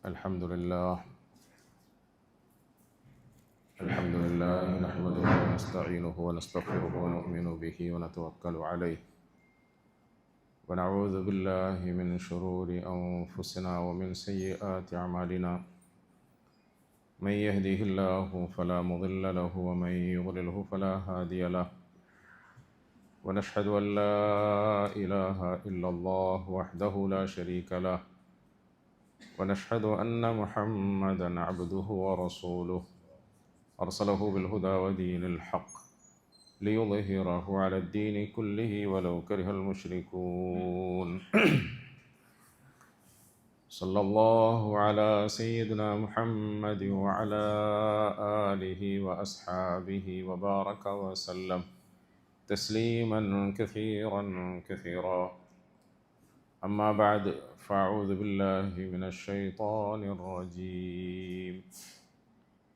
الحمد لله نحمده ونستعينه ونستغفره ونؤمن به ونتوكل عليه ونعوذ بالله من شرور أنفسنا ومن سيئات أعمالنا من يهده الله فلا مضل له ومن يضلله فلا هادي له ونشهد أن لا إله إلا الله وحده لا شريك له ونشهد أن محمدًا عبده ورسوله أرسله بالهدى ودين الحق ليظهره على الدين كله ولو كره المشركون صلى الله على سيدنا محمد وعلى آله وأصحابه وبارك وسلم تسليما كثيرا كثيرا أما بعد فأعوذ بالله من الشيطان الرجيم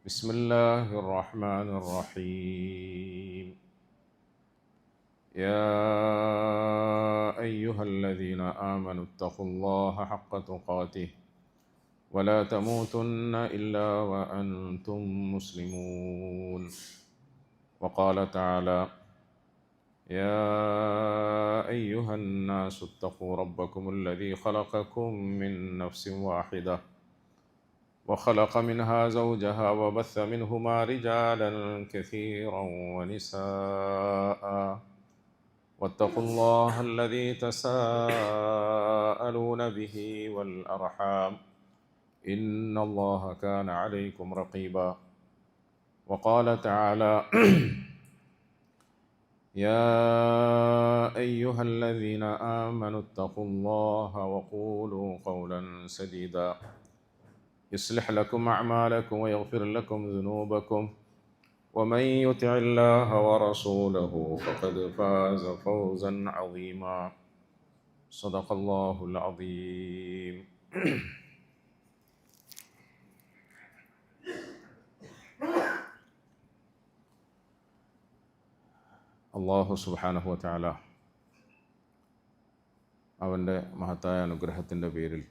بسم الله الرحمن الرحيم يا أيها الذين آمنوا اتقوا الله حق تقاته ولا تموتن إلا وأنتم مسلمون وقال تعالى يا أيها الناس اتقوا ربكم الذي خلقكم من نفس واحدة وخلق منها زوجها وبث منهما رجالا كثيرا ونساء واتقوا الله الذي تساءلون به والأرحام إن الله كان عليكم رقيبا وقال تعالى يا أيها الذين آمنوا اتقوا الله وقولوا قولا سديدا يصلح لكم أعمالكم ويغفر لكم ذنوبكم ومن يطع الله ورسوله فقد فاز فوزا عظيما صدق الله العظيم അല്ലാഹു സുബ്ഹാനഹു വ തആല അവൻ്റെ മഹത്തായ അനുഗ്രഹത്തിൻ്റെ പേരിൽ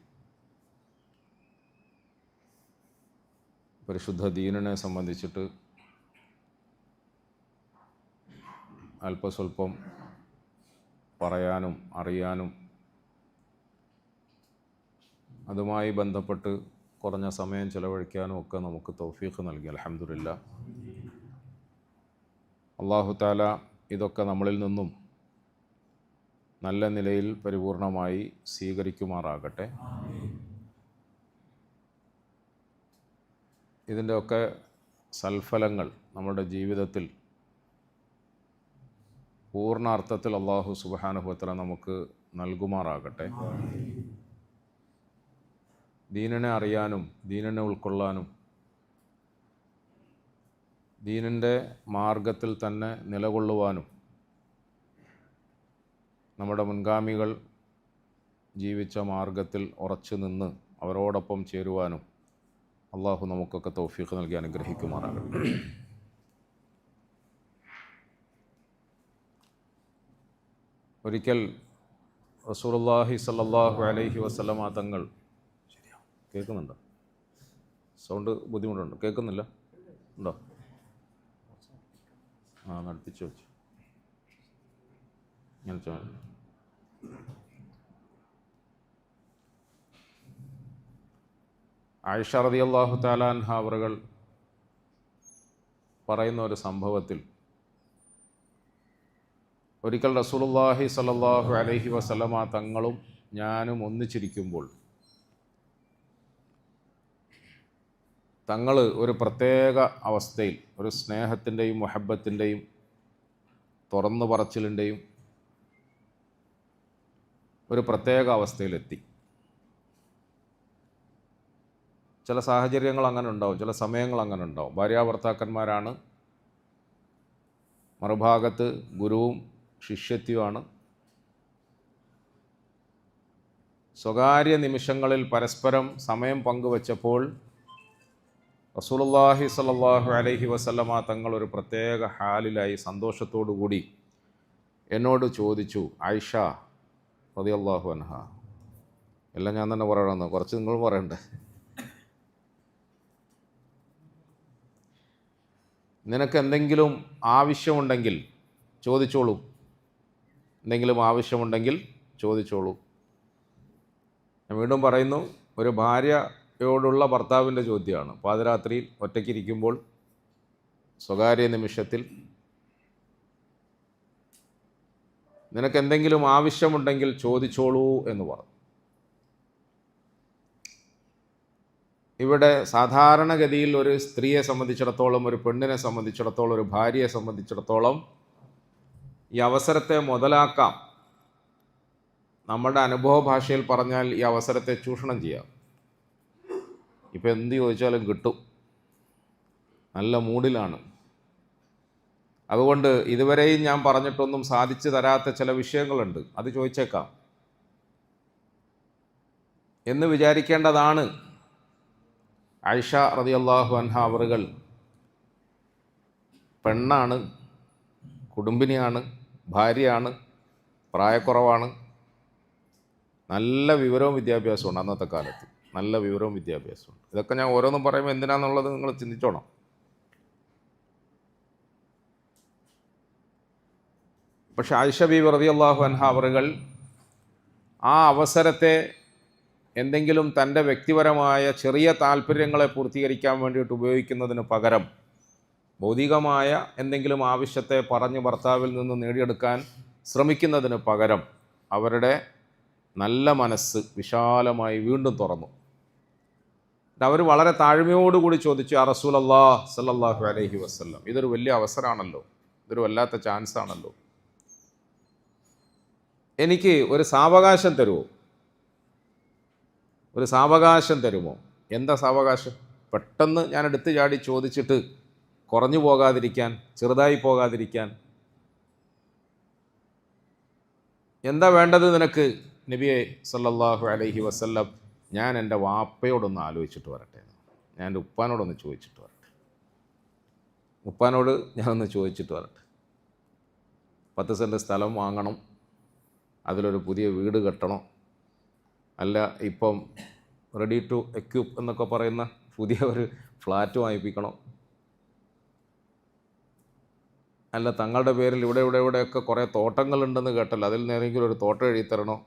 പരിശുദ്ധ ദീനിനെ സംബന്ധിച്ചിട്ട് അല്പസ്വല്പം പറയാനും അറിയാനും അതുമായി ബന്ധപ്പെട്ട് കുറഞ്ഞ സമയം ചെലവഴിക്കാനും ഒക്കെ നമുക്ക് തൗഫീഖ് നൽകി. അൽഹംദുലില്ലാ. അല്ലാഹു തആല ഇതൊക്കെ നമ്മളിൽ നിന്നും നല്ല നിലയിൽ പരിപൂർണമായി സ്വീകരിക്കുമാറാകട്ടെ. ഇതിൻ്റെയൊക്കെ സൽഫലങ്ങൾ നമ്മുടെ ജീവിതത്തിൽ പൂർണ്ണ അർത്ഥത്തിൽ അല്ലാഹു സുബ്ഹാനഹു വ തആല നമുക്ക് നൽകുമാറാകട്ടെ. ദീനിനെ അറിയാനും ദീനിനെ ഉൾക്കൊള്ളാനും ദീനിൻ്റെ മാർഗത്തിൽ തന്നെ നിലകൊള്ളുവാനും നമ്മുടെ മുൻഗാമികൾ ജീവിച്ച മാർഗത്തിൽ ഉറച്ചു നിന്ന് അവരോടൊപ്പം ചേരുവാനും അള്ളാഹു നമുക്കൊക്കെ തൗഫീഖ് നൽകി അനുഗ്രഹിക്കുമാറാകട്ടെ. ഒരിക്കൽ റസൂലുള്ളാഹി സ്വല്ലല്ലാഹു അലൈഹി വസല്ലമ തങ്ങൾ കേൾക്കുന്നുണ്ടോ? സൗണ്ട് ബുദ്ധിമുട്ടുണ്ട്. കേൾക്കുന്നില്ല? ഉണ്ടോ? നടത്തിച്ചു വെച്ചു ഞാൻ ആയിഷ റളിയല്ലാഹു തആല അൻഹ അവറുകൾ പറയുന്ന ഒരു സംഭവത്തിൽ ഒരിക്കൽ റസൂലുള്ളാഹി സ്വല്ലല്ലാഹു അലൈഹി വസല്ലമ തങ്ങളും ഞാനും ഒന്നിച്ചിരിക്കുമ്പോൾ തങ്ങൾ ഒരു പ്രത്യേക അവസ്ഥയിൽ, ഒരു സ്നേഹത്തിൻ്റെയും മുഹബ്ബത്തിൻ്റെയും തുറന്നു പറച്ചിലിൻ്റെയും ഒരു പ്രത്യേക അവസ്ഥയിലെത്തി. ചില സാഹചര്യങ്ങൾ അങ്ങനെ ഉണ്ടാവും, ചില സമയങ്ങൾ അങ്ങനെ ഉണ്ടാവും. ഭാര്യാഭർത്താക്കന്മാരാണ്, മറുഭാഗത്ത് ഗുരുവും ശിഷ്യത്വമാണ്. സ്വകാര്യ നിമിഷങ്ങളിൽ പരസ്പരം സമയം പങ്കുവച്ചപ്പോൾ റസൂലുള്ളാഹി സ്വല്ലല്ലാഹു അലൈഹി വസല്ലമ തങ്ങൾ ഒരു പ്രത്യേക ഹാലിലായി സന്തോഷത്തോടു കൂടി എന്നോട് ചോദിച്ചു, ആയിഷ റളിയല്ലാഹു അൻഹ, എല്ലാം ഞാൻ തന്നെ പറയണമെന്ന്, കുറച്ച് നിങ്ങൾ പറയണ്ടേ? നിനക്ക് എന്തെങ്കിലും ആവശ്യമുണ്ടെങ്കിൽ ചോദിച്ചോളൂ, എന്തെങ്കിലും ആവശ്യമുണ്ടെങ്കിൽ ചോദിച്ചോളൂ. ഞാൻ വീണ്ടും പറയുന്നു, ഒരു ഭാര്യയോടുള്ള ഭർത്താവിൻ്റെ ചോദ്യമാണ്. പാതിരാത്രിയിൽ ഒറ്റയ്ക്കിരിക്കുമ്പോൾ സ്വകാര്യ നിമിഷത്തിൽ നിനക്ക് എന്തെങ്കിലും ആവശ്യമുണ്ടെങ്കിൽ ചോദിച്ചോളൂ എന്ന് പറഞ്ഞു. ഇവിടെ സാധാരണഗതിയിൽ ഒരു സ്ത്രീയെ സംബന്ധിച്ചിടത്തോളം, ഒരു പെണ്ണിനെ സംബന്ധിച്ചിടത്തോളം, ഒരു ഭാര്യയെ സംബന്ധിച്ചിടത്തോളം ഈ അവസരത്തെ മുതലാക്കാം. നമ്മുടെ അനുഭവ ഭാഷയിൽ പറഞ്ഞാൽ ഈ അവസരത്തെ ചൂഷണം ചെയ്യാം. ഇപ്പം എന്ത് ചോദിച്ചാലും കിട്ടും, നല്ല മൂഡിലാണ്. അതുകൊണ്ട് ഇതുവരെയും ഞാൻ പറഞ്ഞിട്ടൊന്നും സാധിച്ചു തരാത്ത ചില വിഷയങ്ങളുണ്ട്, അത് ചോദിച്ചേക്കാം എന്ന് വിചാരിക്കേണ്ടതാണ്. ആയിഷ റളിയല്ലാഹു അൻഹ അവറുകൾ പെണ്ണാണ്, കുടുംബിനിയാണ്, ഭാര്യയാണ്, പ്രായക്കുറവാണ്, നല്ല വിവരവും വിദ്യാഭ്യാസമുണ്ട്. അന്നത്തെ കാലത്ത് നല്ല വിവരവും വിദ്യാഭ്യാസമുണ്ട്. ഇതൊക്കെ ഞാൻ ഓരോന്നും പറയുമ്പോൾ എന്തിനാണെന്നുള്ളത് നിങ്ങൾ ചിന്തിച്ചോണം. പക്ഷെ ആയിഷ ബീവി റളിയല്ലാഹു അൻഹ അവറുകൾ ആ അവസരത്തെ എന്തെങ്കിലും തൻ്റെ വ്യക്തിപരമായ ചെറിയ താല്പര്യങ്ങളെ പൂർത്തീകരിക്കാൻ വേണ്ടിയിട്ട് ഉപയോഗിക്കുന്നതിന് പകരം ഭൗതികമായ എന്തെങ്കിലും ആവശ്യത്തെ പറഞ്ഞ് ഭർത്താവിൽ നിന്ന് നേടിയെടുക്കാൻ ശ്രമിക്കുന്നതിന് പകരം അവരുടെ നല്ല മനസ്സ് വിശാലമായി വീണ്ടും തുറന്നു. അവർ വളരെ താഴ്മയോടുകൂടി ചോദിച്ചു, യാ റസൂലല്ലാഹ് സല്ലല്ലാഹു അലൈഹി വസല്ലം, ഇതൊരു വലിയ അവസരമാണല്ലോ, ഇതൊരു വല്ലാത്ത ചാൻസാണല്ലോ, എനിക്ക് ഒരു സാവകാശം തരുമോ, ഒരു സാവകാശം തരുമോ? എന്താ സാവകാശം? പെട്ടെന്ന് ഞാൻ എടുത്തു ചാടി ചോദിച്ചിട്ട് കുറഞ്ഞു പോകാതിരിക്കാൻ, ചെറുതായി പോകാതിരിക്കാൻ. എന്താ വേണ്ടത് നിനക്ക് നബിയെ സല്ലല്ലാഹു അലൈഹി വസല്ലം? ഞാൻ എൻ്റെ വാപ്പയോടൊന്ന് ആലോചിച്ചിട്ട് വരട്ടെ, ഞാൻ എൻ്റെ ഉപ്പാനോടൊന്ന് ചോദിച്ചിട്ട് വരട്ടെ, ഉപ്പാനോട് ഞാനൊന്ന് ചോദിച്ചിട്ട് വരട്ടെ. 10 സെൻറ്റ് സ്ഥലം വാങ്ങണം, അതിലൊരു പുതിയ വീട് കെട്ടണം, അല്ല ഇപ്പം റെഡി ടു എക്യൂപ്പ് എന്നൊക്കെ പറയുന്ന പുതിയ ഒരു ഫ്ലാറ്റ് വാങ്ങിപ്പിക്കണം, അല്ല തങ്ങളുടെ പേരിൽ ഇവിടെയൊക്കെ കുറേ തോട്ടങ്ങളുണ്ടെന്ന് കേട്ടല്ലോ, അതിൽ നേരെങ്കിലും ഒരു തോട്ടം എഴുതി തരണോ,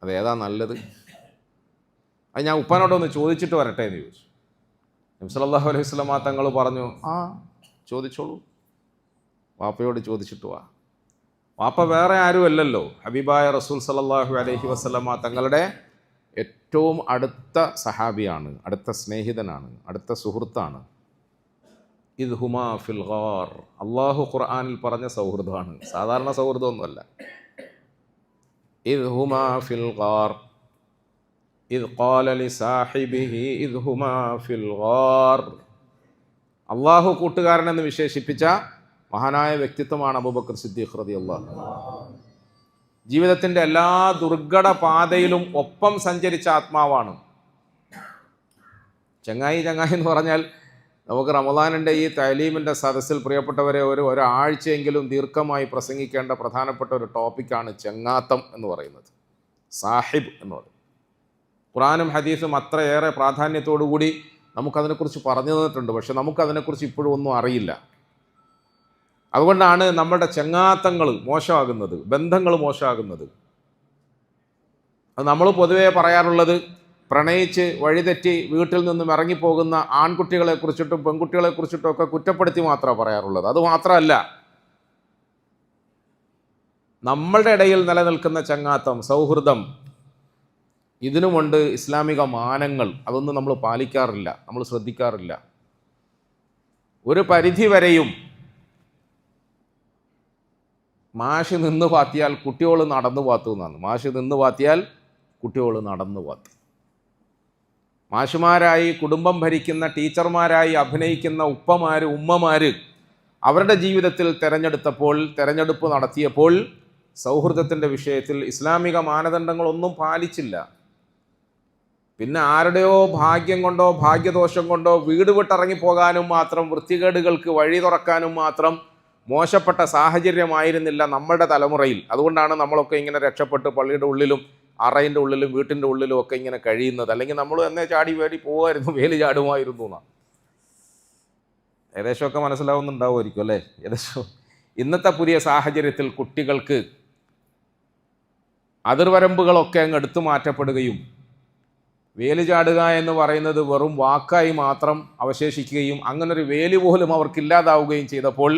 അതേതാ നല്ലത്? അത് ഞാൻ ഉപ്പാനോടൊന്ന് ചോദിച്ചിട്ട് വരട്ടെ എന്ന് ചോദിച്ചു. നബി സല്ലല്ലാഹു അലൈഹി വസല്ലമ തങ്ങൾ പറഞ്ഞു, ആ ചോദിച്ചോളൂ, വാപ്പയോട് ചോദിച്ചിട്ട് വാ. വാപ്പ വേറെ ആരുമല്ലല്ലോ, ഹബീബായ റസൂൽ സല്ലല്ലാഹു അലൈഹി വസല്ലമ തങ്ങളുടെ ഏറ്റവും അടുത്ത സഹാബിയാണ്, അടുത്ത സ്നേഹിതനാണ്, അടുത്ത സുഹൃത്താണ്. ഇദ് ഹുമാ ഫിൽ ഗാർ, അള്ളാഹു ഖുർആനിൽ പറഞ്ഞ സൗഹൃദമാണ്, സാധാരണ സൗഹൃദമൊന്നുമല്ല. ഇദ് ഹുമാ ഫിൽ ഗാർ ഇദ് ഖാല ലിസാഹിബിഹി ഇദ് ഹുമാ ഫിൽ ഗാർ. അള്ളാഹു കൂട്ടുകാരനെന്ന് വിശേഷിപ്പിച്ച മഹാനായ വ്യക്തിത്വമാണ് അബൂബക്കർ സിദ്ദീഖ് റളിയല്ലാഹു അൻഹു. ജീവിതത്തിൻ്റെ എല്ലാ ദുർഘട പാതയിലും ഒപ്പം സഞ്ചരിച്ച ആത്മാവാണ്. ചങ്ങായി എന്ന് പറഞ്ഞാൽ നമുക്ക് റമദാനിൻ്റെ ഈ തഅലീമിൻ്റെ സദസ്സിൽ പ്രിയപ്പെട്ടവരെ ഒരാഴ്ചയെങ്കിലും ദീർഘമായി പ്രസംഗിക്കേണ്ട പ്രധാനപ്പെട്ട ഒരു ടോപ്പിക്കാണ് ചങ്ങാത്തം എന്ന് പറയുന്നത്, സാഹിബ് എന്ന് പറയുന്നത്. ഖുർആനും ഹദീസും അത്രയേറെ പ്രാധാന്യത്തോടു കൂടി നമുക്കതിനെക്കുറിച്ച് പറഞ്ഞു തന്നിട്ടുണ്ട്. പക്ഷെ നമുക്കതിനെക്കുറിച്ച് ഇപ്പോഴും ഒന്നും അറിയില്ല. അതുകൊണ്ടാണ് നമ്മുടെ ചങ്ങാത്തങ്ങൾ മോശമാകുന്നത്, ബന്ധങ്ങൾ മോശമാകുന്നത്. അത് നമ്മൾ പൊതുവേ പറയാറുള്ളത്, പ്രണയിച്ച് വഴിതെറ്റി വീട്ടിൽ നിന്നും ഇറങ്ങിപ്പോകുന്ന ആൺകുട്ടികളെക്കുറിച്ചിട്ടും പെൺകുട്ടികളെക്കുറിച്ചിട്ടും ഒക്കെ കുറ്റപ്പെടുത്തി മാത്രമാണ് പറയാറുള്ളത്. അതുമാത്രമല്ല, നമ്മളുടെ ഇടയിൽ നിലനിൽക്കുന്ന ചങ്ങാത്തം, സൗഹൃദം, ഇതിനുമുണ്ട് ഇസ്ലാമിക മാനങ്ങൾ. അതൊന്നും നമ്മൾ പാലിക്കാറില്ല, നമ്മൾ ശ്രദ്ധിക്കാറില്ല. ഒരു പരിധി വരെയും മാഷ് നിന്ന് പാത്തിയാൽ കുട്ടികൾ നടന്നു പാത്തു എന്നാണ്. മാഷ് നിന്ന് പാത്തിയാൽ കുട്ടികൾ നടന്നു പാത്തു. മാഷുമാരായി കുടുംബം ഭരിക്കുന്ന, ടീച്ചർമാരായി അഭിനയിക്കുന്ന ഉപ്പമാർ, ഉമ്മമാർ അവരുടെ ജീവിതത്തിൽ തെരഞ്ഞെടുപ്പ് നടത്തിയപ്പോൾ സൗഹൃദത്തിൻ്റെ വിഷയത്തിൽ ഇസ്ലാമിക മാനദണ്ഡങ്ങളൊന്നും പാലിച്ചില്ല. പിന്നെ ആരുടെയോ ഭാഗ്യം കൊണ്ടോ ഭാഗ്യദോഷം കൊണ്ടോ വീട് വിട്ടിറങ്ങിപ്പോകാനും മാത്രം, വൃത്തികേടുകൾക്ക് വഴി തുറക്കാനും മാത്രം മോശപ്പെട്ട സാഹചര്യമായിരുന്നില്ല നമ്മളുടെ തലമുറയിൽ. അതുകൊണ്ടാണ് നമ്മളൊക്കെ ഇങ്ങനെ രക്ഷപ്പെട്ട് പള്ളിയുടെ ഉള്ളിലും അറയിൻ്റെ ഉള്ളിലും വീട്ടിൻ്റെ ഉള്ളിലും ഒക്കെ ഇങ്ങനെ കഴിയുന്നത്. അല്ലെങ്കിൽ നമ്മൾ എന്നെ ചാടി വേടി പോകുമായിരുന്നു, വേലി ചാടുമായിരുന്നു എന്നാണ്. ഏകദേശമൊക്കെ മനസ്സിലാവുന്നുണ്ടാവുമായിരിക്കും അല്ലേ? ഏകദേശം ഇന്നത്തെ പുതിയ സാഹചര്യത്തിൽ കുട്ടികൾക്ക് അതിർവരമ്പുകളൊക്കെ അങ്ങ് എടുത്തു മാറ്റപ്പെടുകയും വേലി ചാടുക എന്ന് പറയുന്നത് വെറും വാക്കായി മാത്രം അവശേഷിക്കുകയും അങ്ങനൊരു വേലി പോലും അവർക്കില്ലാതാവുകയും ചെയ്തപ്പോൾ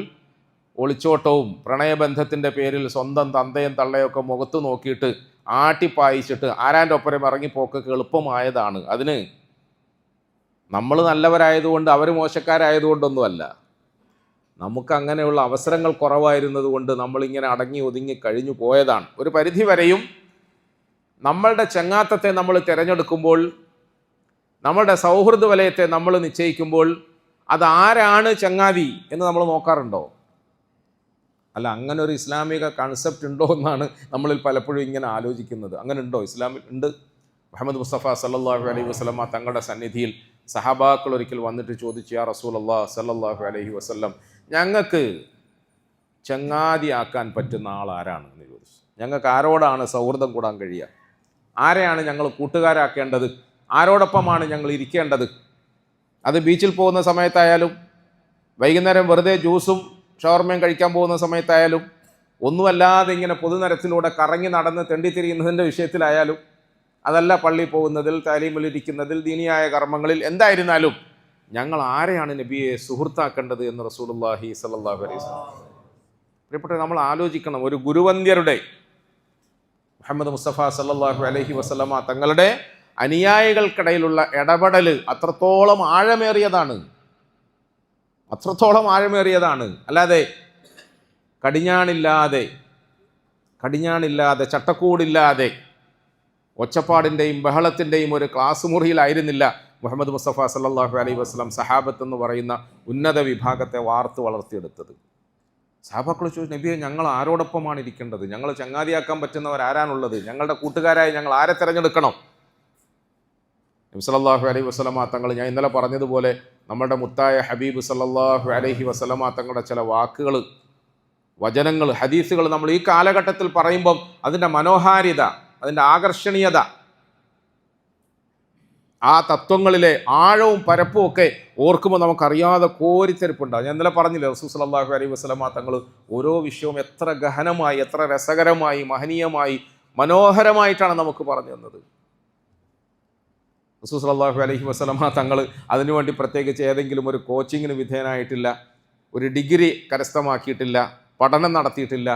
ഒളിച്ചോട്ടവും പ്രണയബന്ധത്തിൻ്റെ പേരിൽ സ്വന്തം തന്തയും തള്ളയൊക്കെ മുഖത്ത് നോക്കിയിട്ട് ആട്ടിപ്പായിച്ചിട്ട് ആരാൻ്റെ ഒപ്പരം ഇറങ്ങിപ്പോക്കൊക്കെ എളുപ്പമായതാണ്. അതിന് നമ്മൾ നല്ലവരായതുകൊണ്ട് അവർ മോശക്കാരായതുകൊണ്ടൊന്നുമല്ല, നമുക്ക് അങ്ങനെയുള്ള അവസരങ്ങൾ കുറവായിരുന്നത് കൊണ്ട് നമ്മളിങ്ങനെ അടങ്ങി ഒതുങ്ങി കഴിഞ്ഞു പോയതാണ്. ഒരു പരിധി വരെയും നമ്മളുടെ ചങ്ങാത്തത്തെ നമ്മൾ തിരഞ്ഞെടുക്കുമ്പോൾ, നമ്മളുടെ സൗഹൃദ വലയത്തെ നമ്മൾ നിശ്ചയിക്കുമ്പോൾ അതാരാണ് ചങ്ങാതി എന്ന് നമ്മൾ നോക്കാറുണ്ടോ? അല്ല, അങ്ങനെ ഒരു ഇസ്ലാമിക കൺസെപ്റ്റ് ഉണ്ടോ എന്നാണ് നമ്മളിൽ പലപ്പോഴും ഇങ്ങനെ ആലോചിക്കുന്നത്. അങ്ങനെ ഉണ്ടോ? ഇസ്ലാമിൽ ഉണ്ട്. മുഹമ്മദ് മുസ്തഫ സല്ലല്ലാഹു അലൈഹി വസല്ലമ തങ്ങളുടെ സന്നിധിയിൽ സഹാബാക്കൾ ഒരിക്കൽ വന്നിട്ട് ചോദിച്ചു, യാ റസൂലല്ലാഹ് സല്ലല്ലാഹു അലൈഹി വസല്ലം, ഞങ്ങൾക്ക് ചങ്ങാതിയാക്കാൻ പറ്റുന്ന ആൾ ആരാണ് എന്ന് ചോദിച്ചു. ഞങ്ങൾക്ക് ആരോടാണ് സൗഹൃദം കൂടാൻ കഴിയുക? ആരെയാണ് ഞങ്ങൾ കൂട്ടുകാരാക്കേണ്ടത്? ആരോടൊപ്പമാണ് ഞങ്ങൾ ഇരിക്കേണ്ടത്? അത് ബീച്ചിൽ പോകുന്ന സമയത്തായാലും, വൈകുന്നേരം വെറുതെ ജ്യൂസും ഷവർമയും കഴിക്കാൻ പോകുന്ന സമയത്തായാലും, ഒന്നുമല്ലാതെ ഇങ്ങനെ പൊതുനിരത്തിലൂടെ കറങ്ങി നടന്ന് തെണ്ടിത്തിരിയുന്നതിൻ്റെ വിഷയത്തിലായാലും, അതല്ല പള്ളിയിൽ പോകുന്നതിൽ, താലീമിലിരിക്കുന്നതിൽ, ദീനിയായ കർമ്മങ്ങളിൽ, എന്തായിരുന്നാലും ഞങ്ങൾ ആരെയാണ് നബിയെ സുഹൃത്താക്കേണ്ടത് എന്ന് റസൂലുള്ളാഹി സ്വല്ലല്ലാഹു അലൈഹി വസല്ലം. പ്രിയപ്പെട്ടവരെ, നമ്മൾ ആലോചിക്കണം, ഒരു ഗുരുവന്ദ്യരുടെ മുഹമ്മദ് മുസ്തഫ സല്ലല്ലാഹു അലൈഹി വസല്ലമ തങ്ങളുടെ അനുയായികൾക്കിടയിലുള്ള ഇടപെടൽ അത്രത്തോളം ആഴമേറിയതാണ്, അത്രത്തോളം ആഴമേറിയതാണ്. അല്ലാതെ കടിഞ്ഞാണില്ലാതെ ചട്ടക്കൂടില്ലാതെ ഒച്ചപ്പാടിൻ്റെയും ബഹളത്തിൻ്റെയും ഒരു ക്ലാസ് മുറിയിലായിരുന്നില്ല മുഹമ്മദ് മുസ്തഫ സല്ലല്ലാഹു അലൈഹി വസല്ലം സഹാബത്ത് എന്ന് പറയുന്ന ഉന്നത വിഭാഗത്തെ വാർത്ത് വളർത്തിയെടുത്തത്. സഹാബാക്കൾ ചോദിച്ചു, നബിയെ, ഞങ്ങൾ ആരോടൊപ്പമാണ് ഇരിക്കേണ്ടത്? ഞങ്ങൾ ചങ്ങാതിയാക്കാൻ പറ്റുന്നവരാരാണുള്ളത്? ഞങ്ങളുടെ കൂട്ടുകാരായി ഞങ്ങൾ ആരെ തിരഞ്ഞെടുക്കണം? നബി സല്ലല്ലാഹു അലൈഹി വസല്ലമ തങ്ങൾ, ഞാൻ ഇന്നലെ പറഞ്ഞതുപോലെ, നമ്മുടെ മുത്തായ ഹബീബ് സല്ലല്ലാഹു അലൈഹി വസല്ലമ തങ്ങളുടെ ചില വാക്കുകൾ, വചനങ്ങൾ, ഹദീസുകൾ നമ്മൾ ഈ കാലഘട്ടത്തിൽ പറയുമ്പം അതിൻ്റെ മനോഹാരിത, അതിൻ്റെ ആകർഷണീയത, ആ തത്വങ്ങളിലെ ആഴവും പരപ്പും ഒക്കെ ഓർക്കുമ്പോൾ നമുക്കറിയാതെ കോരിത്തെരിപ്പുണ്ടാകും. ഞാൻ ഇന്നലെ പറഞ്ഞില്ലേ, റസൂൽ സല്ലല്ലാഹു അലൈഹി വസല്ലമ തങ്ങൾ ഓരോ വിഷയവും എത്ര ഗഹനമായി, എത്ര രസകരമായി, മഹനീയമായി, മനോഹരമായിട്ടാണ് നമുക്ക് പറഞ്ഞു തന്നത്. റസൂൽ സല്ലല്ലാഹു അലൈഹി വസല്ലമ തങ്ങൾ അതിനുവേണ്ടി പ്രത്യേകിച്ച് ഏതെങ്കിലും ഒരു കോച്ചിങ്ങിന് വിധേയനായിട്ടില്ല, ഒരു ഡിഗ്രി കരസ്ഥമാക്കിയിട്ടില്ല, പഠനം നടത്തിയിട്ടില്ല,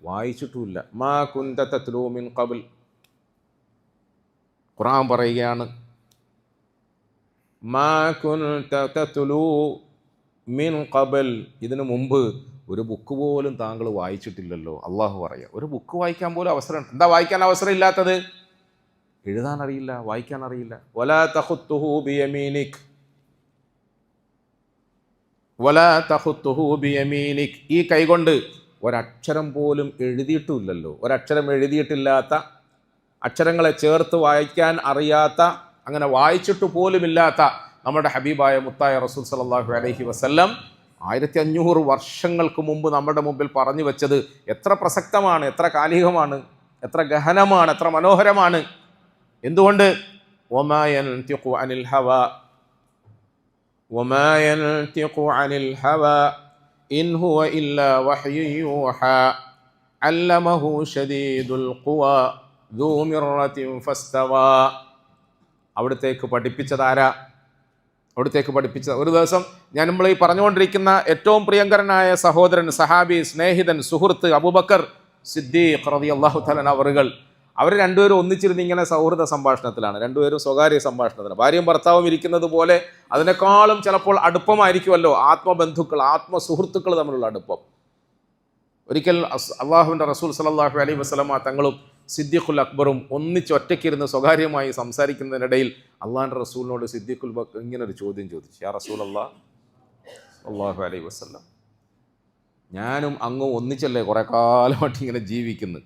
വായിച്ചിട്ടുമില്ല. മാ കുന്ത തത്ലൂ മിൻ ഖബൽ, ഖുർആൻ പറയുകയാണ്, മാ കുന്ത തത്ലൂ മിൻ ഖബൽ, ഇതിനു മുമ്പ് ഒരു ബുക്ക് പോലും താങ്കൾ വായിച്ചിട്ടില്ലല്ലോ. അള്ളാഹു പറയുക, ഒരു ബുക്ക് വായിക്കാൻ പോലും അവസരം. എന്താ വായിക്കാൻ അവസരം ഇല്ലാത്തത്? എഴുതാൻ അറിയില്ല, വായിക്കാൻ അറിയില്ല. വലാ തഖുത്തുഹു ബിയമീനിക്, വലാ തഖുത്തുഹു ബിയമീനിക്, ഈ കൈകൊണ്ട് ഒരക്ഷരം പോലും എഴുതിയിട്ടുമില്ലല്ലോ. ഒരക്ഷരം എഴുതിയിട്ടില്ലാത്ത, അക്ഷരങ്ങളെ ചേർത്ത് വായിക്കാൻ അറിയാത്ത, അങ്ങനെ വായിച്ചിട്ട് പോലുമില്ലാത്ത നമ്മുടെ ഹബീബായ മുത്തായ റസൂൽ സല്ലല്ലാഹു അലൈഹി വസല്ലം 1500 വർഷങ്ങൾക്ക് മുമ്പ് നമ്മുടെ മുമ്പിൽ പറഞ്ഞു വെച്ചത് എത്ര പ്രസക്തമാണ്, എത്ര കാലികമാണ്, എത്ര ഗഹനമാണ്, എത്ര മനോഹരമാണ്. എന്തുകൊണ്ട്? വമാ യൻതിഖു അനിൽ ഹവാ, വമാ യൻതിഖു അനിൽ ഹവാ ഇൻ ഹുവ ഇല്ലാ വഹ്യു യൂഹാ അല്ലമഹു ശദീദുൽ ഖുവാ ദൂ മിർറത്തിൻ ഫസ്തവാ. അവിടത്തേക്ക് പഠിപ്പിച്ചതാരാ? അവിടത്തേക്ക് പഠിപ്പിച്ച ഒരു ദിവസം ഞാൻ നമ്മൾ ഈ പറഞ്ഞുകൊണ്ടിരിക്കുന്ന ഏറ്റവും പ്രിയങ്കരനായ സഹോദരൻ, സഹാബി, സ്നേഹിതൻ, സുഹൃത്ത് അബൂബക്കർ സിദ്ദീഖ് റളിയല്ലാഹു തആല അവറുകൾ, അവർ രണ്ടുപേരും ഒന്നിച്ചിരുന്ന് ഇങ്ങനെ സൗഹൃദ സംഭാഷണത്തിലാണ്, രണ്ടുപേരും സ്വകാര്യ സംഭാഷണത്തിലാണ്. ഭാര്യയും ഭർത്താവും ഇരിക്കുന്നത് പോലെ അതിനേക്കാളും ചിലപ്പോൾ അടുപ്പമായിരിക്കുമല്ലോ ആത്മബന്ധുക്കൾ, ആത്മസുഹൃത്തുക്കൾ തമ്മിലുള്ള അടുപ്പം. ഒരിക്കൽ അള്ളാഹുവിൻ്റെ റസൂൽ സല്ലല്ലാഹു അലൈഹി വസല്ലമ തങ്ങളും സിദ്ദീഖുൽ അക്ബറും ഒന്നിച്ചൊറ്റയ്ക്കിരുന്ന് സ്വകാര്യമായി സംസാരിക്കുന്നതിനിടയിൽ അള്ളാഹിൻ്റെ റസൂലിനോട് സിദ്ദീഖുൽ അക്ബർ ഇങ്ങനൊരു ചോദ്യം ചോദിച്ചു, യാ റസൂലല്ലാഹ് സല്ലല്ലാഹു അലൈഹി വസല്ലം, ഞാനും അങ്ങും ഒന്നിച്ചല്ലേ കുറേ കാലമായിട്ട് ഇങ്ങനെ ജീവിക്കുന്നു,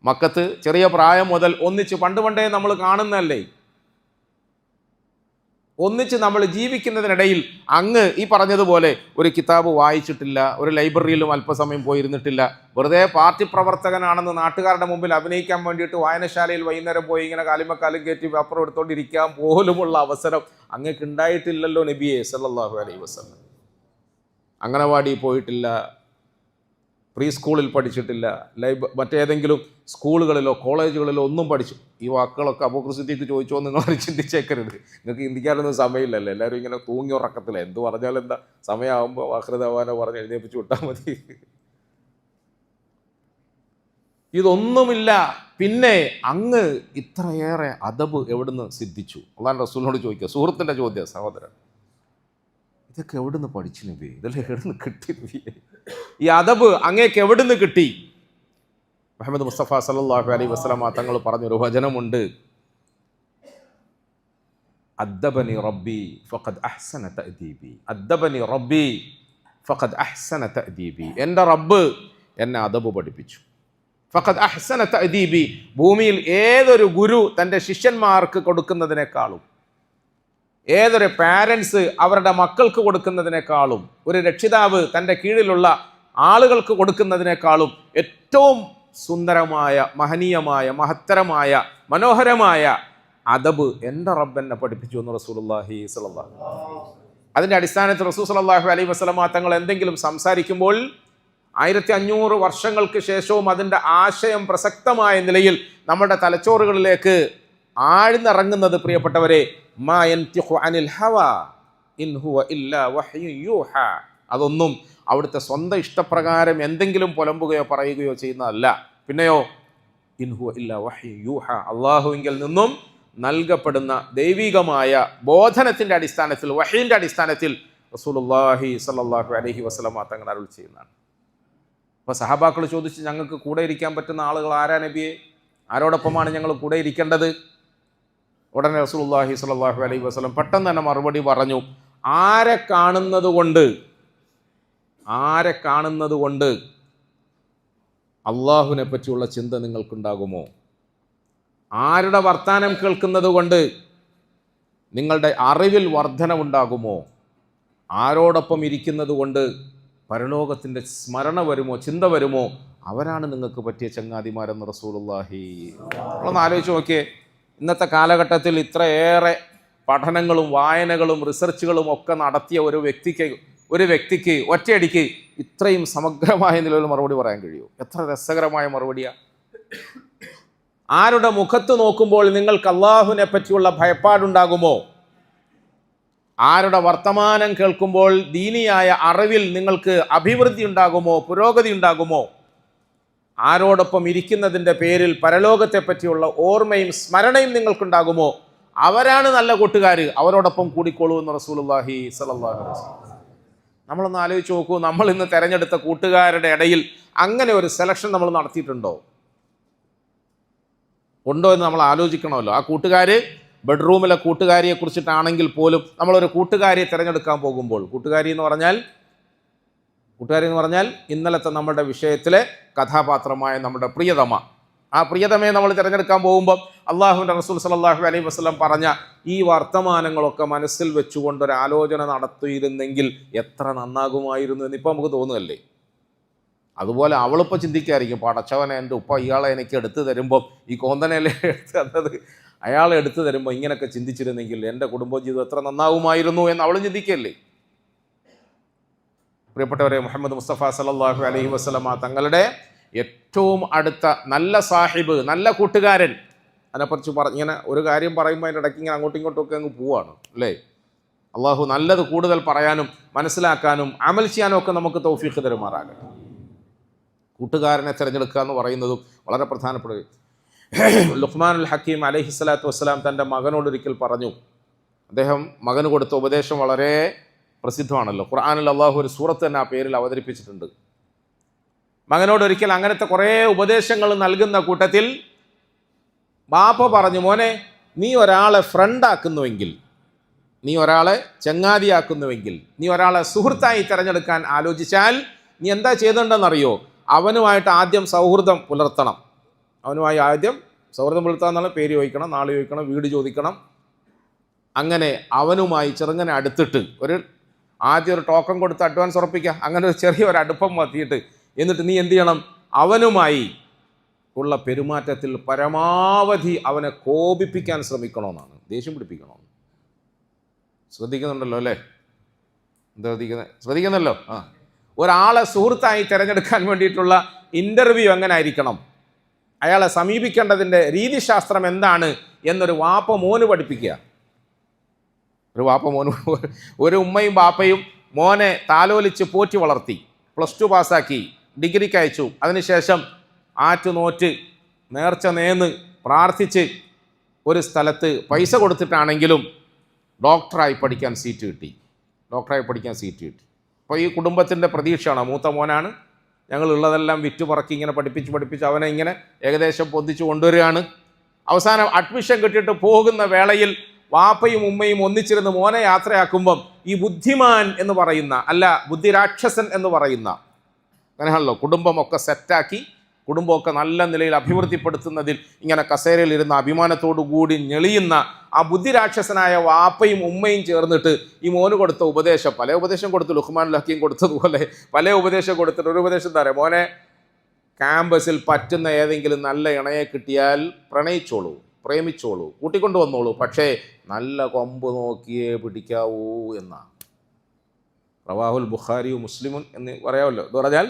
മക്കത്ത് ചെറിയ പ്രായം മുതൽ ഒന്നിച്ച് പണ്ടേ നമ്മൾ കാണുന്നതല്ലേ, ഒന്നിച്ച് നമ്മൾ ജീവിക്കുന്നതിനിടയിൽ അങ്ങ് ഈ പറഞ്ഞതുപോലെ ഒരു കിതാബ് വായിച്ചിട്ടില്ല, ഒരു ലൈബ്രറിയിലും അല്പസമയം പോയിരുന്നിട്ടില്ല, വെറുതെ പാർട്ടി പ്രവർത്തകനാണെന്ന് നാട്ടുകാരുടെ മുമ്പിൽ അഭിനയിക്കാൻ വേണ്ടിയിട്ട് വായനശാലയിൽ വൈകുന്നേരം പോയി ഇങ്ങനെ കാലിമക്കാലും കയറ്റി പേപ്പർ എടുത്തുകൊണ്ടിരിക്കാൻ പോലുമുള്ള അവസരം അങ്ങക്ക് ഉണ്ടായിട്ടില്ലല്ലോ നബിയെ സല്ലല്ലാഹു അലൈഹി വസല്ലം. അംഗനവാടി പോയിട്ടില്ല, പ്രീ സ്കൂളിൽ പഠിച്ചിട്ടില്ല, മറ്റേതെങ്കിലും സ്കൂളുകളിലോ കോളേജുകളിലോ ഒന്നും പഠിച്ചു. ഈ വാക്കുകളൊക്കെ അബൂബക്കർ സിദ്ദീഖ് ചോദിച്ചോ നിങ്ങൾ ചിന്തിച്ചേക്കരുത്. നിങ്ങൾക്ക് ചിന്തിക്കാനൊന്നും സമയമില്ലല്ലോ. എല്ലാവരും ഇങ്ങനെ തൂങ്ങി ഉറക്കത്തില്ല. എന്ത് പറഞ്ഞാലും എന്താ, സമയമാകുമ്പോൾ വാഹൃദവാനോ പറഞ്ഞ് എഴുന്നേപ്പിച്ച് വിട്ടാൽ മതി. ഇതൊന്നുമില്ല. പിന്നെ അങ്ങ് ഇത്രയേറെ അദബ് എവിടുന്ന് സിദ്ധിച്ചു? അള്ളാഹുവിൻ്റെ റസൂലിനോട് ചോദിക്കുക. സുഹൃത്തിൻ്റെ ചോദ്യം, സഹോദരൻ, ഇതൊക്കെ എവിടുന്ന് പഠിച്ചു നബി? ഇതെല്ലാം എവിടുന്ന് കിട്ടി നബി? ഈ അദബ് അങ്ങേക്ക് എവിടുന്ന് കിട്ടി? മുഹമ്മദ് മുസ്തഫ സല്ലല്ലാഹു അലൈഹി വസല്ലമ തങ്ങൾ പറഞ്ഞൊരു വചനമുണ്ട്, അദ്ദബനി റബ്ബി ഫഖദ് അഹ്സന തഅദീബി. അദ്ദബനി റബ്ബി ഫഖദ് അഹ്സന തഅദീബി. എൻ്റെ റബ്ബ് എന്നെ അദബ് പഠിപ്പിച്ചു. ഫഖദ് അഹ്സന തഅദീബി. ഭൂമിയിൽ ഏതൊരു ഗുരു തൻ്റെ ശിഷ്യന്മാർക്ക് കൊടുക്കുന്നതിനേക്കാളും, ഏതൊരു പാരൻസ് അവരുടെ മക്കൾക്ക് കൊടുക്കുന്നതിനേക്കാളും, ഒരു രക്ഷിതാവ് തൻ്റെ കീഴിലുള്ള ആളുകൾക്ക് കൊടുക്കുന്നതിനേക്കാളും ഏറ്റവും സുന്ദരമായ, മഹനീയമായ, മഹത്തരമായ, മനോഹരമായ അദബ് എൻ്റെ റബ്ബ് എന്നെ പഠിപ്പിച്ചു എന്ന് റസൂലുള്ളാഹി സ്വല്ലല്ലാഹു അലൈഹി വസല്ലം. അതിൻ്റെ അടിസ്ഥാനത്തിൽ റസൂൽ സ്വല്ലല്ലാഹു അലൈഹി വസല്ലമ തങ്ങൾ എന്തെങ്കിലും സംസാരിക്കുമ്പോൾ 1500 വർഷങ്ങൾക്ക് ശേഷവും അതിൻ്റെ ആശയം പ്രസക്തമായ നിലയിൽ നമ്മുടെ തലച്ചോറുകളിലേക്ക് ആഴ്ന്നിറങ്ങുന്നത്, പ്രിയപ്പെട്ടവരെ, മാ യൻതിഖു അനിൽ ഹവാ ഇൻ ഹുവ ഇല്ലാ വഹ്യു യൂഹാ. അതൊന്നും അവിടുത്തെ സ്വന്തം ഇഷ്ടപ്രകാരം എന്തെങ്കിലും പുലമ്പുകയോ പറയുകയോ ചെയ്യുന്നതല്ല. പിന്നെയോ ഇൻ ഹുവ ഇല്ലാ വഹ്യു യൂഹാ, അള്ളാഹുവിങ്കിൽ നിന്നും നൽകപ്പെടുന്ന ദൈവികമായ ബോധനത്തിൻ്റെ അടിസ്ഥാനത്തിൽ, വഹീൻ്റെ അടിസ്ഥാനത്തിൽ റസൂലുള്ളാഹി സ്വല്ലല്ലാഹു അലൈഹി വസല്ലമ തങ്ങൾ അരുൾ ചെയ്യുന്നതാണ്. അപ്പോൾ സഹാബാക്കൾ ചോദിച്ച്, ഞങ്ങൾക്ക് കൂടെ ഇരിക്കാൻ പറ്റുന്ന ആളുകൾ ആരാ നബിയെ? ആരോടൊപ്പമാണ് ഞങ്ങൾ കൂടെ ഇരിക്കേണ്ടത്? ഉടനെ റസൂലുള്ളാഹി സ്വല്ലല്ലാഹു അലൈഹി വസല്ലം പെട്ടെന്ന് തന്നെ മറുപടി പറഞ്ഞു, ആരെ കാണുന്നത് കൊണ്ട് അള്ളാഹുവിനെ പറ്റിയുള്ള ചിന്ത നിങ്ങൾക്കുണ്ടാകുമോ? ആരുടെ വർത്താനം കേൾക്കുന്നത് കൊണ്ട് നിങ്ങളുടെ അറിവിൽ വർധനവുണ്ടാകുമോ? ആരോടൊപ്പം ഇരിക്കുന്നത് കൊണ്ട് പരലോകത്തിൻ്റെ സ്മരണ വരുമോ, ചിന്ത വരുമോ? അവരാണ് നിങ്ങൾക്ക് പറ്റിയ ചങ്ങാതിമാരെന്ന് റസൂലുള്ളാഹി. നമ്മളൊന്ന് ആലോചിച്ച് നോക്കിയേ. ഇന്നത്തെ കാലഘട്ടത്തിൽ ഇത്രയേറെ പഠനങ്ങളും വായനകളും റിസർച്ചുകളും ഒക്കെ നടത്തിയ ഒരു വ്യക്തിക്ക് ഒറ്റയടിക്ക് ഇത്രയും സമഗ്രമായ നിലയിൽ മറുപടി പറയാൻ കഴിയുമോ? എത്ര രസകരമായ മറുപടിയാണ്. ആരുടെ മുഖത്ത് നോക്കുമ്പോൾ നിങ്ങൾക്ക് അള്ളാഹുവിനെ പറ്റിയുള്ള ഭയപ്പാടുണ്ടാകുമോ? ആരുടെ വർത്തമാനം കേൾക്കുമ്പോൾ ദീനിയായ അറിവിൽ നിങ്ങൾക്ക് അഭിവൃദ്ധി ഉണ്ടാകുമോ, പുരോഗതി ഉണ്ടാകുമോ? ആരോടൊപ്പം ഇരിക്കുന്നതിൻ്റെ പേരിൽ പരലോകത്തെ പറ്റിയുള്ള ഓർമ്മയും സ്മരണയും നിങ്ങൾക്കുണ്ടാകുമോ? അവരാണ് നല്ല കൂട്ടുകാർ, അവരോടൊപ്പം കൂടിക്കോളൂ എന്ന് റസൂലുള്ളാഹി സ്വല്ലല്ലാഹു അലൈഹി വസല്ലം. നമ്മളൊന്ന് ആലോചിച്ച് നോക്കൂ. നമ്മൾ ഇന്ന് തിരഞ്ഞെടുത്ത കൂട്ടുകാരുടെ ഇടയിൽ അങ്ങനെ ഒരു സെലക്ഷൻ നമ്മൾ നടത്തിയിട്ടുണ്ടോ? ഉണ്ടോ എന്ന് നമ്മൾ ആലോചിക്കണമല്ലോ. ആ കൂട്ടുകാർ ബെഡ്റൂമിലെ കൂട്ടുകാരിയെ കുറിച്ചിട്ടാണെങ്കിൽ പോലും നമ്മളൊരു കൂട്ടുകാരിയെ തിരഞ്ഞെടുക്കാൻ പോകുമ്പോൾ, കൂട്ടുകാരി എന്ന് പറഞ്ഞാൽ ഇന്നലത്തെ നമ്മുടെ വിഷയത്തിലെ കഥാപാത്രമായ നമ്മുടെ പ്രിയതമ, ആ പ്രിയതമയെ നമ്മൾ തിരഞ്ഞെടുക്കാൻ പോകുമ്പോൾ അള്ളാഹുവിൻ്റെ റസൂൽ സല്ലല്ലാഹു അലൈഹി വസല്ലം പറഞ്ഞ ഈ വർത്തമാനങ്ങളൊക്കെ മനസ്സിൽ വെച്ചുകൊണ്ടൊരു ആലോചന നടത്തിയിരുന്നെങ്കിൽ എത്ര നന്നാകുമായിരുന്നു എന്നിപ്പോൾ നമുക്ക് തോന്നുകയല്ലേ? അതുപോലെ അവളിപ്പോൾ ചിന്തിക്കായിരിക്കും, പടച്ചവനെ, എൻ്റെ ഉപ്പ ഇയാളെ എനിക്ക് എടുത്തു തരുമ്പോൾ, ഈ കോന്തനല്ലേ എടുത്തു തന്നത്, അയാളെ എടുത്തു തരുമ്പോൾ ഇങ്ങനെയൊക്കെ ചിന്തിച്ചിരുന്നെങ്കിൽ എൻ്റെ കുടുംബജീവിതം എത്ര നന്നാവുമായിരുന്നു എന്ന് അവളും ചിന്തിക്കല്ലേ? പ്രിയപ്പെട്ടവരെ, മുഹമ്മദ് മുസ്തഫ സല്ലല്ലാഹു അലൈഹി വസല്ലമ തങ്ങളുടെ ഏറ്റവും അടുത്ത നല്ല സാഹിബ്, നല്ല കൂട്ടുകാരൻ, അതിനെക്കുറിച്ച് ഇങ്ങനെ ഒരു കാര്യം പറയുമ്പോൾ അതിൻ്റെ ഇടയ്ക്ക് ഇങ്ങനെ അങ്ങോട്ടും ഇങ്ങോട്ടും ഒക്കെ അങ്ങ് പോവാണ് അല്ലേ? അള്ളാഹു നല്ലത് കൂടുതൽ പറയാനും മനസ്സിലാക്കാനും അമൽ ചെയ്യാനും ഒക്കെ നമുക്ക് തൗഫീഖ് തരുമാറാകട്ടെ. കൂട്ടുകാരനെ തിരഞ്ഞെടുക്കുക എന്ന് പറയുന്നതും വളരെ പ്രധാനപ്പെട്ട. ലുഖ്മാനുൽ ഹക്കീം അലൈഹിസ്സലാത്തു വസ്സലാം തൻ്റെ മകനോടൊരിക്കൽ പറഞ്ഞു, അദ്ദേഹം മകന് കൊടുത്ത ഉപദേശം വളരെ പ്രസിദ്ധമാണല്ലോ. ഖുർആനിൽ അള്ളാഹു ഒരു സൂറത്ത് തന്നെ ആ പേരിൽ അവതരിപ്പിച്ചിട്ടുണ്ട്. മകനോടൊരിക്കൽ അങ്ങനത്തെ കുറേ ഉപദേശങ്ങൾ നൽകുന്ന കൂട്ടത്തിൽ ബാപ്പ പറഞ്ഞു, മോനെ, നീ ഒരാളെ ഫ്രണ്ടാക്കുന്നുവെങ്കിൽ, നീ ഒരാളെ ചങ്ങാതിയാക്കുന്നുവെങ്കിൽ, നീ ഒരാളെ സുഹൃത്തായി തിരഞ്ഞെടുക്കാൻ ആലോചിച്ചാൽ നീ എന്താ ചെയ്തിട്ടുണ്ടെന്നറിയോ? അവനുമായിട്ട് ആദ്യം സൗഹൃദം പുലർത്തണം. അവനുമായി ആദ്യം സൗഹൃദം പുലർത്താന്നുള്ള പേര് ചോദിക്കണം, നാളെ ചോദിക്കണം, വീട് ചോദിക്കണം. അങ്ങനെ അവനുമായി ചെറുങ്ങനെ അടുത്തിട്ട് ആദ്യം ഒരു ടോക്കൺ കൊടുത്ത് അഡ്വാൻസ് ഉറപ്പിക്കുക. അങ്ങനെ ഒരു ചെറിയൊരു അടുപ്പം മത്തിയിട്ട് എന്നിട്ട് നീ എന്ത് ചെയ്യണം? അവനുമായി ഉള്ള പെരുമാറ്റത്തിൽ പരമാവധി അവനെ കോപിപ്പിക്കാൻ ശ്രമിക്കണമെന്നാണ്, ദേഷ്യം പിടിപ്പിക്കണമെന്ന്. ശ്രദ്ധിക്കുന്നുണ്ടല്ലോ അല്ലേ? എന്താ ശ്രദ്ധിക്കുന്നല്ലോ? ഒരാളെ സുഹൃത്തായി തിരഞ്ഞെടുക്കാൻ വേണ്ടിയിട്ടുള്ള ഇൻ്റർവ്യൂ എങ്ങനെ ആയിരിക്കണം, അയാളെ സമീപിക്കേണ്ടതിൻ്റെ രീതിശാസ്ത്രം എന്താണ് എന്നൊരു വാപ്പ മോന് പഠിപ്പിക്കുക. ഒരു ഉമ്മയും ബാപ്പയും മോനെ താലോലിച്ച് പോറ്റി വളർത്തി, +2 പാസ്സാക്കി, ഡിഗ്രിക്ക് അയച്ചു. അതിനുശേഷം ആറ്റുനോറ്റ് നേർച്ച നേന്ന് പ്രാർത്ഥിച്ച് ഒരു സ്ഥലത്ത് പൈസ കൊടുത്തിട്ടാണെങ്കിലും ഡോക്ടറായി പഠിക്കാൻ സീറ്റ് കിട്ടി. അപ്പോൾ ഈ കുടുംബത്തിൻ്റെ പ്രതീക്ഷയാണ്, മൂത്ത മോനാണ്, ഞങ്ങളുള്ളതെല്ലാം വിറ്റുപറക്കി ഇങ്ങനെ പഠിപ്പിച്ച് അവനെ ഇങ്ങനെ ഏകദേശം പൊന്തിച്ച് കൊണ്ടുവരികയാണ്. അവസാനം അഡ്മിഷൻ കിട്ടിയിട്ട് പോകുന്ന വേളയിൽ വാപ്പയും ഉമ്മയും ഒന്നിച്ചിരുന്ന് മോനെ യാത്രയാക്കുമ്പം ഈ ബുദ്ധിമാൻ എന്ന് പറയുന്ന, അല്ല ബുദ്ധിരാക്ഷസൻ എന്ന് പറയുന്ന, അങ്ങനെയാണല്ലോ കുടുംബമൊക്കെ സെറ്റാക്കി കുടുംബമൊക്കെ നല്ല നിലയിൽ അഭിവൃദ്ധിപ്പെടുത്തുന്നതിൽ ഇങ്ങനെ കസേരയിൽ ഇരുന്ന അഭിമാനത്തോടു കൂടി ഞെളിയുന്ന ആ ബുദ്ധിരാക്ഷസനായ വാപ്പയും ഉമ്മയും ചേർന്നിട്ട് ഈ മോന് കൊടുത്ത ഉപദേശം, പല ഉപദേശം കൊടുത്തു, ലുഖ്മാനുൽ ഹക്കീം കൊടുത്തതുപോലെ പല ഉപദേശം കൊടുത്തിട്ട് ഒരു ഉപദേശം എന്താ പറയുക, മോനെ ക്യാമ്പസിൽ പറ്റുന്ന ഏതെങ്കിലും നല്ല ഇണയെ കിട്ടിയാൽ പ്രണയിച്ചോളൂ, പ്രേമിച്ചോളൂ, കൂട്ടിക്കൊണ്ടു വന്നോളൂ, പക്ഷേ നല്ല കൊമ്പ് നോക്കിയേ പിടിക്കാവൂ എന്നാണ്. റവാഹുൽ ബുഖാരിയും മുസ്ലിമുൻ എന്ന് പറയാമല്ലോ. എന്ന് പറഞ്ഞാൽ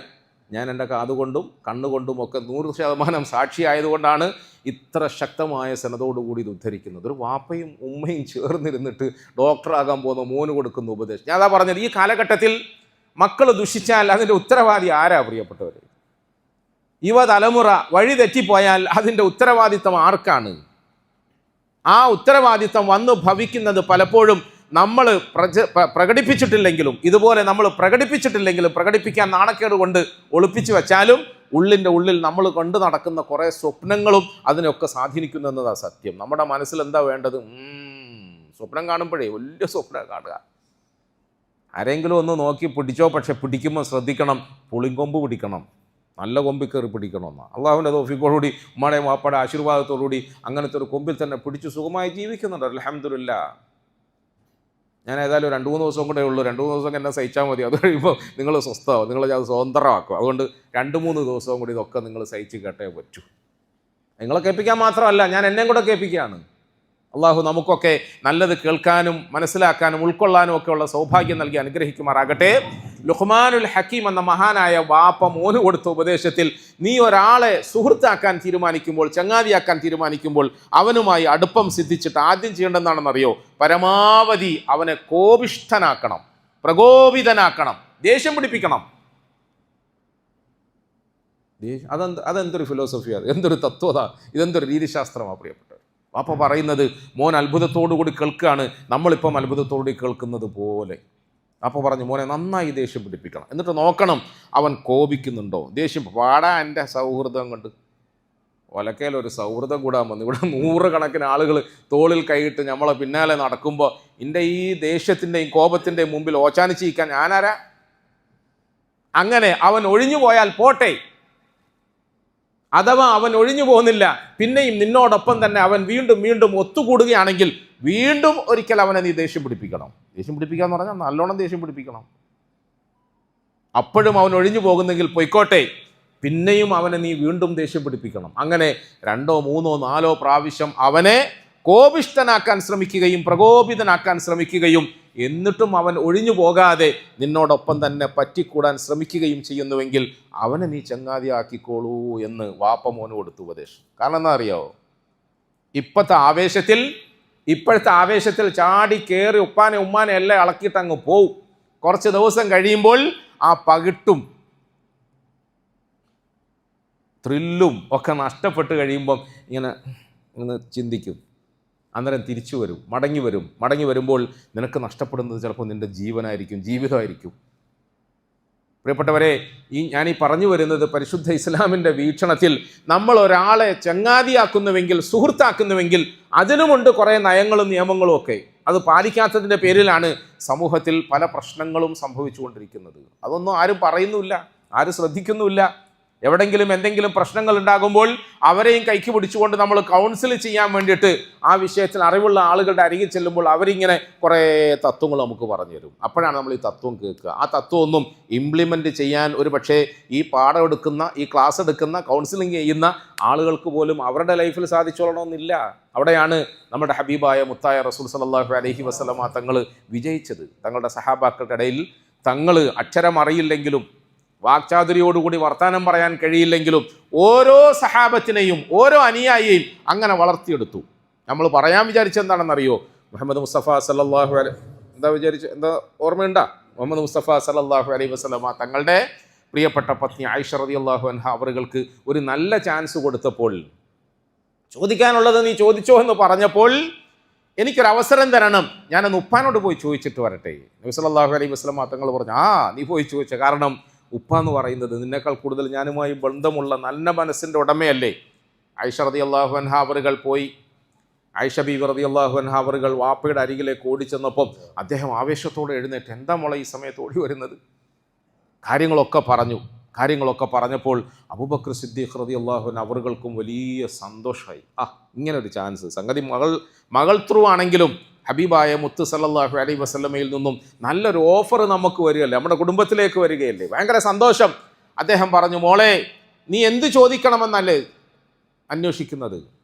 ഞാൻ എൻ്റെ കാതുകൊണ്ടും കണ്ണുകൊണ്ടും ഒക്കെ 100% സാക്ഷിയായതുകൊണ്ടാണ് ഇത്ര ശക്തമായ സനതോടുകൂടി ഇത് ഉദ്ധരിക്കുന്നത്. ഒരു വാപ്പയും ഉമ്മയും ചേർന്നിരുന്നിട്ട് ഡോക്ടറാകാൻ പോകുന്ന മോന് കൊടുക്കുന്ന ഉപദേശം. ഞാൻ അതാ പറഞ്ഞത്, ഈ കാലഘട്ടത്തിൽ മക്കൾ ദുഷിച്ചാൽ അതിൻ്റെ ഉത്തരവാദി ആരാ പ്രിയപ്പെട്ടവർ? യുവതലമുറ വഴി തെറ്റിപ്പോയാൽ അതിൻ്റെ ഉത്തരവാദിത്തം ആർക്കാണ്? ആ ഉത്തരവാദിത്തം വന്നു ഭവിക്കുന്നത് പലപ്പോഴും നമ്മൾ പ്രകടിപ്പിച്ചിട്ടില്ലെങ്കിലും, ഇതുപോലെ നമ്മൾ പ്രകടിപ്പിച്ചിട്ടില്ലെങ്കിലും, പ്രകടിപ്പിക്കാൻ നാണക്കേട് കൊണ്ട് ഒളിപ്പിച്ചു വെച്ചാലും ഉള്ളിൻ്റെ ഉള്ളിൽ നമ്മൾ കൊണ്ട് നടക്കുന്ന കുറേ സ്വപ്നങ്ങളും അതിനൊക്കെ സ്വാധീനിക്കുന്നു എന്നതാണ് സത്യം. നമ്മുടെ മനസ്സിൽ എന്താ വേണ്ടത്? സ്വപ്നം കാണുമ്പോഴേ വലിയ സ്വപ്നം കാണുക. ആരെങ്കിലും ഒന്ന് നോക്കി പിടിച്ചോ, പക്ഷെ പിടിക്കുമ്പോൾ ശ്രദ്ധിക്കണം, പുളിങ്കൊമ്പ് പിടിക്കണം, നല്ല കൊമ്പിൽ കയറി പിടിക്കണമെന്നാണ്. അള്ളാഹുവിൻ്റെ തൗഫീഖോടുകൂടി ഉമ്മയുടെയും വാപ്പയുടെ ആശീർവാദത്തോടുകൂടി അങ്ങനത്തെ ഒരു കൊമ്പിൽ തന്നെ പിടിച്ച് സുഖമായി ജീവിക്കുന്നുണ്ട്, അൽഹംദുലില്ലാഹ്. ഞാൻ ഏതായാലും 2-3 ദിവസം കൂടെ ഉള്ളൂ, 2-3 ദിവസം എന്നെ സഹിച്ചാൽ മതി. അത് കഴിയുമ്പോൾ നിങ്ങൾ സ്വസ്ഥമാവും, നിങ്ങളെ അത് സ്വതന്ത്രമാക്കും. അതുകൊണ്ട് 2-3 ദിവസവും കൂടി ഇതൊക്കെ നിങ്ങൾ സഹിച്ച് കേട്ടേ പറ്റൂ. നിങ്ങളെ കേൾപ്പിക്കാൻ മാത്രമല്ല, ഞാൻ എന്നെയും കൂടെ കേൾപ്പിക്കുകയാണ്. അള്ളാഹു നമുക്കൊക്കെ നല്ലത് കേൾക്കാനും മനസ്സിലാക്കാനും ഉൾക്കൊള്ളാനും ഒക്കെ ഉള്ള സൗഭാഗ്യം നൽകി അനുഗ്രഹിക്കുമാറാകട്ടെ. ലുഖ്മാനുൽ ഹക്കീം എന്ന മഹാനായ വാപ്പ മോന് കൊടുത്ത ഉപദേശത്തിൽ, നീ ഒരാളെ സുഹൃത്താക്കാൻ തീരുമാനിക്കുമ്പോൾ, ചങ്ങാതിയാക്കാൻ തീരുമാനിക്കുമ്പോൾ അവനുമായി അടുപ്പം സിദ്ധിച്ചിട്ട് ആദ്യം ചെയ്യേണ്ടതെന്നാണെന്നറിയോ? പരമാവധി അവനെ കോപിഷ്ഠനാക്കണം, പ്രകോപിതനാക്കണം, ദേഷ്യം പിടിപ്പിക്കണം. അതെന്തൊരു ഫിലോസഫിയാണ്, എന്തൊരു തത്വത, ഇതെന്തൊരു രീതിശാസ്ത്രമാണ് പ്രിയപ്പെട്ടത്. വാപ്പ പറയുന്നത് മോൻ അത്ഭുതത്തോടുകൂടി കേൾക്കുകയാണ്, നമ്മളിപ്പം അത്ഭുതത്തോടുകൂടി കേൾക്കുന്നത് പോലെ. അപ്പോൾ പറഞ്ഞു, മോനെ നന്നായി ദേഷ്യം പിടിപ്പിക്കണം, എന്നിട്ട് നോക്കണം അവൻ കോപിക്കുന്നുണ്ടോ. ദേഷ്യം പാടാ എൻ്റെ സൗഹൃദം കൊണ്ട് ഒലക്കയിലൊരു സൗഹൃദം കൂടാൻ വന്നു. ഇവിടെ 100 കണക്കിന് ആളുകൾ തോളിൽ കൈയിട്ട് നമ്മളെ പിന്നാലെ നടക്കുമ്പോൾ എൻ്റെ ഈ ദേഷ്യത്തിൻ്റെയും കോപത്തിൻ്റെയും മുമ്പിൽ ഓച്ചാനിച്ചിരിക്കാൻ ഞാനാരാ? അങ്ങനെ അവൻ ഒഴിഞ്ഞു പോയാൽ പോട്ടെ, അഥവാ അവൻ ഒഴിഞ്ഞു പോകുന്നില്ല, പിന്നെയും നിന്നോടൊപ്പം തന്നെ അവൻ വീണ്ടും വീണ്ടും ഒത്തുകൂടുകയാണെങ്കിൽ വീണ്ടും ഒരിക്കൽ അവനെ നീ ദേഷ്യം പിടിപ്പിക്കണം. ദേഷ്യം പിടിപ്പിക്കുക എന്ന് പറഞ്ഞാൽ നല്ലോണം ദേഷ്യം പിടിപ്പിക്കണം. അപ്പോഴും അവൻ ഒഴിഞ്ഞു പോകുന്നെങ്കിൽ പൊയ്ക്കോട്ടെ, പിന്നെയും അവനെ നീ വീണ്ടും ദേഷ്യം പിടിപ്പിക്കണം. അങ്ങനെ 2, 3, 4 പ്രാവശ്യം അവനെ കോപിഷ്ഠനാക്കാൻ ശ്രമിക്കുകയും പ്രകോപിതനാക്കാൻ ശ്രമിക്കുകയും എന്നിട്ടും അവൻ ഒഴിഞ്ഞു പോകാതെ നിന്നോടൊപ്പം തന്നെ പറ്റിക്കൂടാൻ ശ്രമിക്കുകയും ചെയ്യുന്നുവെങ്കിൽ അവനെ നീ ചങ്ങാതിയാക്കിക്കോളൂ എന്ന് വാപ്പ മോന് കൊടുത്തു ഉപദേശം. കാരണം എന്താ അറിയാവോ? ഇപ്പോഴത്തെ ആവേശത്തിൽ ചാടി കയറി ഉമ്മാനെ എല്ലാം ഇളക്കിയിട്ട് അങ്ങ് പോവും. കുറച്ച് ദിവസം കഴിയുമ്പോൾ ആ പകിട്ടും ത്രില്ലും ഒക്കെ നഷ്ടപ്പെട്ട് കഴിയുമ്പം ഇങ്ങനെ ചിന്തിക്കും. അന്നേരം തിരിച്ചു വരും, മടങ്ങി വരുമ്പോൾ നിനക്ക് നഷ്ടപ്പെടുന്നത് ചിലപ്പോൾ നിൻ്റെ ജീവനായിരിക്കും, ജീവിതമായിരിക്കും. പ്രിയപ്പെട്ടവരെ, ഞാനീ പറഞ്ഞു വരുന്നത് പരിശുദ്ധ ഇസ്ലാമിൻ്റെ വീക്ഷണത്തിൽ നമ്മൾ ഒരാളെ ചങ്ങാതിയാക്കുന്നുവെങ്കിൽ, സുഹൃത്താക്കുന്നുവെങ്കിൽ അതിനുമുണ്ട് കുറേ നയങ്ങളും നിയമങ്ങളും ഒക്കെ. അത് പാലിക്കാത്തതിൻ്റെ പേരിലാണ് സമൂഹത്തിൽ പല പ്രശ്നങ്ങളും സംഭവിച്ചുകൊണ്ടിരിക്കുന്നത്. അതൊന്നും ആരും പറയുന്നുമില്ല, ആരും ശ്രദ്ധിക്കുന്നുമില്ല. എവിടെങ്കിലും എന്തെങ്കിലും പ്രശ്നങ്ങൾ ഉണ്ടാകുമ്പോൾ അവരെയും കൈക്ക് പിടിച്ചുകൊണ്ട് നമ്മൾ കൗൺസിൽ ചെയ്യാൻ വേണ്ടിയിട്ട് ആ വിഷയത്തിൽ അറിവുള്ള ആളുകളുടെ അരികിൽ ചെല്ലുമ്പോൾ അവരിങ്ങനെ കുറേ തത്വങ്ങൾ നമുക്ക് പറഞ്ഞു തരും. അപ്പോഴാണ് നമ്മൾ ഈ തത്വം കേൾക്കുക. ആ തത്വമൊന്നും ഇംപ്ലിമെൻ്റ് ചെയ്യാൻ ഒരു പക്ഷേ ഈ പാഠം എടുക്കുന്ന, ഈ ക്ലാസ് എടുക്കുന്ന, കൗൺസിലിംഗ് ചെയ്യുന്ന ആളുകൾക്ക് പോലും അവരുടെ ലൈഫിൽ സാധിച്ചോളണമെന്നില്ല. അവിടെയാണ് നമ്മുടെ ഹബീബായ മുത്തായ റസൂൽ സല്ലല്ലാഹു അലൈഹി വസല്ലമ തങ്ങൾ വിജയിച്ചത്. തങ്ങളുടെ സഹാബാക്കൾക്കിടയിൽ തങ്ങൾ അക്ഷരം അറിയില്ലെങ്കിലും വാക്ചാതുരിയോടുകൂടി വർത്താനം പറയാൻ കഴിയില്ലെങ്കിലും ഓരോ സഹാബത്തിനെയും ഓരോ അനുയായിയെയും അങ്ങനെ വളർത്തിയെടുത്തു. നമ്മൾ പറയാൻ വിചാരിച്ചെന്താണെന്നറിയോ? മുഹമ്മദ് മുസ്തഫ സല്ലല്ലാഹു അലൈഹി എന്താ ഓർമ്മയുണ്ടാ? മുഹമ്മദ് മുസ്തഫ സല്ലല്ലാഹു അലൈഹി വസല്ലമ തങ്ങളുടെ പ്രിയപ്പെട്ട പത്നി ആയിഷ റളിയല്ലാഹു അൻഹ അവർക്ക് ഒരു നല്ല ചാൻസ് കൊടുത്തപ്പോൾ, ചോദിക്കാനുള്ളത് നീ ചോദിച്ചോ എന്ന് പറഞ്ഞപ്പോൾ, എനിക്കൊരവസരം തരണം, ഞാനൊന്ന് ഉപ്പാനോട് പോയി ചോദിച്ചിട്ട് വരട്ടെ. നബി സല്ലല്ലാഹു അലൈഹി വസല്ലമ തങ്ങൾ പറഞ്ഞു, നീ പോയി ചോദിച്ച, കാരണം ഉപ്പ എന്ന് പറയുന്നത് നിന്നേക്കാൾ കൂടുതൽ ഞാനുമായി ബന്ധമുള്ള നല്ല മനസ്സിൻ്റെ ഉടമയല്ലേ. ആയിഷ റളിയല്ലാഹു അൻഹ അവറുകൾ പോയി. ആയിഷ ബീവി റളിയല്ലാഹു അൻഹ അവറുകൾ വാപ്പയുടെ അരികിലേക്ക് ഓടിച്ചെന്നപ്പം അദ്ദേഹം ആവേശത്തോടെ എഴുന്നേറ്റ്, എന്താ മോളെ ഈ സമയത്ത് ഓടി വരുന്നത്? കാര്യങ്ങളൊക്കെ പറഞ്ഞപ്പോൾ അബൂബക്കർ സിദ്ദീഖ് റളിയല്ലാഹു അൻഹു അവറുകൾക്കും വലിയ സന്തോഷമായി. ഇങ്ങനെ ഒരു ചാൻസ്, സംഗതി മകൾ ത്രൂ ആണെങ്കിലും ഹബീബായ മുത്ത് സല്ലല്ലാഹു അലൈഹി വസല്ലമയിൽ നിന്നും നല്ലൊരു ഓഫർ നമുക്ക് വരികയല്ലേ, നമ്മുടെ കുടുംബത്തിലേക്ക് വരികയല്ലേ, ഭയങ്കര സന്തോഷം. അദ്ദേഹം പറഞ്ഞു, മോളെ നീ എന്ത് ചോദിക്കണമെന്നല്ലേ അന്വേഷിക്കുന്നത്?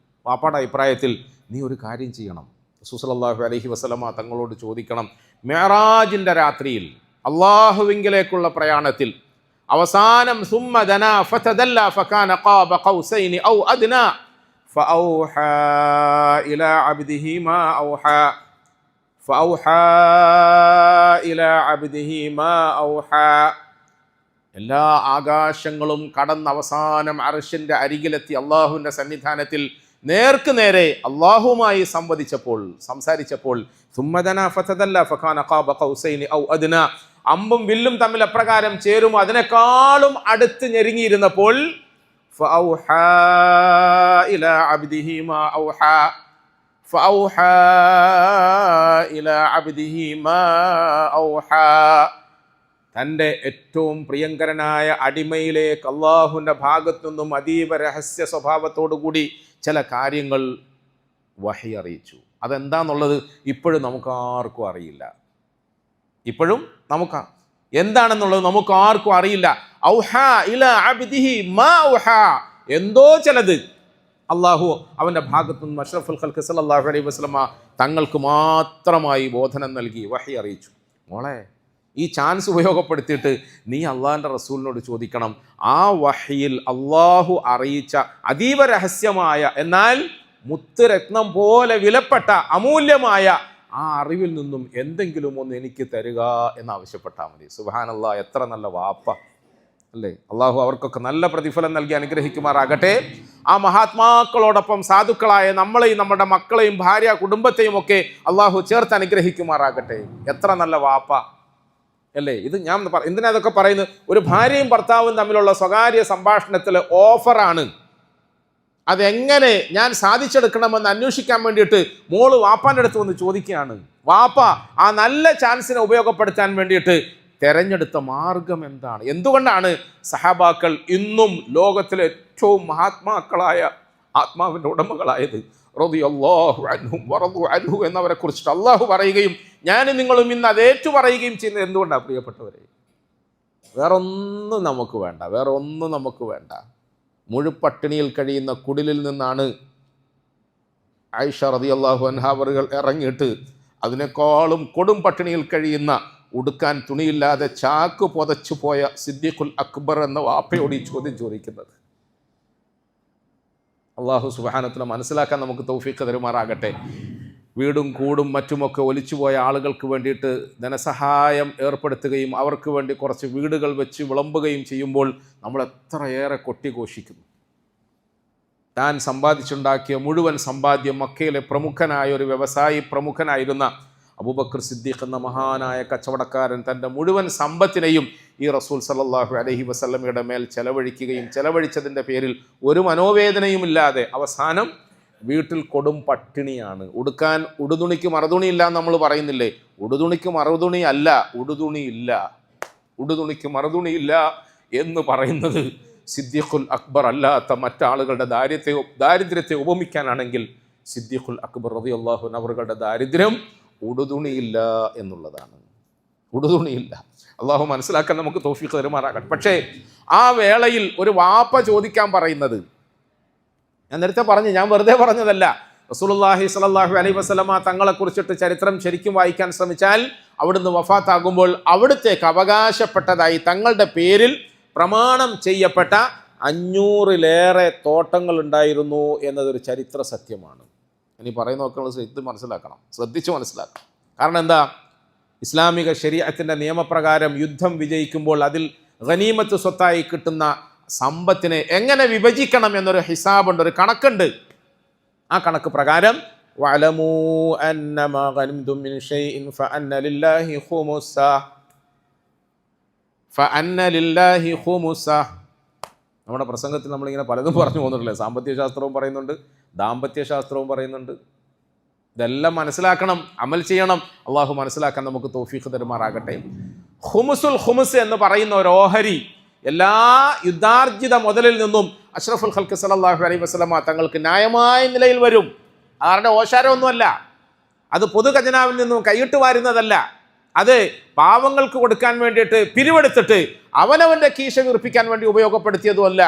വാപ്പാടെ അഭിപ്രായത്തിൽ നീ ഒരു കാര്യം ചെയ്യണം, റസൂൽ സല്ലല്ലാഹു അലൈഹി വസല്ലമ തങ്ങളോട് ചോദിക്കണം, മിഅ്റാജിൻ്റെ രാത്രിയിൽ അല്ലാഹുവിങ്കിലേക്കുള്ള പ്രയാണത്തിൽ അവസാനം സുമ്മ ദനാ ഫതദല്ല ഫകാന ഖാബ ഖൗസൈനി ഔ അദ്നാ ഫഔഹാ ഇലാ അബ്ദിഹി മാ ഔഹാ എല്ലാ ആകാശങ്ങളും കടന്ന് അവസാനം അർശിൻ്റെ അരികിലെത്തി അള്ളാഹുവിൻ്റെ സന്നിധാനത്തിൽ നേർക്ക് നേരെ അള്ളാഹുവുമായി സംസാരിച്ചപ്പോൾ അമ്പും വില്ലും തമ്മിൽ എപ്രകാരം ചേരും അതിനേക്കാളും അടുത്ത് ഞെരുങ്ങിയിരുന്നപ്പോൾ തൻ്റെ ഏറ്റവും പ്രിയങ്കരനായ അടിമയിലേക്ക് അള്ളാഹുവിൻ്റെ ഭാഗത്തു നിന്നും അതീവ രഹസ്യ സ്വഭാവത്തോടുകൂടി ചില കാര്യങ്ങൾ വഹി അറിയിച്ചു. അതെന്താന്നുള്ളത് ഇപ്പോഴും നമുക്കാർക്കും അറിയില്ല. എന്താണെന്നുള്ളത് നമുക്കാർക്കും അറിയില്ല. ഔഹാ ഇലാ അബ്ദിഹി മാ ഔഹാ, എന്തോ ചിലത് അള്ളാഹു അവൻ്റെ ഭാഗത്തുനിന്ന് അഷ്റഫുൽ ഖൽഖ് സല്ലല്ലാഹു അലൈഹി വസല്ലമ തങ്ങൾക്ക് മാത്രമായി ബോധനം നൽകി, വഹി അറിയിച്ചു. മോളെ, ഈ ചാൻസ് ഉപയോഗപ്പെടുത്തിയിട്ട് നീ അള്ളാഹിൻ്റെ റസൂലിനോട് ചോദിക്കണം, ആ വഹിയിൽ അള്ളാഹു അറിയിച്ച അതീവ രഹസ്യമായ എന്നാൽ മുത്തുരത്നം പോലെ വിലപ്പെട്ട അമൂല്യമായ ആ അറിവിൽ നിന്നും എന്തെങ്കിലും ഒന്ന് എനിക്ക് തരിക എന്നാവശ്യപ്പെട്ടാൽ മതി. സുബ്ഹാനല്ലാഹ്, എത്ര നല്ല വാപ്പ അല്ലേ. അള്ളാഹു അവർക്കൊക്കെ നല്ല പ്രതിഫലം നൽകി അനുഗ്രഹിക്കുമാറാകട്ടെ. ആ മഹാത്മാക്കളോടൊപ്പം സാധുക്കളായ നമ്മളെയും നമ്മുടെ മക്കളെയും ഭാര്യ കുടുംബത്തെയും ഒക്കെ അള്ളാഹു ചേർത്ത് അനുഗ്രഹിക്കുമാറാകട്ടെ. എത്ര നല്ല വാപ്പ അല്ലേ. ഇത് ഞാൻ എന്തിനാ അതൊക്കെ പറയുന്നത്? ഒരു ഭാര്യയും ഭർത്താവും തമ്മിലുള്ള സ്വകാര്യ സംഭാഷണത്തിൽ ഓഫറാണ്. അതെങ്ങനെ ഞാൻ സാധിച്ചെടുക്കണമെന്ന് അന്വേഷിക്കാൻ വേണ്ടിയിട്ട് മോള് വാപ്പാൻ്റെ അടുത്ത് വന്ന് ചോദിക്കുകയാണ്. വാപ്പ ആ നല്ല ചാൻസിനെ ഉപയോഗപ്പെടുത്താൻ വേണ്ടിയിട്ട് തെരഞ്ഞെടുത്ത മാർഗം എന്താണ്? എന്തുകൊണ്ടാണ് സഹാബാക്കൾ ഇന്നും ലോകത്തിലെ ഏറ്റവും മഹാത്മാക്കളായ ആത്മാവിൻ്റെ ഉടമകളായത്? റളിയല്ലാഹു അൻഹും വറദു അൻഹു എന്നവരെ കുറിച്ചിട്ട് അള്ളാഹു പറയുകയും ഞാനും നിങ്ങളും ഇന്ന് അതേറ്റു പറയുകയും ചെയ്യുന്നത് എന്തുകൊണ്ടാണ് പ്രിയപ്പെട്ടവരെ? വേറൊന്നും നമുക്ക് വേണ്ട. മുഴുപട്ടിണിയിൽ കഴിയുന്ന കുടിലിൽ നിന്നാണ് ആയിഷ റളിയല്ലാഹു അൻഹ അവറുകൾ ഇറങ്ങിയിട്ട് അതിനേക്കാളും കൊടും പട്ടിണിയിൽ കഴിയുന്ന, ഉടുക്കാൻ തുണിയില്ലാതെ ചാക്ക് പുതച്ചു പോയ സിദ്ദീഖുൽ അക്ബർ എന്ന വാപ്പയോട് ഈ ചോദ്യം ചോദിക്കുന്നത്. അള്ളാഹു സുബ്ഹാനഹു വ തആല മനസ്സിലാക്കാൻ നമുക്ക് തൗഫീഖ് തരുമാറാകട്ടെ. വീടും കൂടും മറ്റുമൊക്കെ ഒലിച്ചുപോയ ആളുകൾക്ക് വേണ്ടിയിട്ട് ധനസഹായം ഏർപ്പെടുത്തുകയും അവർക്ക് വേണ്ടി കുറച്ച് വീടുകൾ വെച്ച് വിളമ്പുകയും ചെയ്യുമ്പോൾ നമ്മൾ എത്രയേറെ കൊട്ടിഘോഷിക്കുന്നു. താൻ സമ്പാദിച്ചുണ്ടാക്കിയ മുഴുവൻ സമ്പാദ്യം മക്കയിലെ പ്രമുഖനായ ഒരു വ്യവസായി പ്രമുഖനായിരുന്ന അബൂബക്കർ സിദ്ദീഖ് എന്ന മഹാനായ കച്ചവടക്കാരൻ തൻ്റെ മുഴുവൻ സമ്പത്തിനെയും ഈ റസൂൽ സല്ലല്ലാഹു അലൈഹി വസല്ലമയുടെ മേൽ ചെലവഴിക്കുകയും ചെലവഴിച്ചതിൻ്റെ പേരിൽ ഒരു മനോവേദനയുമില്ലാതെ അവസാനം വീട്ടിൽ കൊടും പട്ടിണിയാണ്. ഉടുക്കാൻ ഉടുതുണിക്ക് മറുതുണിയില്ല നമ്മൾ പറയുന്നില്ലേ? ഉടുതുണിക്ക് മറുതുണിയല്ല, ഉടുതുണിയില്ല എന്ന് പറയുന്നത് സിദ്ദീഖുൽ അക്ബർ അല്ലാത്ത മറ്റാളുകളുടെ ദാരിദ്ര്യത്തെ ഉപമിക്കാനാണെങ്കിൽ സിദ്ദീഖുൽ അക്ബർ റളിയല്ലാഹു അൻഹു അവരുടെ ദാരിദ്ര്യം ഉടുതുണിയില്ല എന്നുള്ളതാണ്. ഉടുതുണിയില്ല. അള്ളാഹു മനസ്സിലാക്കാൻ നമുക്ക് തൗഫീഖ് തരുമാറാകട്ടെ. പക്ഷേ ആ വേളയിൽ ഒരു വാപ്പ ചോദിക്കാൻ പറയുന്നത്, ഞാൻ നേരത്തെ പറഞ്ഞു, ഞാൻ വെറുതെ പറഞ്ഞതല്ല. റസൂലുള്ളാഹി സ്വല്ലല്ലാഹു അലൈഹി വസല്ലമ തങ്ങളെ കുറിച്ചിട്ട് ചരിത്രം ശരിക്കും വായിക്കാൻ ശ്രമിച്ചാൽ അവിടുന്ന് വഫാത്താകുമ്പോൾ അവിടുത്തേക്ക് അവകാശപ്പെട്ടതായി തങ്ങളുടെ പേരിൽ പ്രമാണം ചെയ്യപ്പെട്ട 500-ലേറെ തോട്ടങ്ങൾ ഉണ്ടായിരുന്നു എന്നതൊരു ചരിത്ര സത്യമാണ്. ഇനി പറയുന്നതൊക്കെ ശ്രദ്ധിച്ച് മനസ്സിലാക്കണം. കാരണം എന്താ, ഇസ്ലാമിക ശരീഅത്തിന്റെ നിയമപ്രകാരം യുദ്ധം വിജയിക്കുമ്പോൾ അതിൽ ഗനീമത്ത് സ്വത്തായി കിട്ടുന്ന സമ്പത്തിനെ എങ്ങനെ വിഭജിക്കണം എന്നൊരു ഹിസാബുണ്ട്, ഒരു കണക്കുണ്ട്. ആ കണക്ക് പ്രകാരം വഅലമൂ അന്നമാ ഗനിംതും മിൻ ഷൈഇൻ ഫഅന്ന ലില്ലാഹി ഖുമുസ. നമ്മുടെ പ്രസംഗത്തിൽ നമ്മളിങ്ങനെ പലതും പറഞ്ഞു പോകുന്നുണ്ടല്ലേ. സാമ്പത്തിക ശാസ്ത്രവും പറയുന്നുണ്ട്, ദാമ്പത്യ ശാസ്ത്രവും പറയുന്നുണ്ട്. ഇതെല്ലാം മനസ്സിലാക്കണം, അമൽ ചെയ്യണം. അള്ളാഹു മനസ്സിലാക്കാൻ നമുക്ക് തൗഫീഖ് തരുമാറാകട്ടെ. ഖുമുസുൽ ഖുമുസ് എന്ന് പറയുന്ന ഒരു ഓഹരി എല്ലാ യുദ്ധാർജിത മുതലിൽ നിന്നും അഷ്റഫുൽ ഖൽഖ് സല്ലല്ലാഹു അലൈഹി വസല്ലമ തങ്ങൾക്ക് ന്യായമായ നിലയിൽ വരും. ആരുടെ ഓശാരമൊന്നുമല്ല, അത് പൊതു ഖജനാവിൽ നിന്നും കൈയിട്ട് വാരുന്നതല്ല. അത് പാവങ്ങൾക്ക് കൊടുക്കാൻ വേണ്ടിയിട്ട് പിരിവെടുത്തിട്ട് അവനവൻ്റെ കീശ വീർപ്പിക്കാൻ വേണ്ടി ഉപയോഗപ്പെടുത്തിയതുമല്ല.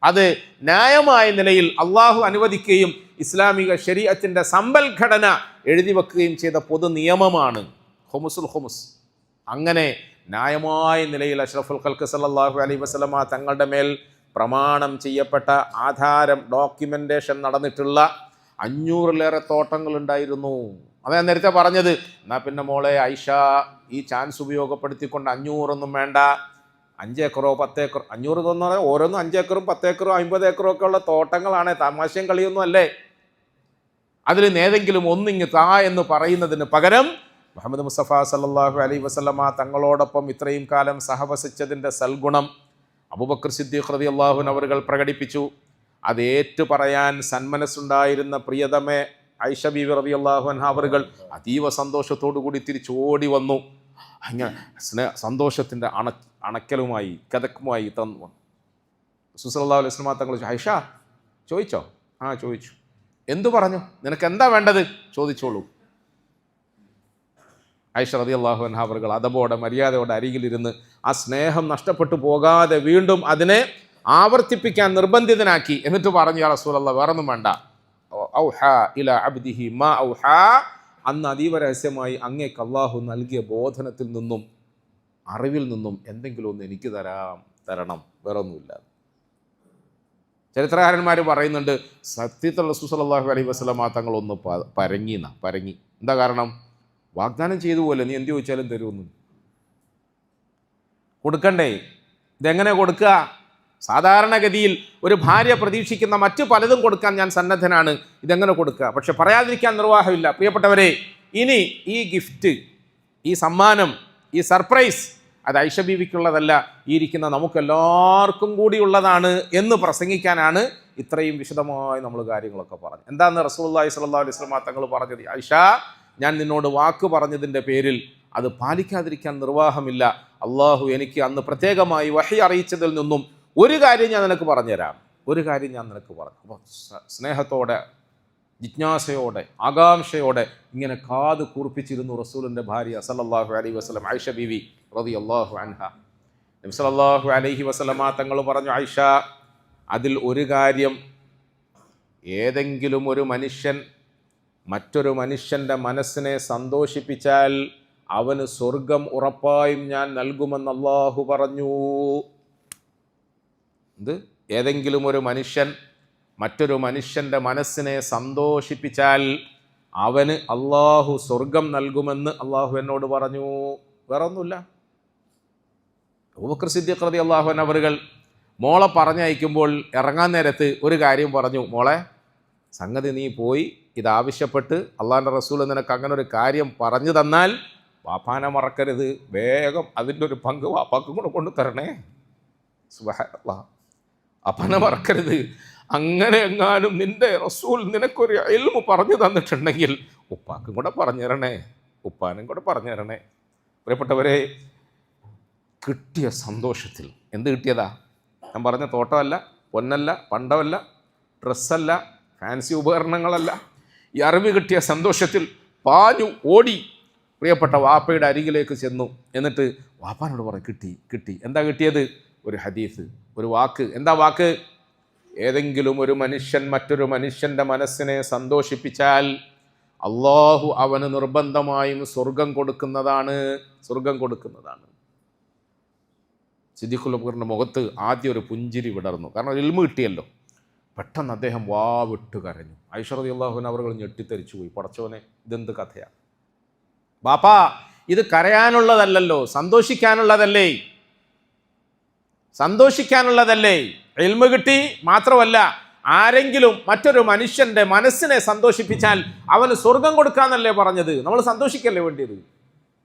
അത് ന്യായമായ നിലയിൽ അള്ളാഹു അനുവദിക്കുകയും ഇസ്ലാമിക ശരീഅത്തിന്റെ സമ്പൽഘടന എഴുതി വെക്കുകയും ചെയ്ത പൊതു നിയമമാണ് ഖുമുസുൽ ഖുമുസ്. അങ്ങനെ ന്യായമായ നിലയിൽ അഷ്റഫുൽ ഖൽഖ് സല്ലല്ലാഹു അലൈഹി വസല്ലമ തങ്ങളുടെ മേൽ പ്രമാണം ചെയ്യപ്പെട്ട ആധാരം ഡോക്യുമെന്റേഷൻ നടന്നിട്ടുള്ള 500-ലേറെ തോട്ടങ്ങൾ ഉണ്ടായിരുന്നു. അത് ഞാൻ നേരത്തെ പറഞ്ഞത്. എന്നാ പിന്നെ മോളെ ഐഷ, ഈ ചാൻസ് ഉപയോഗപ്പെടുത്തിക്കൊണ്ട് 500 വേണ്ട, 5 ഏക്കറോ 10 ഏക്കറോ, 500 തോന്നുന്നത് ഓരോന്നും 5 ഏക്കറും 10 ഏക്കറോ 50 ഏക്കറോ ഒക്കെ ഉള്ള തോട്ടങ്ങളാണ്. തമാശയും കളിയൊന്നും അല്ലേ. അതിൽ ഏതെങ്കിലും ഒന്നിങ്ങ് താ എന്ന് പറയുന്നതിന് പകരം മുഹമ്മദ് മുസ്തഫ സല്ലല്ലാഹു അലൈഹി വസല്ലമ തങ്ങളോടൊപ്പം ഇത്രയും കാലം സഹവസിച്ചതിൻ്റെ സൽഗുണം അബൂബക്കർ സിദ്ദീഖ് റളിയല്ലാഹു അൻഹു അവർ പ്രകടിപ്പിച്ചു. അത് ഏറ്റു പറയാൻ സന്മനസ്സുണ്ടായിരുന്ന പ്രിയതമേ ഐഷ ബീവി റളിയല്ലാഹു അൻഹ അവർ അതീവ സന്തോഷത്തോടു കൂടി തിരിച്ചോടി വന്നു. അങ്ങനെ സന്തോഷത്തിൻ്റെ അണക്കലുമായി കഥക്കുമായി തന്നു. റസൂൽ സല്ലല്ലാഹു അലൈഹി വസല്ലമ തങ്ങൾ ഐഷ ചോദിച്ചോ? ആ ചോദിച്ചു. എന്തു പറഞ്ഞു? നിനക്ക് എന്താ വേണ്ടത്? ചോദിച്ചോളൂ. ഐഷ റളിയല്ലാഹു അൻഹ അവർ അതബോടെ മര്യാദയോടെ അരികിലിരുന്ന് ആ സ്നേഹം നഷ്ടപ്പെട്ടു പോകാതെ വീണ്ടും അതിനെ ആവർത്തിപ്പിക്കാൻ നിർബന്ധിതനാക്കി. എന്നിട്ട് പറഞ്ഞു, യാ റസൂലല്ലാഹ്, വേറൊന്നും വേണ്ട. ഔഹാ ഇലാ അബ്ദിഹി മാ ഔഹാ. അന്ന് അതീവ രഹസ്യമായി അങ്ങേക്ക് അള്ളാഹു നൽകിയ ബോധനത്തിൽ നിന്നും അറിവിൽ നിന്നും എന്തെങ്കിലും ഒന്ന് എനിക്ക് തരണം, വേറൊന്നുമില്ല. ചരിത്രകാരന്മാർ പറയുന്നുണ്ട്, സത്യത്തിൽ റസൂൽ സല്ലല്ലാഹു അലൈഹി വസല്ലമ തങ്ങളൊന്ന് പരങ്ങി. എന്താ കാരണം? വാഗ്ദാനം ചെയ്തു പോലെ നീ എന്ത് ചോദിച്ചാലും തരുമെന്ന്. കൊടുക്കണ്ടേ? ഇതെങ്ങനെ കൊടുക്കുക? സാധാരണഗതിയിൽ ഒരു ഭാര്യ പ്രതീക്ഷിക്കുന്ന മറ്റു പലതും കൊടുക്കാൻ ഞാൻ സന്നദ്ധനാണ്, ഇതെങ്ങനെ കൊടുക്കുക? പക്ഷെ പറയാതിരിക്കാൻ നിർവാഹമില്ല. പ്രിയപ്പെട്ടവരെ, ഇനി ഈ ഗിഫ്റ്റ്, ഈ സമ്മാനം, ഈ സർപ്രൈസ് അത് ഐഷ ബീവിക്കുള്ളതല്ല, ഈ ഇരിക്കുന്ന നമുക്കെല്ലാവർക്കും കൂടിയുള്ളതാണ് എന്ന് പ്രസംഗിക്കാനാണ് ഇത്രയും വിശദമായി നമ്മൾ കാര്യങ്ങളൊക്കെ പറഞ്ഞു. എന്താന്ന് റസൂലുള്ളാഹി സ്വല്ലല്ലാഹു അലൈഹി വസല്ലം തങ്ങൾ പറഞ്ഞത്? ഐഷ, ഞാൻ നിന്നോട് വാക്ക് പറഞ്ഞതിൻ്റെ പേരിൽ അത് പാലിക്കാതിരിക്കാൻ നിർവാഹമില്ല. അള്ളാഹു എനിക്ക് അന്ന് പ്രത്യേകമായി വഹി അറിയിച്ചതിൽ നിന്നും ഒരു കാര്യം ഞാൻ നിനക്ക് പറഞ്ഞുതരാം. അപ്പോൾ സ്നേഹത്തോടെ, ജിജ്ഞാസയോടെ, ആകാംക്ഷയോടെ ഇങ്ങനെ കാത് കൂർപ്പിച്ചിരുന്നു റസൂലിൻ്റെ ഭാര്യ സല്ലല്ലാഹു അലൈഹി വസല്ലം ഐഷ ബീവി റളിയല്ലാഹു അൻഹ. നബി സല്ലല്ലാഹു അലൈഹി വസല്ലമ തങ്ങൾ പറഞ്ഞു, ഐഷ, അതിൽ ഒരു കാര്യം, ഏതെങ്കിലും ഒരു മനുഷ്യൻ മറ്റൊരു മനുഷ്യൻ്റെ മനസ്സിനെ സന്തോഷിപ്പിച്ചാൽ അവന് സ്വർഗം ഉറപ്പായും ഞാൻ നൽകുമെന്ന് അല്ലാഹു പറഞ്ഞു. ഏതെങ്കിലും ഒരു മനുഷ്യൻ മറ്റൊരു മനുഷ്യൻ്റെ മനസ്സിനെ സന്തോഷിപ്പിച്ചാൽ അവന് അള്ളാഹു സ്വർഗം നൽകുമെന്ന് അള്ളാഹു എന്നോട് പറഞ്ഞു. വേറെ ഒന്നുമില്ല. അബൂബക്കർ സിദ്ദീഖ് റളിയല്ലാഹു അൻഹു അവർ മോളെ പറഞ്ഞയക്കുമ്പോൾ ഇറങ്ങാൻ നേരത്ത് ഒരു കാര്യം പറഞ്ഞു, മോളെ, സംഗതി നീ പോയി ഇതാവശ്യപ്പെട്ട് അള്ളാഹിൻ്റെ റസൂൽ നിനക്ക് അങ്ങനെ ഒരു കാര്യം പറഞ്ഞു തന്നാൽ വാപ്പാനെ മറക്കരുത്, വേഗം അതിൻ്റെ ഒരു പങ്ക് വാപ്പാക്കും കൂടെ കൊണ്ടു തരണേ. സുബ്ഹാനല്ലാഹ്, അപ്പനെ മറക്കരുത്. അങ്ങനെ എങ്ങാനും നിൻ്റെ റസൂൽ നിനക്കൊരു ഇൽമു പറഞ്ഞു തന്നിട്ടുണ്ടെങ്കിൽ ഉപ്പാക്കും കൂടെ പറഞ്ഞു തരണേ, ഉപ്പാനും കൂടെ പറഞ്ഞു തരണേ. പ്രിയപ്പെട്ടവരെ, കിട്ടിയ സന്തോഷത്തിൽ എന്ത് കിട്ടിയതാ? ഞാൻ പറഞ്ഞ തോട്ടമല്ല, പൊന്നല്ല, പണ്ടമല്ല, ഡ്രസ്സല്ല, ഫാൻസി ഉപകരണങ്ങളല്ല. ഈ അറിവ് കിട്ടിയ സന്തോഷത്തിൽ പാഞ്ഞു ഓടി പ്രിയപ്പെട്ട വാപ്പയുടെ അരികിലേക്ക് ചെന്നു. എന്നിട്ട് വാപ്പാനോട് പറഞ്ഞു, കിട്ടി കിട്ടി. എന്താ കിട്ടിയത്? ഒരു ഹദീസ്, ഒരു വാക്ക്. എന്താ വാക്ക്? ഏതെങ്കിലും ഒരു മനുഷ്യൻ മറ്റൊരു മനുഷ്യൻ്റെ മനസ്സിനെ സന്തോഷിപ്പിച്ചാൽ അള്ളാഹു അവന് നിർബന്ധമായും സ്വർഗം കൊടുക്കുന്നതാണ്. സിദ്ദീഖുൽ അക്ബറിൻ്റെ മുഖത്ത് ആദ്യം ഒരു പുഞ്ചിരി വിടർന്നു. കാരണം ഇൽമു കിട്ടിയല്ലോ. പെട്ടെന്ന് അദ്ദേഹം വിട്ട് കരഞ്ഞു. ആയിഷ റളിയല്ലാഹു അൻഹ അവർ ഞെട്ടിത്തെറിച്ചു പോയി. പടച്ചവനെ, ഇതെന്ത് കഥയാണ് ബാപ്പാ? ഇത് കരയാനുള്ളതല്ലല്ലോ, സന്തോഷിക്കാനുള്ളതല്ലേ. ഇൽമു കിട്ടി മാത്രമല്ല, ആരെങ്കിലും മറ്റൊരു മനുഷ്യൻ്റെ മനസ്സിനെ സന്തോഷിപ്പിച്ചാൽ അവന് സ്വർഗം കൊടുക്കാന്നല്ലേ പറഞ്ഞത്. നമ്മൾ സന്തോഷിക്കല്ലേ വേണ്ടിയത്.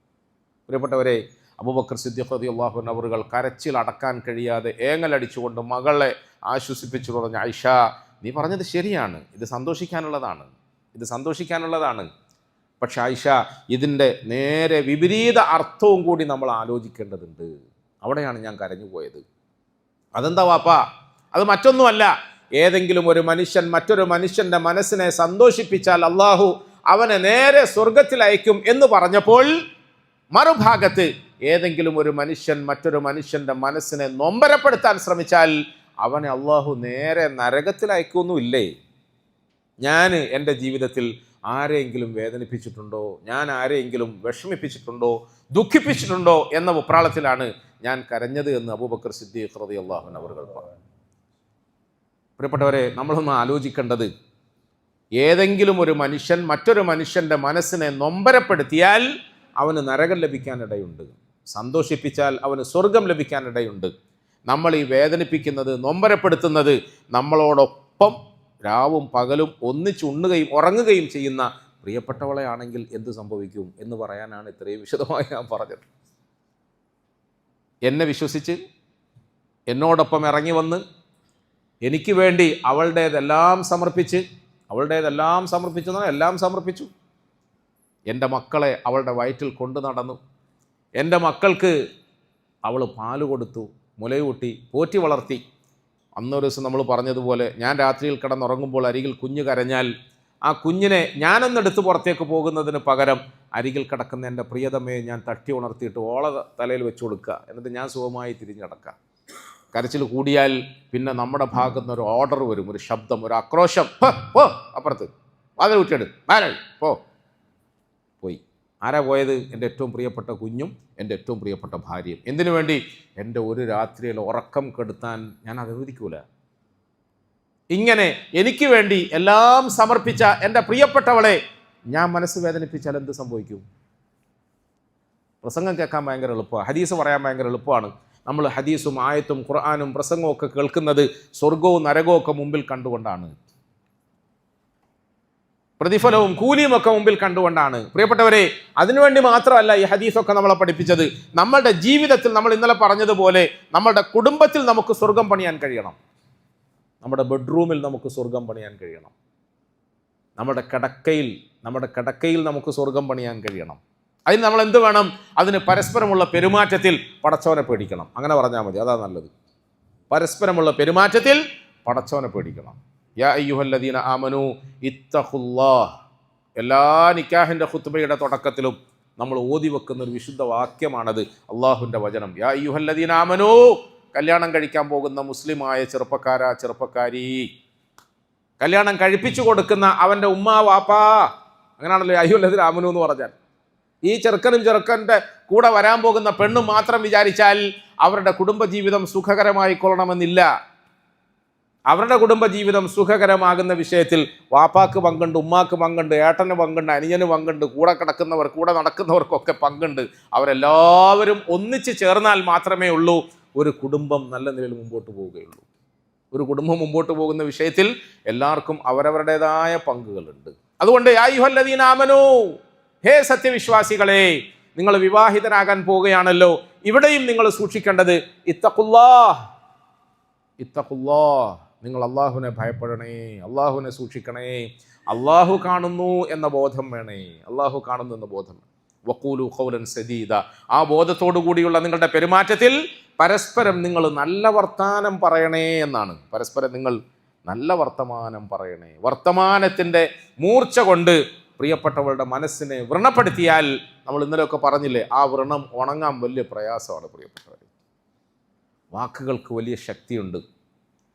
പ്രിയപ്പെട്ടവരെ, അബൂബക്കർ സിദ്ദീഖ് റളിയല്ലാഹു അൻഹു അവർ കരച്ചിൽ അടക്കാൻ കഴിയാതെ ഏങ്ങലടിച്ചുകൊണ്ട് മകളെ ആശ്വസിപ്പിച്ചു പറഞ്ഞു, ആയിഷ, നീ പറഞ്ഞത് ശരിയാണ്, ഇത് സന്തോഷിക്കാനുള്ളതാണ്. പക്ഷെ ആയിഷ, ഇതിൻ്റെ നേരെ വിപരീത അർത്ഥവും കൂടി നമ്മൾ ആലോചിക്കേണ്ടതുണ്ട്. അവിടെയാണ് ഞാൻ കരഞ്ഞു പോയത്. അതെന്താ വാപ്പാ? അത് മറ്റൊന്നുമല്ല, ഏതെങ്കിലും ഒരു മനുഷ്യൻ മറ്റൊരു മനുഷ്യൻ്റെ മനസ്സിനെ സന്തോഷിപ്പിച്ചാൽ അള്ളാഹു അവനെ നേരെ സ്വർഗത്തിൽ അയക്കും എന്ന് പറഞ്ഞപ്പോൾ മറുഭാഗത്ത് ഏതെങ്കിലും ഒരു മനുഷ്യൻ മറ്റൊരു മനുഷ്യൻ്റെ മനസ്സിനെ നൊമ്പരപ്പെടുത്താൻ ശ്രമിച്ചാൽ അവനെ അള്ളാഹു നേരെ നരകത്തിൽ അയക്കുമൊന്നുമില്ലേ? ഞാൻ എൻ്റെ ജീവിതത്തിൽ ആരെയെങ്കിലും വേദനിപ്പിച്ചിട്ടുണ്ടോ? ഞാൻ ആരെയെങ്കിലും വിഷമിപ്പിച്ചിട്ടുണ്ടോ, ദുഃഖിപ്പിച്ചിട്ടുണ്ടോ എന്ന വെപ്രാളത്തിലാണ് ഞാൻ കരഞ്ഞത് എന്ന് അബൂബക്കർ സിദ്ദീഖ് റളിയല്ലാഹു അൻഹു അവർ പറഞ്ഞു. പ്രിയപ്പെട്ടവരെ, നമ്മളൊന്ന് ആലോചിക്കേണ്ടത്, ഏതെങ്കിലും ഒരു മനുഷ്യൻ മറ്റൊരു മനുഷ്യൻ്റെ മനസ്സിനെ നൊമ്പരപ്പെടുത്തിയാൽ അവന് നരകം ലഭിക്കാനിടയുണ്ട്, സന്തോഷിപ്പിച്ചാൽ അവന് സ്വർഗം ലഭിക്കാനിടയുണ്ട്. നമ്മൾ ഈ വേദനിപ്പിക്കുന്നത്, നൊമ്പരപ്പെടുത്തുന്നത് നമ്മളോടൊപ്പം രാവും പകലും ഒന്നിച്ചുണ്ണുകയും ഉറങ്ങുകയും ചെയ്യുന്ന പ്രിയപ്പെട്ടവളെ ആണെങ്കിൽ എന്ത് സംഭവിക്കും എന്ന് പറയാനാണ് ഇത്രയും വിശദമായി ഞാൻ പറഞ്ഞത്. എന്നെ വിശ്വസിച്ച് എന്നോടൊപ്പം ഇറങ്ങി വന്ന് എനിക്ക് വേണ്ടി അവളുടേതെല്ലാം സമർപ്പിച്ചു. എല്ലാം സമർപ്പിച്ചു. എൻ്റെ മക്കളെ അവളുടെ വയറ്റിൽ കൊണ്ടു നടന്നു. എൻ്റെ മക്കൾക്ക് അവൾ പാല് കൊടുത്തു, മുലയൂട്ടി, പോറ്റി വളർത്തി. അന്നൊരു ദിവസം നമ്മൾ പറഞ്ഞതുപോലെ, ഞാൻ രാത്രിയിൽ കിടന്നുറങ്ങുമ്പോൾ അരികിൽ കുഞ്ഞ് കരഞ്ഞാൽ ആ കുഞ്ഞിനെ ഞാനൊന്നെടുത്ത് പുറത്തേക്ക് പോകുന്നതിന് പകരം അരികിൽ കിടക്കുന്ന എൻ്റെ പ്രിയതമ്മയെ ഞാൻ തട്ടി ഉണർത്തിയിട്ട് ഓള തലയിൽ വെച്ച് കൊടുക്കുക. എന്നിട്ട് ഞാൻ സുഖമായി തിരിഞ്ഞടക്കാം. കരച്ചിൽ കൂടിയാൽ പിന്നെ നമ്മുടെ ഭാഗത്ത് നിന്ന് ഒരു ഓർഡർ വരും, ഒരു ശബ്ദം, ഒരു ആക്രോശം. പോ അപ്പുറത്ത്, വാതിൽ കുറ്റിയെടു, പോയി. ആരാ പോയത്? എൻ്റെ ഏറ്റവും പ്രിയപ്പെട്ട കുഞ്ഞും എൻ്റെ ഏറ്റവും പ്രിയപ്പെട്ട ഭാര്യയും. എന്തിനു വേണ്ടി? എൻ്റെ ഒരു രാത്രിയിൽ ഉറക്കം കെടുത്താൻ ഞാൻ അനുവദിക്കൂല. ഇങ്ങനെ എനിക്ക് വേണ്ടി എല്ലാം സമർപ്പിച്ച എൻ്റെ പ്രിയപ്പെട്ടവളെ ഞാൻ മനസ്സ് വേദനിപ്പിച്ചാൽ എന്ത് സംഭവിക്കും? പ്രസംഗം കേൾക്കാൻ ഭയങ്കര എളുപ്പമാണ്, ഹദീസ് പറയാൻ ഭയങ്കര എളുപ്പമാണ്. നമ്മൾ ഹദീസും ആയത്തും ഖുർആനും പ്രസംഗവും ഒക്കെ കേൾക്കുന്നത് സ്വർഗവും നരകവും ഒക്കെ മുമ്പിൽ കണ്ടുകൊണ്ടാണ്, പ്രതിഫലവും കൂലിയും ഒക്കെ മുമ്പിൽ കണ്ടുകൊണ്ടാണ്. പ്രിയപ്പെട്ടവരെ, അതിനുവേണ്ടി മാത്രമല്ല ഈ ഹദീസൊക്കെ നമ്മളെ പഠിപ്പിച്ചത്. നമ്മളുടെ ജീവിതത്തിൽ നമ്മൾ ഇന്നലെ പറഞ്ഞതുപോലെ നമ്മളുടെ കുടുംബത്തിൽ നമുക്ക് സ്വർഗം പണിയാൻ കഴിയണം, നമ്മുടെ ബെഡ്റൂമിൽ നമുക്ക് സ്വർഗം പണിയാൻ കഴിയണം, നമ്മുടെ കിടക്കയിൽ നമുക്ക് സ്വർഗം പണിയാൻ കഴിയണം. അതിന് നമ്മൾ എന്ത് വേണം? അതിന് പരസ്പരമുള്ള പെരുമാറ്റത്തിൽ പടച്ചവനെ പേടിക്കണം. അങ്ങനെ പറഞ്ഞാൽ മതി, അതാ നല്ലത്. പരസ്പരമുള്ള പെരുമാറ്റത്തിൽ പടച്ചവനെ പേടിക്കണം. യാ അയ്യുഹല്ലദീന ആമനൂ ഇത്തഖുല്ലാഹ്. എല്ലാ നിക്കാഹിൻ്റെ ഖുത്ബയുടെ തുടക്കത്തിലും നമ്മൾ ഓതി വെക്കുന്ന ഒരു വിശുദ്ധ വാക്യമാണത്, അള്ളാഹുവിൻ്റെ വചനം. യാ അയ്യുഹല്ലദീന ആമനൂ. കല്യാണം കഴിക്കാൻ പോകുന്ന മുസ്ലിമായ ചെറുപ്പക്കാരി, കല്യാണം കഴിപ്പിച്ചു കൊടുക്കുന്ന അവൻ്റെ ഉമ്മ വാപ്പാ, അങ്ങനെയാണല്ലോ അയ്യുഹല്ലദീന ആമനൂ എന്ന് പറഞ്ഞാൽ. ഈ ചെറുക്കൻ്റെ കൂടെ വരാൻ പോകുന്ന പെണ്ണും മാത്രം വിചാരിച്ചാൽ അവരുടെ കുടുംബജീവിതം സുഖകരമായി കൊള്ളണമെന്നില്ല. അവരുടെ കുടുംബജീവിതം സുഖകരമാകുന്ന വിഷയത്തിൽ വാപ്പാക്ക് പങ്കുണ്ട്, ഉമ്മാക്ക് പങ്കുണ്ട്, ഏട്ടന് പങ്കുണ്ട്, അനിയന് പങ്കുണ്ട്, കൂടെ കിടക്കുന്നവർ, കൂടെ നടക്കുന്നവർക്കൊക്കെ പങ്കുണ്ട്. അവരെല്ലാവരും ഒന്നിച്ച് ചേർന്നാൽ മാത്രമേ ഉള്ളൂ ഒരു കുടുംബം നല്ല നിലയിൽ മുമ്പോട്ട് പോവുകയുള്ളൂ. ഒരു കുടുംബം മുമ്പോട്ട് പോകുന്ന വിഷയത്തിൽ എല്ലാവർക്കും അവരവരുടേതായ പങ്കുകളുണ്ട്. അതുകൊണ്ട് യാ അയ്യുഹല്ലദീന ആമനൂ, ഹേ സത്യവിശ്വാസികളെ, നിങ്ങൾ വിവാഹിതരാകാൻ പോവുകയാണല്ലോ, ഇവിടെയും നിങ്ങൾ സൂക്ഷിക്കേണ്ടത് ഇത്തഖുല്ലാഹ്. നിങ്ങൾ അള്ളാഹുവിനെ ഭയപ്പെടണേ, അള്ളാഹുവിനെ സൂക്ഷിക്കണേ. അള്ളാഹു കാണുന്നു എന്ന ബോധം വേണേ, വഖൂലു ഖൗലൻ സദീദ. ആ ബോധത്തോടു കൂടിയുള്ള നിങ്ങളുടെ പെരുമാറ്റത്തിൽ പരസ്പരം നിങ്ങൾ നല്ല വർത്തമാനം പറയണേ എന്നാണ്. പരസ്പരം നിങ്ങൾ നല്ല വർത്തമാനം പറയണേ. വർത്തമാനത്തിൻ്റെ മൂർച്ച കൊണ്ട് പ്രിയപ്പെട്ടവളുടെ മനസ്സിനെ വ്രണപ്പെടുത്തിയാൽ, നമ്മൾ ഇന്നലെയൊക്കെ പറഞ്ഞില്ലേ, ആ വ്രണം ഉണങ്ങാൻ വലിയ പ്രയാസമാണ് പ്രിയപ്പെട്ടവർ. വാക്കുകൾക്ക് വലിയ ശക്തിയുണ്ട്,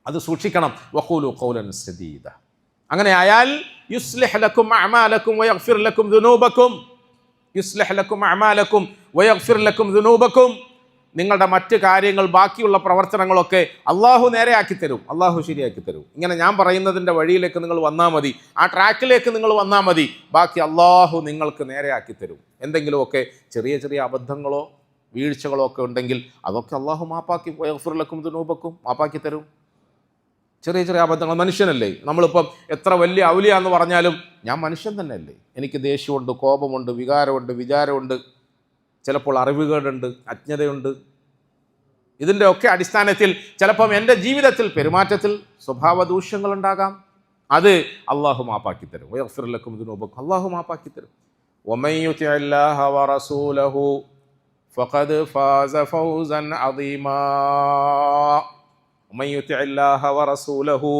അത് സൂക്ഷിക്കണം. വഖൂലു ഖൗലൻ സദീദ. അങ്ങനെ ആയാൽ യുസ്ലിഹ് ലക്കും അഅമാലക്കും വയഗ്ഫിർ ലക്കും ദുനൂബക്കും. യുസ്ലിഹ് ലക്കും അഅമാലക്കും വയഗ്ഫിർ ലക്കും ദുനൂബക്കും. നിങ്ങളുടെ മറ്റ് കാര്യങ്ങൾ, ബാക്കിയുള്ള പ്രവർത്തനങ്ങളൊക്കെ അള്ളാഹു നേരെയാക്കി തരും, അള്ളാഹു ശരിയാക്കി തരും. ഇങ്ങനെ ഞാൻ പറയുന്നതിൻ്റെ വഴിയിലേക്ക് നിങ്ങൾ വന്നാൽ മതി, ആ ട്രാക്കിലേക്ക് നിങ്ങൾ വന്നാൽ മതി, ബാക്കി അള്ളാഹു നിങ്ങൾക്ക് നേരെയാക്കി തരും. എന്തെങ്കിലുമൊക്കെ ചെറിയ ചെറിയ അബദ്ധങ്ങളോ വീഴ്ചകളോ ഒക്കെ ഉണ്ടെങ്കിൽ അതൊക്കെ അള്ളാഹു മാപ്പാക്കി, വയഗ്ഫിർ ലക്കും ദുനൂബക്കും, മാപ്പാക്കി തരും. ചെറിയ ചെറിയ അബദ്ധങ്ങൾ, മനുഷ്യനല്ലേ. നമ്മളിപ്പം എത്ര വലിയ ഔലിയാന്ന് പറഞ്ഞാലും ഞാൻ മനുഷ്യൻ തന്നെയല്ലേ. എനിക്ക് ദേഷ്യമുണ്ട്, കോപമുണ്ട്, വികാരമുണ്ട്, വിചാരമുണ്ട്, ചിലപ്പോൾ അറിവുകേടുണ്ട്, അജ്ഞതയുണ്ട്. ഇതിൻ്റെ ഒക്കെ അടിസ്ഥാനത്തിൽ ചിലപ്പം എൻ്റെ ജീവിതത്തിൽ, പെരുമാറ്റത്തിൽ സ്വഭാവ ദൂഷ്യങ്ങളുണ്ടാകാം. അത് അള്ളാഹു മാപ്പാക്കി തരും. വയഗ്ഫിർ ലക്കും ദുനൂബക്കും, അള്ളാഹു മാപ്പാക്കി തരും. വമൻ യുതിഇല്ലാഹ വറസൂലഹു ഫഖദ് ഫാസ ഫൗസൻ അദീമാ. വമൻ യുതിഇല്ലാഹ വറസൂലഹു,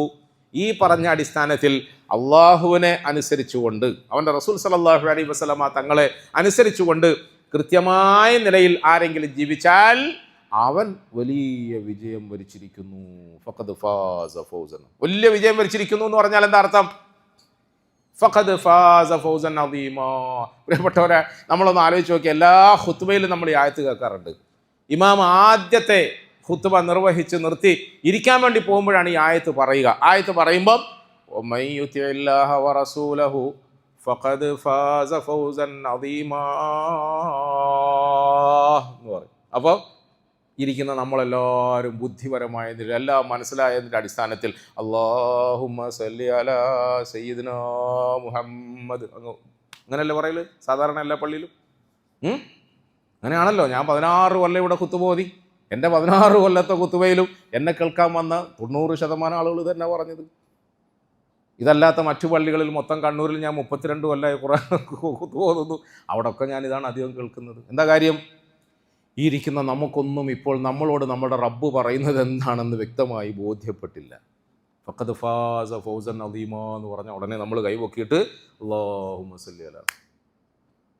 ഈ പറഞ്ഞ അടിസ്ഥാനത്തിൽ അള്ളാഹുവിനെ അനുസരിച്ചുകൊണ്ട്, അവൻ്റെ റസൂൽ സല്ലല്ലാഹു അലൈഹി വസല്ലമ തങ്ങളെ അനുസരിച്ചുകൊണ്ട് കൃത്യമായ നിലയിൽ ആരെങ്കിലും ജീവിച്ചാൽ അവൻ വലിയ വിജയം വരിച്ചിരിക്കുന്നു. ഫഖദ് ഫാസ ഫൗസൻ, വലിയ വിജയം വരിച്ചിരിക്കുന്നു എന്ന് പറഞ്ഞാൽ എന്താ അർത്ഥം? ഫഖദ് ഫാസ ഫൗസൻ അദീമാ. പ്രിയപ്പെട്ടവരെ, നമ്മളൊന്ന് ആലോചിച്ച് നോക്കി. എല്ലാ ഖുത്ബയിലും നമ്മൾ ഈ ആയത്ത് കേൾക്കാറുണ്ട്. ഇമാം ആദ്യത്തെ ഖുത്ബ നിർവഹിച്ച് നിർത്തി ഇരിക്കാൻ വേണ്ടി പോകുമ്പോഴാണ് ഈ ആയത്ത് പറയുക. ആയത്ത് പറയുമ്പം വമൻ യുതിഇല്ലാഹ വറസൂലഹു ഫഖദ് ഫാസ ഫൗസൻ അദീമാ എന്ന് പറയും. അപ്പോൾ ഇരിക്കുന്ന നമ്മളെല്ലാവരും ബുദ്ധിപരമായ എല്ലാം മനസ്സിലായതിൻ്റെ അടിസ്ഥാനത്തിൽ അല്ലാഹുമ്മ സല്ലി അലാ സയ്യിദിനാ മുഹമ്മദ്, അങ്ങനെയല്ലേ പറയല് സാധാരണ എല്ലാ പള്ളിയിലും? അങ്ങനെയാണല്ലോ. ഞാൻ 16 കൊല്ലം ഇവിടെ ഖുത്ബ ഓതി. എൻ്റെ 16 കൊല്ലത്തെ ഖുത്ബയിലും എന്നെ കേൾക്കാൻ വന്ന 90% ആളുകൾ തന്നെ പറഞ്ഞത്. ഇതല്ലാത്ത മറ്റു പള്ളികളിൽ, മൊത്തം കണ്ണൂരിൽ ഞാൻ 32 കൊല്ലമായി ഖുർആൻ ഖുത്ബ ഓതുന്നു. അവിടെയൊക്കെ ഞാൻ ഇതാണ് അധികം കേൾക്കുന്നത്. എന്താ കാര്യം? ഈ ഇരിക്കുന്ന നമുക്കൊന്നും ഇപ്പോൾ നമ്മളോട് നമ്മുടെ റബ്ബ് പറയുന്നത് എന്താണെന്ന് വ്യക്തമായി ബോധ്യപ്പെട്ടില്ല. ഫഖദ് ഫാസ ഫൗസൻ അദീമാ എന്ന് പറഞ്ഞ ഉടനെ നമ്മൾ കൈപൊക്കിയിട്ട് അല്ലാഹുമ്മ സല്ലി അലാ.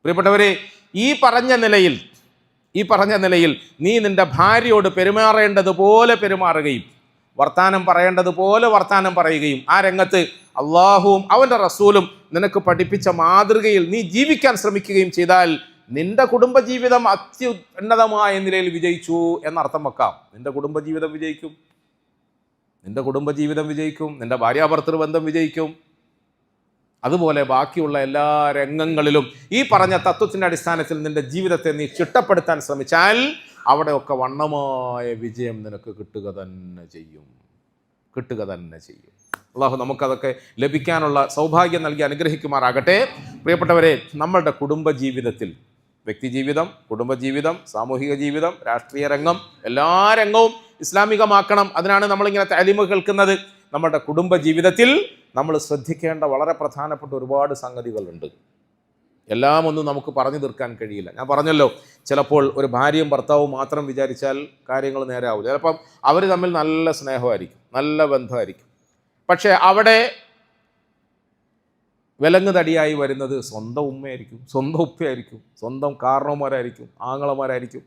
പ്രിയപ്പെട്ടവരെ, ഈ പറഞ്ഞ നിലയിൽ നീ നിൻ്റെ ഭാര്യയോട് പെരുമാറേണ്ടതുപോലെ പെരുമാറുകയും വർത്താനം പറയേണ്ടതുപോലെ വർത്താനം പറയുകയും ആ രംഗത്ത് അള്ളാഹുവും അവൻ്റെ റസൂലും നിനക്ക് പഠിപ്പിച്ച മാതൃകയിൽ നീ ജീവിക്കാൻ ശ്രമിക്കുകയും ചെയ്താൽ നിന്റെ കുടുംബജീവിതം അത്യുന്നതമായ നിലയിൽ വിജയിച്ചു എന്നർത്ഥം വെക്കാം. നിന്റെ കുടുംബജീവിതം വിജയിക്കും, നിന്റെ ഭാര്യാഭർത്തൃ ബന്ധം വിജയിക്കും. അതുപോലെ ബാക്കിയുള്ള എല്ലാ രംഗങ്ങളിലും ഈ പറഞ്ഞ തത്വത്തിൻ്റെ അടിസ്ഥാനത്തിൽ നിന്റെ ജീവിതത്തെ നീ ചിട്ടപ്പെടുത്താൻ ശ്രമിച്ചാൽ അവിടെയൊക്കെ വണ്ണമായ വിജയം നിനക്ക് കിട്ടുക തന്നെ ചെയ്യും. അള്ളാഹു നമുക്കതൊക്കെ ലഭിക്കാനുള്ള സൗഭാഗ്യം നൽകി അനുഗ്രഹിക്കുമാറാകട്ടെ. പ്രിയപ്പെട്ടവരെ, നമ്മളുടെ കുടുംബജീവിതത്തിൽ, വ്യക്തിജീവിതം, കുടുംബജീവിതം, സാമൂഹിക ജീവിതം, രാഷ്ട്രീയ രംഗം, എല്ലാ രംഗവും ഇസ്ലാമികമാക്കണം. അതിനാണ് നമ്മളിങ്ങനെ തഅലീമ് കേൾക്കുന്നത്. നമ്മുടെ കുടുംബജീവിതത്തിൽ നമ്മൾ ശ്രദ്ധിക്കേണ്ട വളരെ പ്രധാനപ്പെട്ട ഒരുപാട് സംഗതികളുണ്ട്. എല്ലാം ഒന്നും നമുക്ക് പറഞ്ഞു തീർക്കാൻ കഴിയില്ല. ഞാൻ പറഞ്ഞല്ലോ, ചിലപ്പോൾ ഒരു ഭാര്യയും ഭർത്താവും മാത്രം വിചാരിച്ചാൽ കാര്യങ്ങൾ നേരെ ആവില്ല. ചിലപ്പം അവർ തമ്മിൽ നല്ല സ്നേഹമായിരിക്കും, നല്ല ബന്ധമായിരിക്കും. പക്ഷേ അവിടെ വിലങ്ങുതടിയായി വരുന്നത് സ്വന്തം ഉമ്മയായിരിക്കും, സ്വന്തം ഉപ്പയായിരിക്കും, സ്വന്തം കാരണവന്മാരായിരിക്കും, ആങ്ങളമാരായിരിക്കും.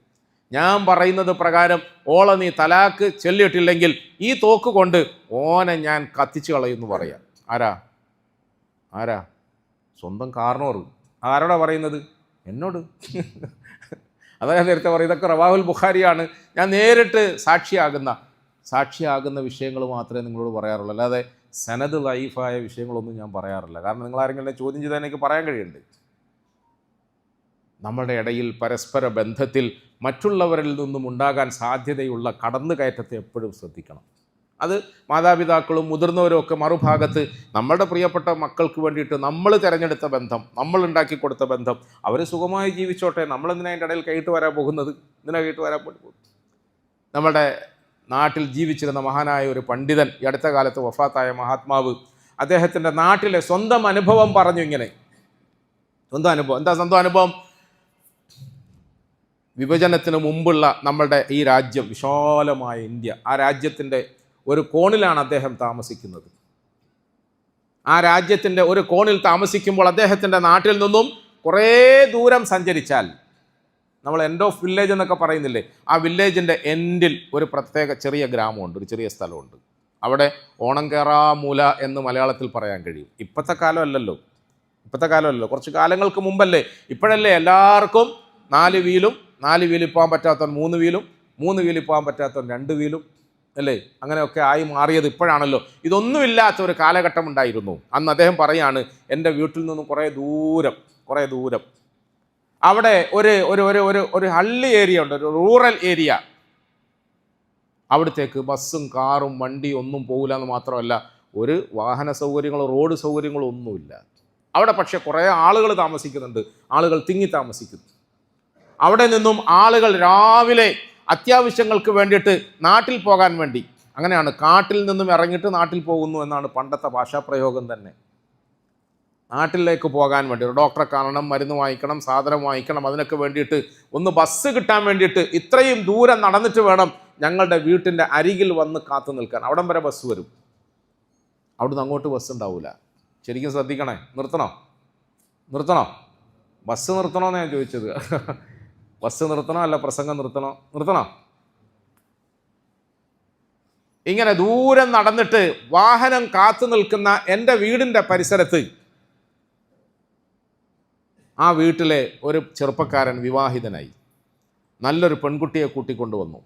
ഞാൻ പറയുന്നത് പ്രകാരം ഓളെ നീ തലാക്ക് ചൊല്ലിയിട്ടില്ലെങ്കിൽ ഈ തോക്ക് കൊണ്ട് ഓനെ ഞാൻ കത്തിച്ചു കളയുമെന്ന് പറയാം. ആരാ? സ്വന്തം കാരണവർ. ആരോടാ പറയുന്നത്? എന്നോട്. അതായത് നേരത്തെ പറയും, ഇതൊക്കെ റവാഹുൽ ബുഖാരിയാണ്. ഞാൻ നേരിട്ട് സാക്ഷിയാകുന്ന വിഷയങ്ങൾ മാത്രമേ നിങ്ങളോട് പറയാറുള്ളൂ. അല്ലാതെ സനദ് ലൈഫായ വിഷയങ്ങളൊന്നും ഞാൻ പറയാറില്ല. കാരണം നിങ്ങൾ ആരെങ്കിലും ചോദ്യം ചെയ്താൽ എനിക്ക് പറയാൻ കഴിയുന്നുണ്ട്. നമ്മുടെ ഇടയിൽ പരസ്പര ബന്ധത്തിൽ മറ്റുള്ളവരിൽ നിന്നും ഉണ്ടാകാൻ സാധ്യതയുള്ള കടന്നുകയറ്റത്തെ എപ്പോഴും ശ്രദ്ധിക്കണം. അത് മാതാപിതാക്കളും മുതിർന്നവരും ഒക്കെ മറുഭാഗത്ത് നമ്മളുടെ പ്രിയപ്പെട്ട മക്കൾക്ക് വേണ്ടിയിട്ട് നമ്മൾ തിരഞ്ഞെടുത്ത ബന്ധം, നമ്മൾ ഉണ്ടാക്കി കൊടുത്ത ബന്ധം, അവർ സുഖമായി ജീവിച്ചോട്ടെ, നമ്മളെന്തിനാ അതിൻ്റെ ഇടയിൽ കൈയിട്ട് വരാൻ പോകുന്നത്? നമ്മുടെ നാട്ടിൽ ജീവിച്ചിരുന്ന മഹാനായ ഒരു പണ്ഡിതൻ, ഈ അടുത്ത കാലത്ത് വഫാത്തായ മഹാത്മാവ്, അദ്ദേഹത്തിൻ്റെ നാട്ടിലെ സ്വന്തം അനുഭവം പറഞ്ഞു. ഇങ്ങനെ സ്വന്തം അനുഭവം. എന്താ സ്വന്തം അനുഭവം? വിഭജനത്തിന് മുമ്പുള്ള നമ്മളുടെ ഈ രാജ്യം, വിശാലമായ ഇന്ത്യ, ആ രാജ്യത്തിൻ്റെ ഒരു കോണിലാണ് അദ്ദേഹം താമസിക്കുന്നത്. ആ രാജ്യത്തിൻ്റെ ഒരു കോണിൽ താമസിക്കുമ്പോൾ അദ്ദേഹത്തിൻ്റെ നാട്ടിൽ നിന്നും കുറേ ദൂരം സഞ്ചരിച്ചാൽ, നമ്മൾ എൻഡ് ഓഫ് വില്ലേജ് എന്നൊക്കെ പറയുന്നില്ലേ, ആ വില്ലേജിൻ്റെ എൻഡിൽ ഒരു പ്രത്യേക ചെറിയ ഗ്രാമമുണ്ട്, ഒരു ചെറിയ സ്ഥലമുണ്ട്. അവിടെ ഓണംകേറാമൂല എന്ന് മലയാളത്തിൽ പറയാൻ കഴിയും. ഇപ്പോഴത്തെ കാലമല്ലല്ലോ, കുറച്ച് കാലങ്ങൾക്ക് മുമ്പല്ലേ. ഇപ്പോഴല്ലേ എല്ലാവർക്കും 4 വീലും, 4 വീലിൽ പോകാൻ പറ്റാത്തവൻ 3 വീലും, 3 വീലിൽ പോകാൻ പറ്റാത്തവൻ 2 വീലും അല്ലേ, അങ്ങനെയൊക്കെ ആയി മാറിയത് ഇപ്പോഴാണല്ലോ. ഇതൊന്നുമില്ലാത്ത ഒരു കാലഘട്ടം ഉണ്ടായിരുന്നു. അന്ന് അദ്ദേഹം പറയാണ്, എൻ്റെ വീട്ടിൽ നിന്നും കുറേ ദൂരം അവിടെ ഒരു ഹള്ളി ഏരിയ ഉണ്ട്, ഒരു റൂറൽ ഏരിയ. അവിടത്തേക്ക് ബസ്സും കാറും വണ്ടിയും ഒന്നും പോകില്ല എന്ന് മാത്രമല്ല, ഒരു വാഹന സൗകര്യങ്ങളോ റോഡ് സൗകര്യങ്ങളോ ഒന്നുമില്ല. അവിടെ പക്ഷേ കുറേ ആളുകൾ താമസിക്കുന്നുണ്ട്, ആളുകൾ തിങ്ങി താമസിക്കുന്നു. അവിടെ നിന്നും ആളുകൾ രാവിലെ അത്യാവശ്യങ്ങൾക്ക് വേണ്ടിയിട്ട് നാട്ടിൽ പോകാൻ വേണ്ടി, അങ്ങനെയാണ്, കാട്ടിൽ നിന്നും ഇറങ്ങിയിട്ട് നാട്ടിൽ പോകുന്നു എന്നാണ് പണ്ടത്തെ ഭാഷാപ്രയോഗം തന്നെ. നാട്ടിലേക്ക് പോകാൻ വേണ്ടി, ഒരു ഡോക്ടറെ കാണണം, മരുന്ന് വാങ്ങിക്കണം, സാധനം വാങ്ങിക്കണം, അതിനൊക്കെ വേണ്ടിയിട്ട് ഒന്ന് ബസ് കിട്ടാൻ വേണ്ടിയിട്ട് ഇത്രയും ദൂരം നടന്നിട്ട് വേണം ഞങ്ങളുടെ വീട്ടിൻ്റെ അരികിൽ വന്ന് കാത്തു നിൽക്കാൻ. അവിടം വരെ ബസ് വരും, അവിടുന്ന് അങ്ങോട്ട് ബസ് ഉണ്ടാവില്ല. ശരിക്കും ശ്രദ്ധിക്കണേ. നിർത്തണോ ബസ് നിർത്തണോന്ന് ഞാൻ ചോദിച്ചത്. ബസ് നിർത്തണോ അല്ല പ്രസംഗം നിർത്തണോ? ഇങ്ങനെ ദൂരം നടന്നിട്ട് വാഹനം കാത്തു നിൽക്കുന്ന എൻ്റെ വീടിൻ്റെ പരിസരത്ത് ആ വീട്ടിലെ ഒരു ചെറുപ്പക്കാരൻ വിവാഹിതനായി, നല്ലൊരു പെൺകുട്ടിയെ കൂട്ടിക്കൊണ്ടുവന്നു.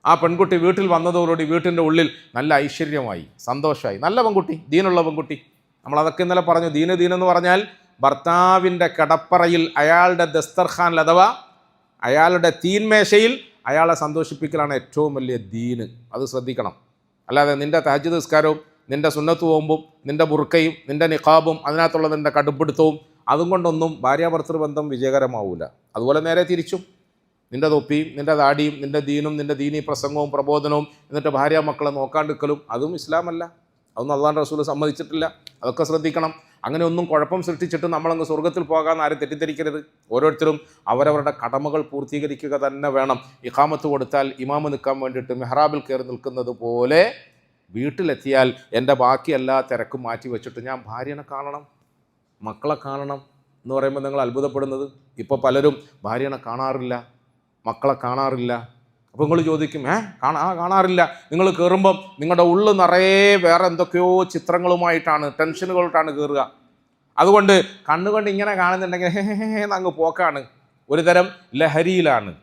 ആ പെൺകുട്ടി വീട്ടിൽ വന്നതോടുകൂടി വീട്ടിൻ്റെ ഉള്ളിൽ നല്ല ഐശ്വര്യമായി, സന്തോഷമായി. നല്ല പെൺകുട്ടി, ദീനുള്ള പെൺകുട്ടി. നമ്മളതൊക്കെ ഇന്നലെ പറഞ്ഞു. ദീനെന്ന് പറഞ്ഞാൽ ഭർത്താവിൻ്റെ കിടപ്പറയിൽ, അയാളുടെ ദസ്തർഖാനിൽ, അഥവാ അയാളുടെ തീന്മേശയിൽ അയാളെ സന്തോഷിപ്പിക്കലാണ് ഏറ്റവും വലിയ ദീന്. അത് ശ്രദ്ധിക്കണം. അല്ലാതെ നിൻ്റെ തഹജ്ജുദ് നിസ്കാരവും നിൻ്റെ സുന്നത്ത് നോമ്പും നിൻ്റെ ബുർക്കയും നിൻ്റെ നിഖാബും അതിനകത്തുള്ള നിൻ്റെ കടുപ്പിടുത്തവും അതും കൊണ്ടൊന്നും ഭാര്യാഭർത്തൃ ബന്ധം വിജയകരമാവില്ല. അതുപോലെ നേരെ തിരിച്ചും, നിൻ്റെ തൊപ്പിയും നിൻ്റെ താടിയും നിൻ്റെ ദീനും നിൻ്റെ ദീനീ പ്രസംഗവും പ്രബോധനവും എന്നിട്ട് ഭാര്യ മക്കളെ നോക്കാണ്ടിരിക്കലും അതും ഇസ്ലാമല്ല. അതൊന്നും അള്ളാഹുവിൻ്റെ റസൂൽ സമ്മതിച്ചിട്ടില്ല. അതൊക്കെ ശ്രദ്ധിക്കണം. അങ്ങനെ ഒന്നും കുഴപ്പം സൃഷ്ടിച്ചിട്ട് നമ്മളങ്ങ് സ്വർഗ്ഗത്തിൽ പോകാമെന്ന് ആരും തെറ്റിദ്ധരിക്കരുത്. ഓരോരുത്തരും അവരവരുടെ കടമകൾ പൂർത്തീകരിക്കുക തന്നെ വേണം. ഇഖാമത്ത് കൊടുത്താൽ ഇമാമ് നിൽക്കാൻ വേണ്ടിയിട്ട് മെഹ്റാബിൽ കയറി നിൽക്കുന്നത് പോലെ വീട്ടിലെത്തിയാൽ എൻ്റെ ബാക്കി എല്ലാ തിരക്കും മാറ്റി വെച്ചിട്ട് ഞാൻ ഭാര്യനെ കാണണം, മക്കളെ കാണണം എന്ന് പറയുമ്പോൾ നിങ്ങൾ അത്ഭുതപ്പെടുന്നത്, ഇപ്പോൾ പലരും ഭാര്യനെ കാണാറില്ല, മക്കളെ കാണാറില്ല. അപ്പോൾ നിങ്ങൾ ചോദിക്കും, കാണാറില്ല. നിങ്ങൾ കയറുമ്പം നിങ്ങളുടെ ഉള്ളു നിറയെ വേറെ എന്തൊക്കെയോ ചിത്രങ്ങളുമായിട്ടാണ്, ടെൻഷനുകളായിട്ടാണ് കയറുക. അതുകൊണ്ട് കണ്ണുകൊണ്ട് ഇങ്ങനെ കാണുന്നുണ്ടെങ്കിൽ അങ്ങ് പോക്കാണ്, ഒരു തരം ലഹരിയിലാണ്.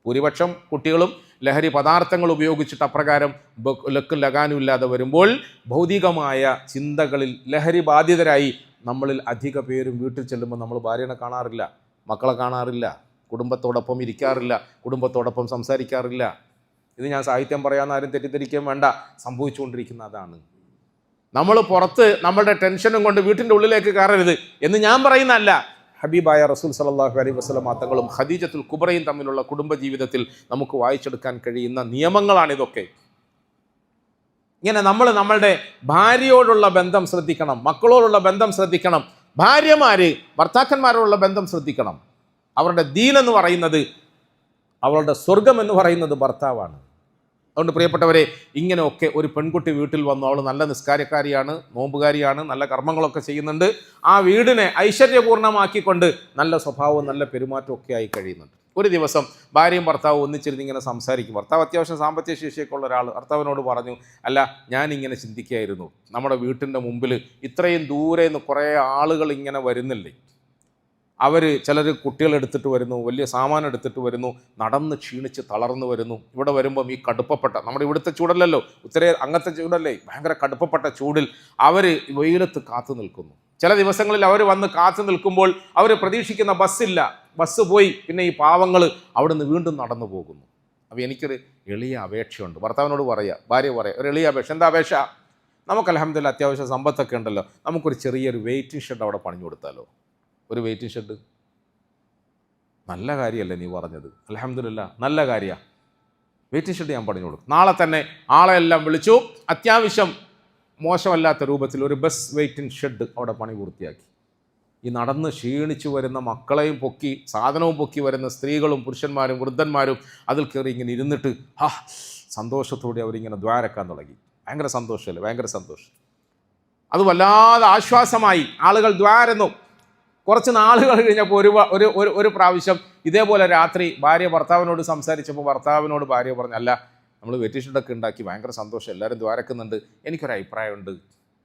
ഭൂരിപക്ഷം കുട്ടികളും ലഹരി പദാർത്ഥങ്ങൾ ഉപയോഗിച്ചിട്ട് അപ്രകാരം ലക്കും ലഗാനും ഇല്ലാതെ വരുമ്പോൾ ഭൗതികമായ ചിന്തകളിൽ ലഹരി ബാധിതരായി നമ്മളിൽ അധിക പേരും വീട്ടിൽ ചെല്ലുമ്പോൾ നമ്മൾ ഭാര്യനെ കാണാറില്ല, മക്കളെ കാണാറില്ല, കുടുംബത്തോടൊപ്പം ഇരിക്കാറില്ല, കുടുംബത്തോടൊപ്പം സംസാരിക്കാറില്ല. ഇത് ഞാൻ സാഹിത്യം പറയാമെന്ന് ആരും തെറ്റിദ്ധരിക്കാൻ വേണ്ട, സംഭവിച്ചുകൊണ്ടിരിക്കുന്ന അതാണ്. നമ്മൾ പുറത്ത് നമ്മളുടെ ടെൻഷനും കൊണ്ട് വീട്ടിൻ്റെ ഉള്ളിലേക്ക് കയറരുത് എന്ന് ഞാൻ പറയുന്നതല്ല. ഹബീബായ റസൂൽ സല്ലല്ലാഹു അലൈഹി വസല്ലം തങ്ങളും ഖദീജത്തുൽ കുബ്രയും തമ്മിലുള്ള കുടുംബജീവിതത്തിൽ നമുക്ക് വായിച്ചെടുക്കാൻ കഴിയുന്ന നിയമങ്ങളാണിതൊക്കെ. ഇങ്ങനെ നമ്മൾ നമ്മളുടെ ഭാര്യയോടുള്ള ബന്ധം ശ്രദ്ധിക്കണം, മക്കളോടുള്ള ബന്ധം ശ്രദ്ധിക്കണം, ഭാര്യമാർ ഭർത്താക്കന്മാരോടുള്ള ബന്ധം ശ്രദ്ധിക്കണം. അവരുടെ ദീൻ എന്ന് പറയുന്നത്, അവളുടെ സ്വർഗം എന്ന് പറയുന്നത് ഭർത്താവാണ്. അതുകൊണ്ട് പ്രിയപ്പെട്ടവരെ, ഇങ്ങനെയൊക്കെ ഒരു പെൺകുട്ടി വീട്ടിൽ വന്നു, അവൾ നല്ല നിസ്കാരക്കാരിയാണ്, നോമ്പുകാരിയാണ്, നല്ല കർമ്മങ്ങളൊക്കെ ചെയ്യുന്നുണ്ട്, ആ വീടിനെ ഐശ്വര്യപൂർണ്ണമാക്കിക്കൊണ്ട് നല്ല സ്വഭാവവും നല്ല പെരുമാറ്റവും ഒക്കെ ആയി കഴിയുന്നുണ്ട്. ഒരു ദിവസം ഭാര്യയും ഭർത്താവും ഒന്നിച്ചിരുന്ന് ഇങ്ങനെ സംസാരിക്കും. ഭർത്താവ് അത്യാവശ്യം സാമ്പത്തിക ശേഷിയൊക്കെ ഉള്ള ഒരാൾ ഭർത്താവിനോട് പറഞ്ഞു, അല്ല, ഞാനിങ്ങനെ ചിന്തിക്കുകയായിരുന്നു, നമ്മുടെ വീട്ടിൻ്റെ മുമ്പിൽ ഇത്രയും ദൂരെ നിന്ന് കുറേ ആളുകൾ ഇങ്ങനെ വരുന്നില്ലേ, അവർ ചിലർ കുട്ടികളെടുത്തിട്ട് വരുന്നു, വലിയ സാമാനം എടുത്തിട്ട് വരുന്നു, നടന്ന് ക്ഷീണിച്ച് തളർന്നു വരുന്നു. ഇവിടെ വരുമ്പം ഈ കടുപ്പപ്പെട്ട, നമ്മുടെ ഇവിടുത്തെ ചൂടല്ലല്ലോ, അങ്ങനത്തെ ചൂടല്ലേ, ഭയങ്കര കടുപ്പപ്പെട്ട ചൂടിൽ അവർ വെയിലത്ത് കാത്തു നിൽക്കുന്നു. ചില ദിവസങ്ങളിൽ അവർ വന്ന് കാത്തു നിൽക്കുമ്പോൾ അവർ പ്രതീക്ഷിക്കുന്ന ബസ്സില്ല, ബസ് പോയി, പിന്നെ ഈ പാവങ്ങൾ അവിടെ നിന്ന് വീണ്ടും നടന്നു പോകുന്നു. അപ്പോൾ എനിക്കൊരു എളിയ അപേക്ഷയുണ്ട്, ഭർത്താവിനോട് പറയുക, ഭാര്യ പറയുക, ഒരു എളിയ അപേക്ഷ. എന്താ അപേക്ഷ? നമുക്ക് അൽഹംദുലില്ലാ അത്യാവശ്യം സമ്പത്തൊക്കെ ഉണ്ടല്ലോ, നമുക്കൊരു ചെറിയൊരു വെയിറ്റിംഗ് ഷെഡ് അവിടെ പണിഞ്ഞു കൊടുത്താലോ? ഒരു വെയിറ്റിംഗ് ഷെഡ്. നല്ല കാര്യമല്ലേ നീ പറഞ്ഞത്? അൽഹംദുലില്ലാ, നല്ല കാര്യമാണ്. വെയിറ്റിംഗ് ഷെഡ് ഞാൻ പണിഞ്ഞു കൊടുക്കും. നാളെ തന്നെ ആളെ എല്ലാം വിളിച്ചു, അത്യാവശ്യം മോശമല്ലാത്ത രൂപത്തിൽ ഒരു ബസ് വെയിറ്റിംഗ് ഷെഡ് അവിടെ പണി പൂർത്തിയാക്കി. ഈ നടന്ന് ക്ഷീണിച്ചു വരുന്ന മക്കളെയും പൊക്കി സാധനവും പൊക്കി വരുന്ന സ്ത്രീകളും പുരുഷന്മാരും വൃദ്ധന്മാരും അതിൽ കയറി ഇങ്ങനെ ഇരുന്നിട്ട് സന്തോഷത്തോടെ അവരിങ്ങനെ ദ്വാരക്കാൻ തുടങ്ങി. ഭയങ്കര സന്തോഷമല്ലേ, ഭയങ്കര സന്തോഷം. അത് വല്ലാതെ ആശ്വാസമായി. ആളുകൾ ദ്വാരുന്നു. കുറച്ച് നാളുകൾ കഴിഞ്ഞപ്പോൾ ഒരു പ്രാവശ്യം ഇതേപോലെ രാത്രി ഭാര്യ ഭർത്താവിനോട് സംസാരിച്ചപ്പോൾ ഭർത്താവിനോട് ഭാര്യ പറഞ്ഞു, അല്ല നമ്മൾ വെറ്റിഷീട്ടൊക്കെ ഉണ്ടാക്കി ഭയങ്കര സന്തോഷം, എല്ലാവരും ദ്വാരക്കുന്നുണ്ട്, എനിക്കൊരു അഭിപ്രായമുണ്ട്,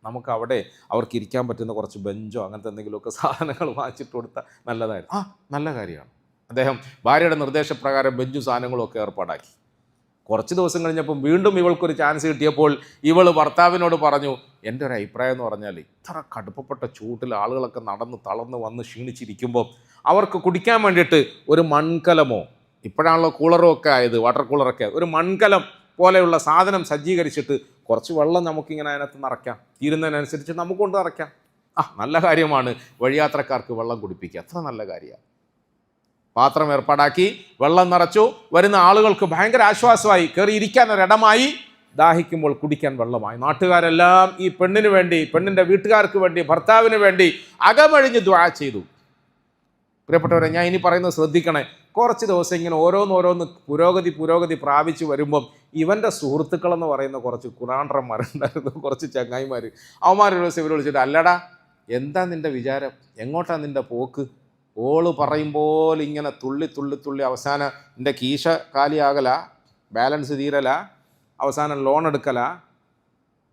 നമുക്ക് അവിടെ അവർക്ക് ഇരിക്കാൻ പറ്റുന്ന കുറച്ച് ബെഞ്ചോ അങ്ങനത്തെ എന്തെങ്കിലുമൊക്കെ സാധനങ്ങൾ വാങ്ങിച്ചിട്ട് കൊടുത്താൽ നല്ലതായിരുന്നു. നല്ല കാര്യമാണ്. അദ്ദേഹം ഭാര്യയുടെ നിർദ്ദേശപ്രകാരം ബെഞ്ചും സാധനങ്ങളും ഒക്കെ ഏർപ്പാടാക്കി. കുറച്ച് ദിവസം കഴിഞ്ഞപ്പം വീണ്ടും ഇവൾക്കൊരു ചാൻസ് കിട്ടിയപ്പോൾ ഇവൾ ഭർത്താവിനോട് പറഞ്ഞു, എൻ്റെ ഒരു അഭിപ്രായം എന്ന് പറഞ്ഞാൽ ഇത്ര കടുപ്പപ്പെട്ട ചൂട്ടിൽ ആളുകളൊക്കെ നടന്ന് തളർന്ന് വന്ന് ക്ഷീണിച്ചിരിക്കുമ്പോൾ അവർക്ക് കുടിക്കാൻ വേണ്ടിയിട്ട് ഒരു മൺകലമോ, ഇപ്പോഴാണല്ലോ കൂളറും ഒക്കെ ആയത്, വാട്ടർ കൂളറൊക്കെ ആയത്, ഒരു മൺകലം പോലെയുള്ള സാധനം സജ്ജീകരിച്ചിട്ട് കുറച്ച് വെള്ളം നമുക്കിങ്ങനെ അതിനകത്ത് നിറയ്ക്കാം, തീരുന്നതിനനുസരിച്ച് നമുക്ക് കൊണ്ട് നിറയ്ക്കാം. നല്ല കാര്യമാണ് വഴിയാത്രക്കാർക്ക് വെള്ളം കുടിപ്പിക്കുക, അത്ര നല്ല കാര്യമാണ്. പാത്രം ഏർപ്പാടാക്കി വെള്ളം നിറച്ചു. വരുന്ന ആളുകൾക്ക് ഭയങ്കര ആശ്വാസമായി, കയറി ഇരിക്കാൻ ഒരിടമായി, ദാഹിക്കുമ്പോൾ കുടിക്കാൻ വെള്ളമായി. നാട്ടുകാരെല്ലാം ഈ പെണ്ണിന് വേണ്ടി, പെണ്ണിൻ്റെ വീട്ടുകാർക്ക് വേണ്ടി, ഭർത്താവിന് വേണ്ടി അകമഴിഞ്ഞ് ദുആ ചെയ്തു. പ്രിയപ്പെട്ടവരെ, ഞാൻ ഇനി പറയുന്നത് ശ്രദ്ധിക്കണേ. കുറച്ച് ദിവസം ഇങ്ങനെ ഓരോന്നോരോന്ന് പുരോഗതി പ്രാപിച്ച് വരുമ്പം ഇവൻ്റെ സുഹൃത്തുക്കളെന്ന് പറയുന്ന കുറച്ച് കുറാണ്ടന്മാരുണ്ടായിരുന്നു, കുറച്ച് ചങ്ങായിമാർ. അവന്മാരൊരു ദിവസം ഇവർ വിളിച്ചിട്ട്, അല്ലടാ എന്താ നിൻ്റെ വിചാരം, എങ്ങോട്ടാണ് നിൻ്റെ പോക്ക്? ഓള് പറയുമ്പോൾ ഇങ്ങനെ തുള്ളി അവസാനം എൻ്റെ കീശ കാലിയാകല, ബാലൻസ് തീരല, അവസാനം ലോൺ എടുക്കല,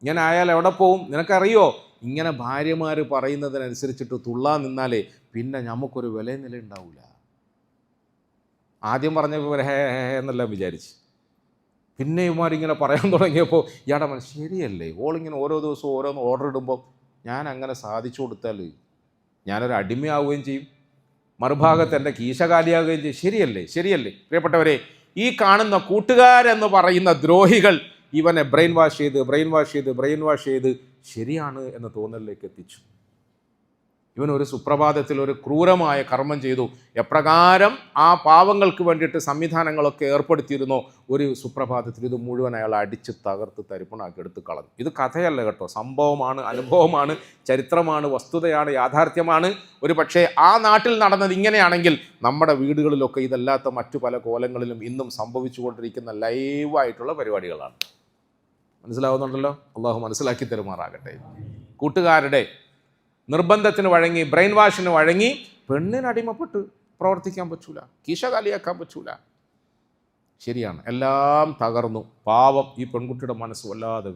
ഇങ്ങനെ ആയാൽ എവിടെ പോവും? നിനക്കറിയോ? ഇങ്ങനെ ഭാര്യമാർ പറയുന്നതിനനുസരിച്ചിട്ട് തുള്ളാൻ നിന്നാലേ പിന്നെ നമുക്കൊരു വില നില ഉണ്ടാവില്ല. ആദ്യം പറഞ്ഞപ്പോൾ ഹേ എന്നെല്ലാം വിചാരിച്ച്, പിന്നെ ഇവന്മാരിങ്ങനെ പറയാൻ തുടങ്ങിയപ്പോൾ ഇയാളുടെ മനസ്സ് ശരിയല്ലേ, ഓളിങ്ങനെ ഓരോ ദിവസവും ഓരോന്ന് ഓർഡർ ഇടുമ്പോൾ ഞാൻ അങ്ങനെ സാധിച്ചു കൊടുത്താൽ ഞാനൊരു അടിമയാവുകയും ചെയ്യും, മറുഭാഗത്ത് എൻ്റെ കീശ കാലിയാകുകയും ചെയ്യും. ശരിയല്ലേ? പ്രിയപ്പെട്ടവരെ, ഈ കാണുന്ന കൂട്ടുകാരെന്ന് പറയുന്ന ദ്രോഹികൾ ഇവനെ ബ്രെയിൻ വാഷ് ചെയ്ത് ശരിയാണ് എന്ന തോന്നലിലേക്ക് എത്തിച്ചു. ഇവനൊരു സുപ്രഭാതത്തിൽ ഒരു ക്രൂരമായ കർമ്മം ചെയ്തു. എപ്രകാരം ആ പാവങ്ങൾക്ക് വേണ്ടിയിട്ട് സംവിധാനങ്ങളൊക്കെ ഏർപ്പെടുത്തിയിരുന്നോ, ഒരു സുപ്രഭാതത്തിൽ ഇത് മുഴുവൻ അയാൾ അടിച്ച് തകർത്ത് തരിപ്പണാക്കി എടുത്ത് കളഞ്ഞു. ഇത് കഥയല്ല കേട്ടോ, സംഭവമാണ്, അനുഭവമാണ്, ചരിത്രമാണ്, വസ്തുതയാണ്, യാഥാർത്ഥ്യമാണ്. ഒരു പക്ഷേ ആ നാട്ടിൽ നടന്നത് ഇങ്ങനെയാണെങ്കിൽ നമ്മുടെ വീടുകളിലൊക്കെ ഇതല്ലാത്ത മറ്റു പല കോലങ്ങളിലും ഇന്നും സംഭവിച്ചുകൊണ്ടിരിക്കുന്ന ലൈവായിട്ടുള്ള പരിപാടികളാണ്. മനസ്സിലാവുന്നുണ്ടല്ലോ? അള്ളാഹു മനസ്സിലാക്കി തരുമാറാകട്ടെ. കൂട്ടുകാരുടെ നിർബന്ധത്തിന് വഴങ്ങി, ബ്രെയിൻ വാഷിന് വഴങ്ങി പെണ്ണിനടിമപ്പെട്ട് പ്രവർത്തിക്കാൻ പറ്റൂല, കീശ കാലിയാക്കാൻ പറ്റൂല. ശരിയാണ്, എല്ലാം തകർന്നു. പാവം ഈ പെൺകുട്ടിയുടെ മനസ്സ് വല്ലാതെ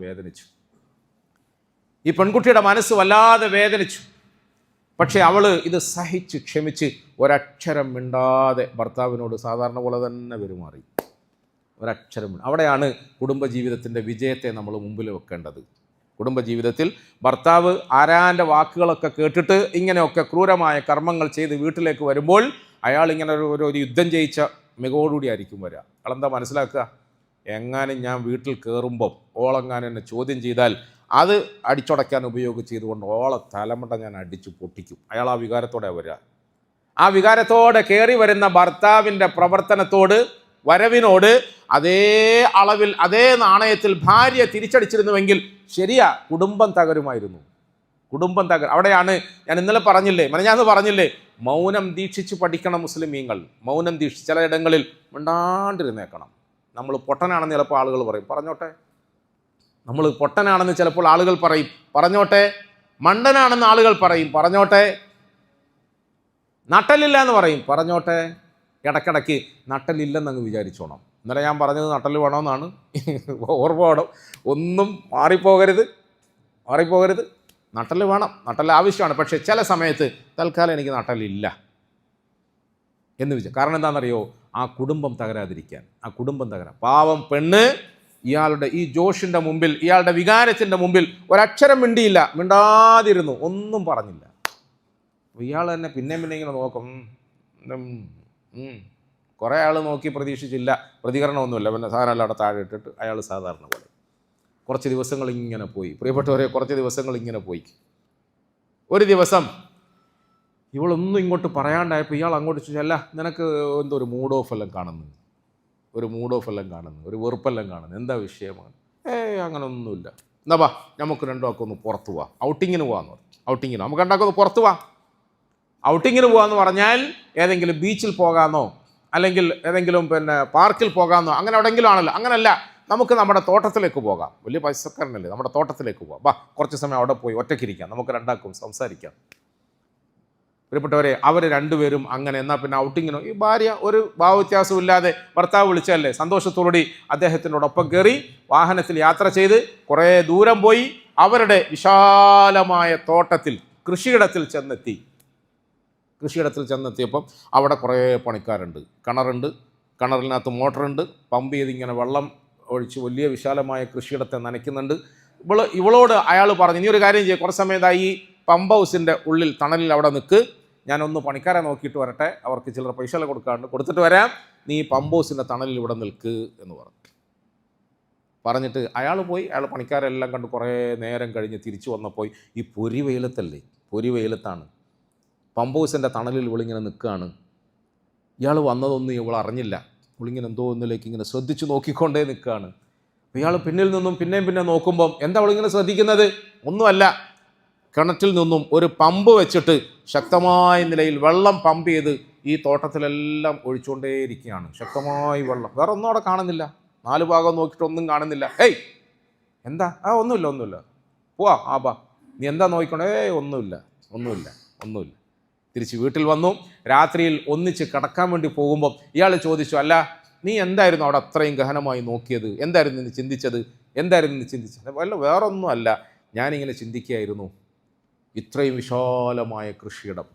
വേദനിച്ചു. പക്ഷേ അവൾ ഇത് സഹിച്ച് ക്ഷമിച്ച് ഒരക്ഷരം മിണ്ടാതെ ഭർത്താവിനോട് സാധാരണ പോലെ തന്നെ പെരുമാറി. ഒരക്ഷരം. അവിടെയാണ് കുടുംബജീവിതത്തിൻ്റെ വിജയത്തെ നമ്മൾ മുമ്പിൽ വെക്കേണ്ടത്. കുടുംബജീവിതത്തിൽ ഭർത്താവ് ആരാൻ്റെ വാക്കുകളൊക്കെ കേട്ടിട്ട് ഇങ്ങനെയൊക്കെ ക്രൂരമായ കർമ്മങ്ങൾ ചെയ്ത് വീട്ടിലേക്ക് വരുമ്പോൾ അയാൾ ഇങ്ങനെ ഒരു യുദ്ധം ജയിച്ച മികവോടുകൂടി ആയിരിക്കും വരിക. അയാളെന്താ മനസ്സിലാക്കുക? എങ്ങാനും ഞാൻ വീട്ടിൽ കയറുമ്പം ഓളെങ്ങാനും എന്നെ ചോദ്യം ചെയ്താൽ അത് അടിച്ചുടയ്ക്കാൻ ഉപയോഗിച്ചതുകൊണ്ട് ഓളെ തലമുണ്ട ഞാൻ അടിച്ചു പൊട്ടിക്കും. അയാൾ ആ വികാരത്തോടെ വരിക. ആ വികാരത്തോടെ കയറി വരുന്ന ഭർത്താവിൻ്റെ പ്രവർത്തനത്തോട്, വരവിനോട് അതേ അളവിൽ, അതേ നാണയത്തിൽ ഭാര്യ തിരിച്ചടിച്ചിരുന്നുവെങ്കിൽ ശരിയാ, കുടുംബം തകരുമായിരുന്നു. അവിടെയാണ് ഞാൻ ഇന്നലെ പറഞ്ഞില്ലേ, മൗനം ദീക്ഷിച്ച് പഠിക്കണം മുസ്ലിമീങ്ങൾ. മൗനം ദീക്ഷിച്ച് ചില ഇടങ്ങളിൽ മിണ്ടാണ്ടിരുന്നേക്കണം. നമ്മൾ പൊട്ടനാണെന്ന് ചിലപ്പോൾ ആളുകൾ പറയും, പറഞ്ഞോട്ടെ. നമ്മൾ പൊട്ടനാണെന്ന് ചിലപ്പോൾ ആളുകൾ പറയും, പറഞ്ഞോട്ടെ. മണ്ടനാണെന്ന് ആളുകൾ പറയും, പറഞ്ഞോട്ടെ. നട്ടലില്ല എന്ന് പറയും, പറഞ്ഞോട്ടെ. ഇടയ്ക്കിടയ്ക്ക് നട്ടലില്ലെന്നങ്ങ് വിചാരിച്ചോണം. ഇന്നലെ ഞാൻ പറഞ്ഞത് നട്ടൽ വേണമെന്നാണ്, ഓർമ്മ വേണം, ഒന്നും മാറിപ്പോകരുത്. നട്ടൽ വേണം, നട്ടൽ ആവശ്യമാണ്. പക്ഷേ ചില സമയത്ത് തൽക്കാലം എനിക്ക് നട്ടലില്ല എന്ന് വിചാരിച്ചു. കാരണം എന്താണെന്നറിയോ? ആ കുടുംബം തകരാതിരിക്കാൻ. പാവം പെണ്ണ് ഇയാളുടെ ഈ ജോഷിൻ്റെ മുമ്പിൽ, ഇയാളുടെ വികാരത്തിൻ്റെ മുമ്പിൽ ഒരക്ഷരം മിണ്ടാതിരുന്നു, ഒന്നും പറഞ്ഞില്ല. ഇയാൾ തന്നെ പിന്നെ ഇങ്ങനെ നോക്കും. കുറേ ആൾ നോക്കി പ്രതീക്ഷിച്ചില്ല, പ്രതികരണമൊന്നുമില്ല. പിന്നെ സാധനം അവിടെ താഴെ ഇട്ടിട്ട് അയാൾ സാധാരണ പോലെ. കുറച്ച് ദിവസങ്ങൾ ഇങ്ങനെ പോയി. പ്രിയപ്പെട്ടവരെ, ഒരു ദിവസം ഇവളൊന്നും ഇങ്ങോട്ട് പറയാണ്ടായപ്പോൾ ഇയാൾ അങ്ങോട്ട് ചോദിച്ചു, അല്ല നിനക്ക് എന്തോ ഒരു മൂഡ് ഓഫ് എല്ലാം കാണുന്നു, ഒരു വെറുപ്പെല്ലാം കാണുന്നു, എന്താ വിഷയമാണ്? അങ്ങനെ ഒന്നുമില്ല. എന്നാ വാ നമുക്ക് രണ്ടുമൊക്കെ ഒന്ന് പുറത്ത് പോവാം, ഔട്ടിങ്ങിന് നമുക്ക് രണ്ടാക്കൊന്ന് പുറത്ത് പോവാം. ഔട്ടിങ്ങിന് പോകാമെന്ന് പറഞ്ഞാൽ ഏതെങ്കിലും ബീച്ചിൽ പോകാമെന്നോ അല്ലെങ്കിൽ ഏതെങ്കിലും പാർക്കിൽ പോകാമെന്നോ അങ്ങനെ എവിടെയെങ്കിലും ആണല്ലോ. അങ്ങനല്ല, നമുക്ക് നമ്മുടെ തോട്ടത്തിലേക്ക് പോകാം. വലിയ പൈസക്കാരനല്ലേ, നമ്മുടെ തോട്ടത്തിലേക്ക് പോകാം. വാ, കുറച്ച് സമയം അവിടെ പോയി ഒറ്റയ്ക്കിരിക്കാം, നമുക്ക് രണ്ടാക്കും സംസാരിക്കാം. പ്രിയപ്പെട്ടവരെ, അവർ രണ്ടുപേരും അങ്ങനെ. എന്നാൽ പിന്നെ ഔട്ടിങ്ങിനോ ഈ ഭാര്യ ഒരു ഭാവവ്യത്യാസവും ഇല്ലാതെ ഭർത്താവ് വിളിച്ചല്ലേ സന്തോഷത്തോടുകൂടി അദ്ദേഹത്തിനോടൊപ്പം കയറി വാഹനത്തിൽ യാത്ര ചെയ്ത് കുറേ ദൂരം പോയി അവരുടെ വിശാലമായ തോട്ടത്തിൽ കൃഷിയിടത്തിൽ ചെന്നെത്തിയപ്പം അവിടെ കുറേ പണിക്കാരുണ്ട്. കിണറുണ്ട്, കിണറിനകത്ത് മോട്ടറുണ്ട്, പമ്പ് ചെയ്ത് ഇങ്ങനെ വെള്ളം ഒഴിച്ച് വലിയ വിശാലമായ കൃഷിയിടത്തെ നനയ്ക്കുന്നുണ്ട്. ഇവളോട് അയാൾ പറഞ്ഞു, നീ ഒരു കാര്യം ചെയ്യുക, കുറച്ച് സമയത്തായി ഈ പമ്പ് ഹൗസിൻ്റെ ഉള്ളിൽ തണലിൽ അവിടെ നിൽക്ക്, ഞാനൊന്ന് പണിക്കാരെ നോക്കിയിട്ട് വരട്ടെ, അവർക്ക് ചിലർ പൈസ കൊടുത്തിട്ട് വരാം, നീ പമ്പ് ഹൗസിൻ്റെ തണലിൽ ഇവിടെ നിൽക്ക് എന്ന് പറഞ്ഞിട്ട് അയാൾ പോയി. അയാൾ പണിക്കാരെല്ലാം കണ്ട് കുറേ നേരം കഴിഞ്ഞ് തിരിച്ചു വന്നപ്പോൾ ഈ പൊരി വെയിലത്താണ്, പമ്പ് ഹൗസിൻ്റെ തണലിൽ ഇവളിങ്ങനെ നിൽക്കുകയാണ്. ഇയാൾ വന്നതൊന്നും ഇവൾ അറിഞ്ഞില്ല. ഇവളിങ്ങനെ എന്തോ ഒന്നിലേക്ക് ഇങ്ങനെ ശ്രദ്ധിച്ച് നോക്കിക്കൊണ്ടേ നിൽക്കുകയാണ്. ഇയാൾ പിന്നിൽ നിന്നും പിന്നെ നോക്കുമ്പം എന്താ അവളിങ്ങനെ ശ്രദ്ധിക്കുന്നത്? ഒന്നുമല്ല, കിണറ്റിൽ നിന്നും ഒരു പമ്പ് വെച്ചിട്ട് ശക്തമായ നിലയിൽ വെള്ളം പമ്പ് ചെയ്ത് ഈ തോട്ടത്തിലെല്ലാം ഒഴിച്ചുകൊണ്ടേയിരിക്കുകയാണ്. ശക്തമായി വെള്ളം, വേറെ ഒന്നും അവിടെ കാണുന്നില്ല. 4 ഭാഗം നോക്കിയിട്ടൊന്നും കാണുന്നില്ല. ഏയ് എന്താ? ഒന്നുമില്ല, പോവാ, ബാ, നീ എന്താ നോക്കിക്കൊണ്ടേ? ഒന്നുമില്ല. തിരിച്ച് വീട്ടിൽ വന്നു. രാത്രിയിൽ ഒന്നിച്ച് കിടക്കാൻ വേണ്ടി പോകുമ്പം ഇയാൾ ചോദിച്ചു, അല്ല നീ എന്തായിരുന്നു അവിടെ അത്രയും ഗഹനമായി നോക്കിയത്? എന്തായിരുന്നു നീ ചിന്തിച്ചത്? വല്ല വേറൊന്നും അല്ല, ഞാനിങ്ങനെ ചിന്തിക്കുകയായിരുന്നു, ഇത്രയും വിശാലമായ കൃഷിയിടം,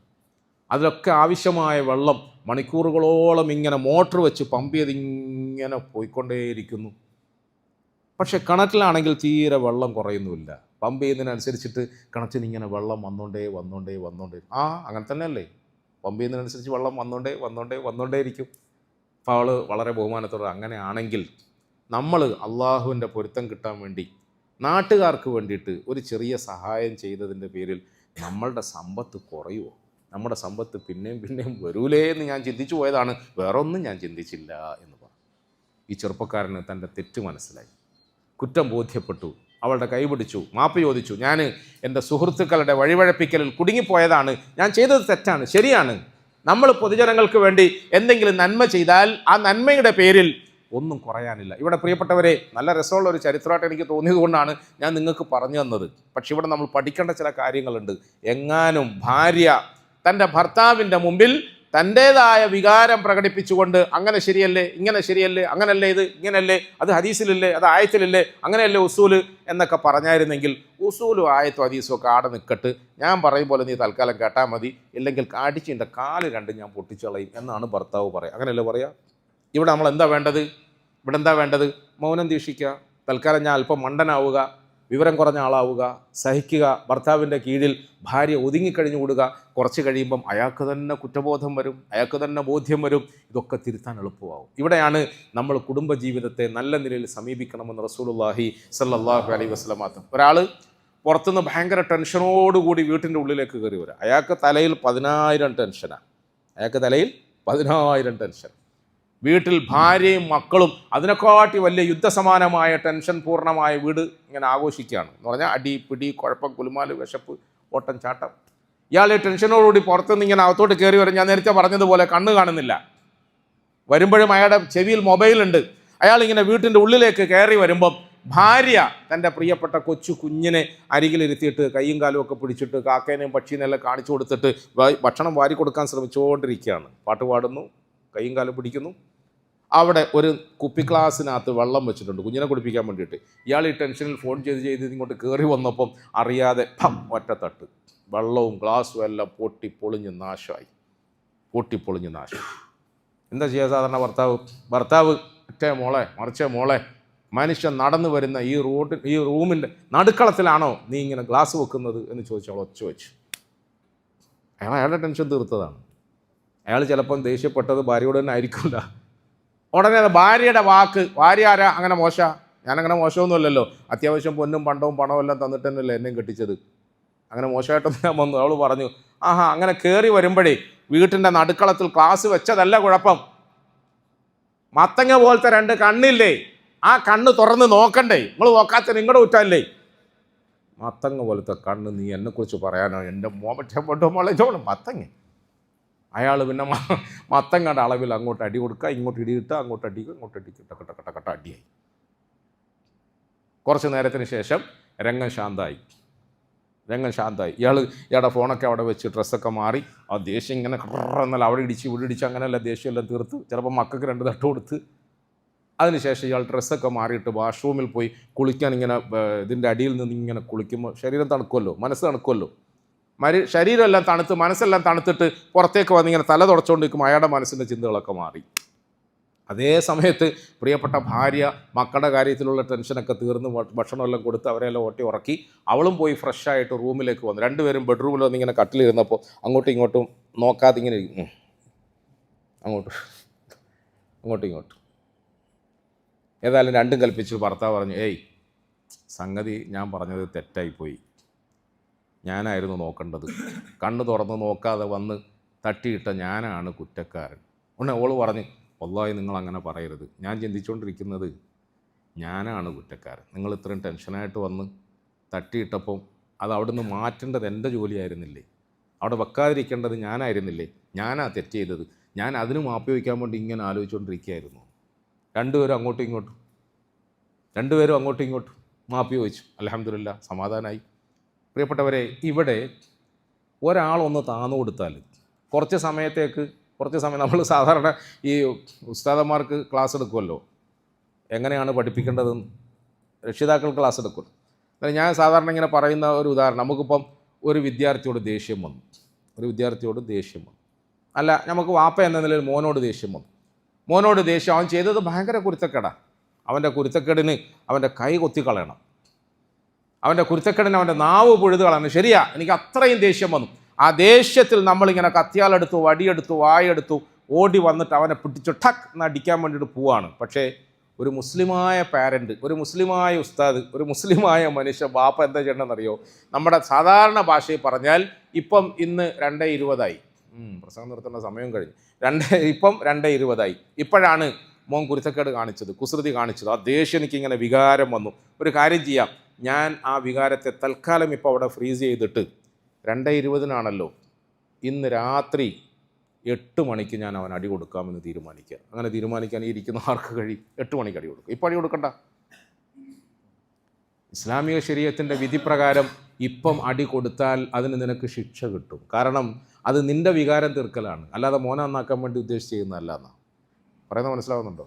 അതിലൊക്കെ ആവശ്യമായ വെള്ളം മണിക്കൂറുകളോളം ഇങ്ങനെ മോട്ടർ വെച്ച് പമ്പ് ചെയ്ത് ഇങ്ങനെ പോയിക്കൊണ്ടേയിരിക്കുന്നു. പക്ഷെ കിണറ്റിലാണെങ്കിൽ തീരെ വെള്ളം കുറയുന്നുമില്ല. പമ്പ് ചെയ്യുന്നതിനനുസരിച്ചിട്ട് കിണറ്റിന് ഇങ്ങനെ വെള്ളം വന്നുകൊണ്ടേ അങ്ങനെ തന്നെയല്ലേ, പമ്പ് ചെയ്യുന്നതിനനുസരിച്ച് വെള്ളം വന്നുകൊണ്ടേ ഇരിക്കും. അപ്പോൾ അവൾ വളരെ ബഹുമാനത്തോടെ, അങ്ങനെയാണെങ്കിൽ നമ്മൾ അള്ളാഹുവിൻ്റെ പൊരുത്തം കിട്ടാൻ വേണ്ടി നാട്ടുകാർക്ക് വേണ്ടിയിട്ട് ഒരു ചെറിയ സഹായം ചെയ്തതിൻ്റെ പേരിൽ നമ്മളുടെ സമ്പത്ത് കുറയുമോ? നമ്മുടെ സമ്പത്ത് പിന്നെയും വരൂലേ എന്ന് ഞാൻ ചിന്തിച്ചു പോയതാണ്, വേറൊന്നും ഞാൻ ചിന്തിച്ചില്ല എന്ന് പറഞ്ഞു. ഈ ചെറുപ്പക്കാരന് തൻ്റെ തെറ്റ് മനസ്സിലായി, കുറ്റം ബോധ്യപ്പെട്ടു, അവളുടെ കൈ പിടിച്ചു, മാപ്പ് ചോദിച്ചു. ഞാൻ എൻ്റെ സുഹൃത്തുക്കളുടെ വഴിവഴപ്പിക്കലിൽ കുടുങ്ങിപ്പോയതാണ്, ഞാൻ ചെയ്തത് തെറ്റാണ്, ശരിയാണ്. നമ്മൾ പൊതുജനങ്ങൾക്ക് വേണ്ടി എന്തെങ്കിലും നന്മ ചെയ്താൽ ആ നന്മയുടെ പേരിൽ ഒന്നും കുറയാനില്ല. ഇവിടെ പ്രിയപ്പെട്ടവരെ, നല്ല രസമുള്ള ഒരു ചരിത്രമായിട്ട് എനിക്ക് തോന്നിയത് കൊണ്ടാണ് ഞാൻ നിങ്ങൾക്ക് പറഞ്ഞു തന്നത്. പക്ഷെ ഇവിടെ നമ്മൾ പഠിക്കേണ്ട ചില കാര്യങ്ങളുണ്ട്. എങ്ങാനും ഭാര്യ തൻ്റെ ഭർത്താവിൻ്റെ മുമ്പിൽ തൻ്റേതായ വികാരം പ്രകടിപ്പിച്ചുകൊണ്ട് അങ്ങനെ ശരിയല്ലേ, ഇങ്ങനെ ശരിയല്ലേ, അങ്ങനല്ലേ, ഇത് ഇങ്ങനല്ലേ, അത് ഹദീസിലില്ലേ, അത് ആയത്തിലില്ലേ, അങ്ങനെയല്ലേ ഉസൂല് എന്നൊക്കെ പറഞ്ഞായിരുന്നെങ്കിൽ ഉസൂലും ആയത്തും ഹദീസും ഒക്കെ ആടെ നിൽക്കട്ട്, ഞാൻ പറയും പോലെ നീ തൽക്കാലം കേട്ടാൽ മതി, ഇല്ലെങ്കിൽ അടിച്ച് എൻ്റെ കാല് രണ്ടും ഞാൻ പൊട്ടിച്ചു കളയും എന്നാണ് ഭർത്താവ് പറയുക. അങ്ങനെയല്ലേ പറയാം? ഇവിടെ നമ്മൾ എന്താ വേണ്ടത്? മൗനം ദീക്ഷിക്കുക, തൽക്കാലം ഞാൻ അല്പം മണ്ടനാവുക, വിവരം കുറഞ്ഞ ആളാവുക, സഹിക്കുക, ഭർത്താവിൻ്റെ കീഴിൽ ഭാര്യ ഒതുങ്ങിക്കഴിഞ്ഞു കൂടുക. കുറച്ച് കഴിയുമ്പം അയാൾക്ക് തന്നെ കുറ്റബോധം വരും, അയാൾക്ക് തന്നെ ബോധ്യം വരും, ഇതൊക്കെ തിരുത്താൻ എളുപ്പമാവും. ഇവിടെയാണ് നമ്മൾ കുടുംബജീവിതത്തെ നല്ല നിലയിൽ സമീപിക്കണമെന്ന് റസൂലുള്ളാഹി സ്വല്ലല്ലാഹു അലൈഹി വസല്ലം. ഒരാൾ പുറത്തുനിന്ന് ഭയങ്കര ടെൻഷനോടുകൂടി വീട്ടിൻ്റെ ഉള്ളിലേക്ക് കയറി വരിക, അയാൾക്ക് തലയിൽ 10,000 ടെൻഷനാണ്, വീട്ടിൽ ഭാര്യയും മക്കളും അതിനെക്കാട്ടി വലിയ യുദ്ധസമാനമായ ടെൻഷൻ പൂർണ്ണമായ വീട് ഇങ്ങനെ ആഘോഷിക്കുകയാണ് എന്ന് പറഞ്ഞാൽ അടി പിടി കുഴപ്പം കുലുമാല് വിശപ്പ് ഓട്ടം ചാട്ടം. ഇയാൾ ഈ ടെൻഷനോടുകൂടി പുറത്തുനിന്ന് ഇങ്ങനെ അകത്തോട്ട് കയറി വരും. ഞാൻ നേരത്തെ പറഞ്ഞതുപോലെ കണ്ണ് കാണുന്നില്ല, വരുമ്പോഴും അയാളുടെ ചെവിയിൽ മൊബൈലുണ്ട്. അയാൾ ഇങ്ങനെ വീട്ടിൻ്റെ ഉള്ളിലേക്ക് കയറി വരുമ്പം ഭാര്യ തൻ്റെ പ്രിയപ്പെട്ട കൊച്ചു കുഞ്ഞിനെ അരികിലിരുത്തിയിട്ട് കൈയും കാലും ഒക്കെ പിടിച്ചിട്ട് കാക്കേനെയും പക്ഷീനെല്ലാം കാണിച്ചു കൊടുത്തിട്ട് ഭക്ഷണം വാരി കൊടുക്കാൻ ശ്രമിച്ചുകൊണ്ടിരിക്കുകയാണ്. പാട്ട് പാടുന്നു, കൈയും കാലും പിടിക്കുന്നു. അവിടെ ഒരു കുപ്പി ഗ്ലാസ്സിനകത്ത് വെള്ളം വെച്ചിട്ടുണ്ട് കുഞ്ഞിനെ കുടിപ്പിക്കാൻ വേണ്ടിയിട്ട്. ഇയാൾ ഈ ടെൻഷനിൽ ഫോൺ ചെയ്ത് ഇങ്ങോട്ട് കയറി വന്നപ്പം അറിയാതെ ഒറ്റ തട്ട്, വെള്ളവും ഗ്ലാസ്സും എല്ലാം പൊട്ടിപ്പൊളിഞ്ഞ് നാശമായി. എന്താ ചെയ്യുക സാധാരണ ഭർത്താവ് മറിച്ചേ മോളെ, മനുഷ്യൻ നടന്നു വരുന്ന ഈ റൂമിൻ്റെ നടുക്കളത്തിലാണോ നീ ഇങ്ങനെ ഗ്ലാസ് വെക്കുന്നത് എന്ന് ചോദിച്ചു. അവൾ ഒച്ച വെച്ചു. അയാളുടെ ടെൻഷൻ തീർത്തതാണ്. അയാൾ ചിലപ്പം ദേഷ്യപ്പെട്ടത് ഭാര്യയോട് തന്നെ ആയിരിക്കില്ല. ഉടനെ ഭാര്യയുടെ വാക്ക്, ഭാര്യ ആരാ അങ്ങനെ ഞാനങ്ങനെ മോശമൊന്നുമല്ലല്ലോ, അത്യാവശ്യം പൊന്നും പണ്ടവും പണവും എല്ലാം തന്നിട്ട് തന്നെയല്ലേ എന്നെയും കെട്ടിച്ചത്, അങ്ങനെ മോശമായിട്ടൊന്നും ഞാൻ വന്നു. അവൾ പറഞ്ഞു, അങ്ങനെ കയറി വരുമ്പോഴേ വീട്ടിൻ്റെ നടുക്കളത്തിൽ ഗ്ലാസ് വെച്ചതല്ല കുഴപ്പം, മത്തങ്ങ പോലത്തെ 2 കണ്ണില്ലേ, ആ കണ്ണ് തുറന്ന് നോക്കണ്ടേ, നിങ്ങൾ നോക്കാത്ത നിങ്ങളുടെ കുറ്റമല്ലേ. മത്തങ്ങ പോലത്തെ കണ്ണ് നീ എന്നെക്കുറിച്ച് പറയാനോ? എൻ്റെ മോളെ മത്തങ്ങ അയാൾ പിന്നെ മത്തം കണ്ട അളവിൽ അങ്ങോട്ട് അടി കൊടുക്കുക, ഇങ്ങോട്ട് ഇടി കിട്ടുക, അങ്ങോട്ട് അടിക്കുക, ഇങ്ങോട്ട് അടിക്കുക, ടക്ക അടിയായി. കുറച്ച് നേരത്തിന് ശേഷം രംഗം ശാന്തമായി. ഇയാളുടെ ഫോണൊക്കെ അവിടെ വെച്ച് ഡ്രസ്സൊക്കെ മാറി ആ ദേഷ്യം ഇങ്ങനെ എന്നാൽ അവിടെ ഇടിച്ച് ഇവിടെ ഇടിച്ച് അങ്ങനെയല്ല ദേഷ്യമെല്ലാം തീർത്ത് ചിലപ്പോൾ മക്കൾക്ക് 2 തട്ട് കൊടുത്ത് അതിനുശേഷം ഇയാൾ ഡ്രസ്സൊക്കെ മാറിയിട്ട് വാഷ്റൂമിൽ പോയി കുളിക്കാൻ ഇങ്ങനെ ഇതിൻ്റെ അടിയിൽ നിന്ന് ഇങ്ങനെ കുളിക്കുമ്പോൾ ശരീരം തണുക്കുമല്ലോ, മനസ്സ് തണുക്കുമല്ലോ. ശരീരമെല്ലാം തണുത്ത് മനസ്സെല്ലാം തണുത്തിട്ട് പുറത്തേക്ക് വന്നിങ്ങനെ തല തുടച്ചുകൊണ്ടിരിക്കുമ്പോൾ അയാളുടെ മനസ്സിൻ്റെ ചിന്തകളൊക്കെ മാറി. അതേ സമയത്ത് പ്രിയപ്പെട്ട ഭാര്യ മക്കളുടെ കാര്യത്തിലുള്ള ടെൻഷനൊക്കെ തീർന്ന് ഭക്ഷണമെല്ലാം കൊടുത്ത് അവരെല്ലാം ഓട്ടി ഉറക്കി അവളും പോയി ഫ്രഷായിട്ട് റൂമിലേക്ക് വന്നു. 2 പേരും ബെഡ്റൂമിൽ വന്നിങ്ങനെ കട്ടിലിരുന്നപ്പോൾ അങ്ങോട്ടും ഇങ്ങോട്ടും നോക്കാതെ ഇങ്ങനെ അങ്ങോട്ടും ഇങ്ങോട്ടും. ഏതായാലും രണ്ടും കൽപ്പിച്ചു. ഭർത്താവ് പറഞ്ഞു, ഏയ് സംഗതി ഞാൻ പറഞ്ഞത് തെറ്റായിപ്പോയി, ഞാനായിരുന്നു നോക്കേണ്ടത്, കണ്ണ് തുറന്ന് നോക്കാതെ വന്ന് തട്ടിയിട്ട ഞാനാണ് കുറ്റക്കാരൻ. ഉടനെ ഓള് പറഞ്ഞു, വല്ലാഹി നിങ്ങൾ അങ്ങനെ പറയരുത്, ഞാൻ ചിന്തിച്ചുകൊണ്ടിരിക്കുന്നത് ഞാനാണ് കുറ്റക്കാരൻ. നിങ്ങൾ ഇത്രയും ടെൻഷനായിട്ട് വന്ന് തട്ടിയിട്ടപ്പം അത് അവിടുന്ന് മാറ്റേണ്ടത് എൻ്റെ ജോലിയായിരുന്നില്ലേ, അവിടെ വെക്കാതിരിക്കേണ്ടത് ഞാനായിരുന്നില്ലേ, ഞാനാ തെറ്റ് ചെയ്തത്, ഞാൻ അതിന് മാപ്പ് വയ്ക്കാൻ വേണ്ടി ഇങ്ങനെ ആലോചിച്ചുകൊണ്ടിരിക്കുകയായിരുന്നു. രണ്ടുപേരും അങ്ങോട്ടും ഇങ്ങോട്ടും മാപ്പി ചോദിച്ചു. അൽഹംദുലില്ലാ സമാധാനമായി. പ്രിയപ്പെട്ടവരെ, ഇവിടെ ഒരാളൊന്ന് താന്നു കൊടുത്താൽ കുറച്ച് സമയം നമ്മൾ സാധാരണ ഈ ഉസ്താദന്മാർക്ക് ക്ലാസ് എടുക്കുമല്ലോ, എങ്ങനെയാണ് പഠിപ്പിക്കേണ്ടതെന്ന് രക്ഷിതാക്കൾ ക്ലാസ് എടുക്കുമല്ലോ. എന്നാൽ ഞാൻ സാധാരണ ഇങ്ങനെ പറയുന്ന ഒരു ഉദാഹരണം, നമുക്കിപ്പം ഒരു വിദ്യാർത്ഥിയോട് ദേഷ്യം വന്നു, അല്ല നമുക്ക് വാപ്പ എന്ന നിലയിൽ മോനോട് ദേഷ്യം വന്നു. അവൻ ചെയ്തത് ഭയങ്കര കുരുത്തക്കേടാണ്. അവൻ്റെ കുരുത്തക്കേടിന് അവൻ്റെ കൈ കൊത്തിക്കളയണം, അവൻ്റെ കുരുത്തക്കേടിന് അവൻ്റെ നാവ് പൊഴുത് കളയണം. ശരിയാ, എനിക്ക് അത്രയും ദേഷ്യം വന്നു. ആ ദേഷ്യത്തിൽ നമ്മളിങ്ങനെ കത്തിയാലെടുത്തു, വടിയെടുത്തു, വായെടുത്തു, ഓടി വന്നിട്ട് അവനെ പിടിച്ചു ടക്ക് എന്ന് അടിക്കാൻ വേണ്ടിയിട്ട് പോവാണ്. പക്ഷേ ഒരു മുസ്ലിമായ പാരൻറ്റ്, ഒരു മുസ്ലിമായ ഉസ്താദ്, ഒരു മുസ്ലിമായ മനുഷ്യ ബാപ്പ എന്താ ചെയ്യണമെന്നറിയോ? നമ്മുടെ സാധാരണ ഭാഷയിൽ പറഞ്ഞാൽ ഇപ്പം ഇന്ന് 2:20 പ്രസംഗം നിർത്തേണ്ട സമയം കഴിഞ്ഞു. ഇപ്പം 2:20 ഇപ്പോഴാണ് മോൻ കുരുത്തക്കേട് കാണിച്ചത്, കുസൃതി കാണിച്ചത്. ആ ദേഷ്യം എനിക്കിങ്ങനെ വികാരം വന്നു. ഒരു കാര്യം ചെയ്യാം, ഞാൻ ആ വികാരത്തെ തൽക്കാലം ഇപ്പോൾ അവിടെ ഫ്രീസ് ചെയ്തിട്ട് 2:20 ഇന്ന് രാത്രി 8 മണിക്ക് ഞാൻ അവൻ അടി കൊടുക്കാമെന്ന് തീരുമാനിക്കുക. അങ്ങനെ തീരുമാനിക്കാൻ ഇരിക്കുന്ന ആർക്ക് കഴിയും? 8 മണിക്ക് അടി കൊടുക്കും. ഇപ്പം അടി കൊടുക്കണ്ട. ഇസ്ലാമിക ശരീഅത്തിൻ്റെ വിധി പ്രകാരം ഇപ്പം അടി കൊടുത്താൽ അതിന് നിനക്ക് ശിക്ഷ കിട്ടും. കാരണം അത് നിൻ്റെ വികാരം തീർക്കലാണ്, അല്ലാതെ മോനെ നന്നാക്കാൻ വേണ്ടി ഉദ്ദേശിച്ച് ചെയ്യുന്നതല്ല എന്നാണ് പറയുന്നത്. മനസ്സിലാവുന്നുണ്ടോ?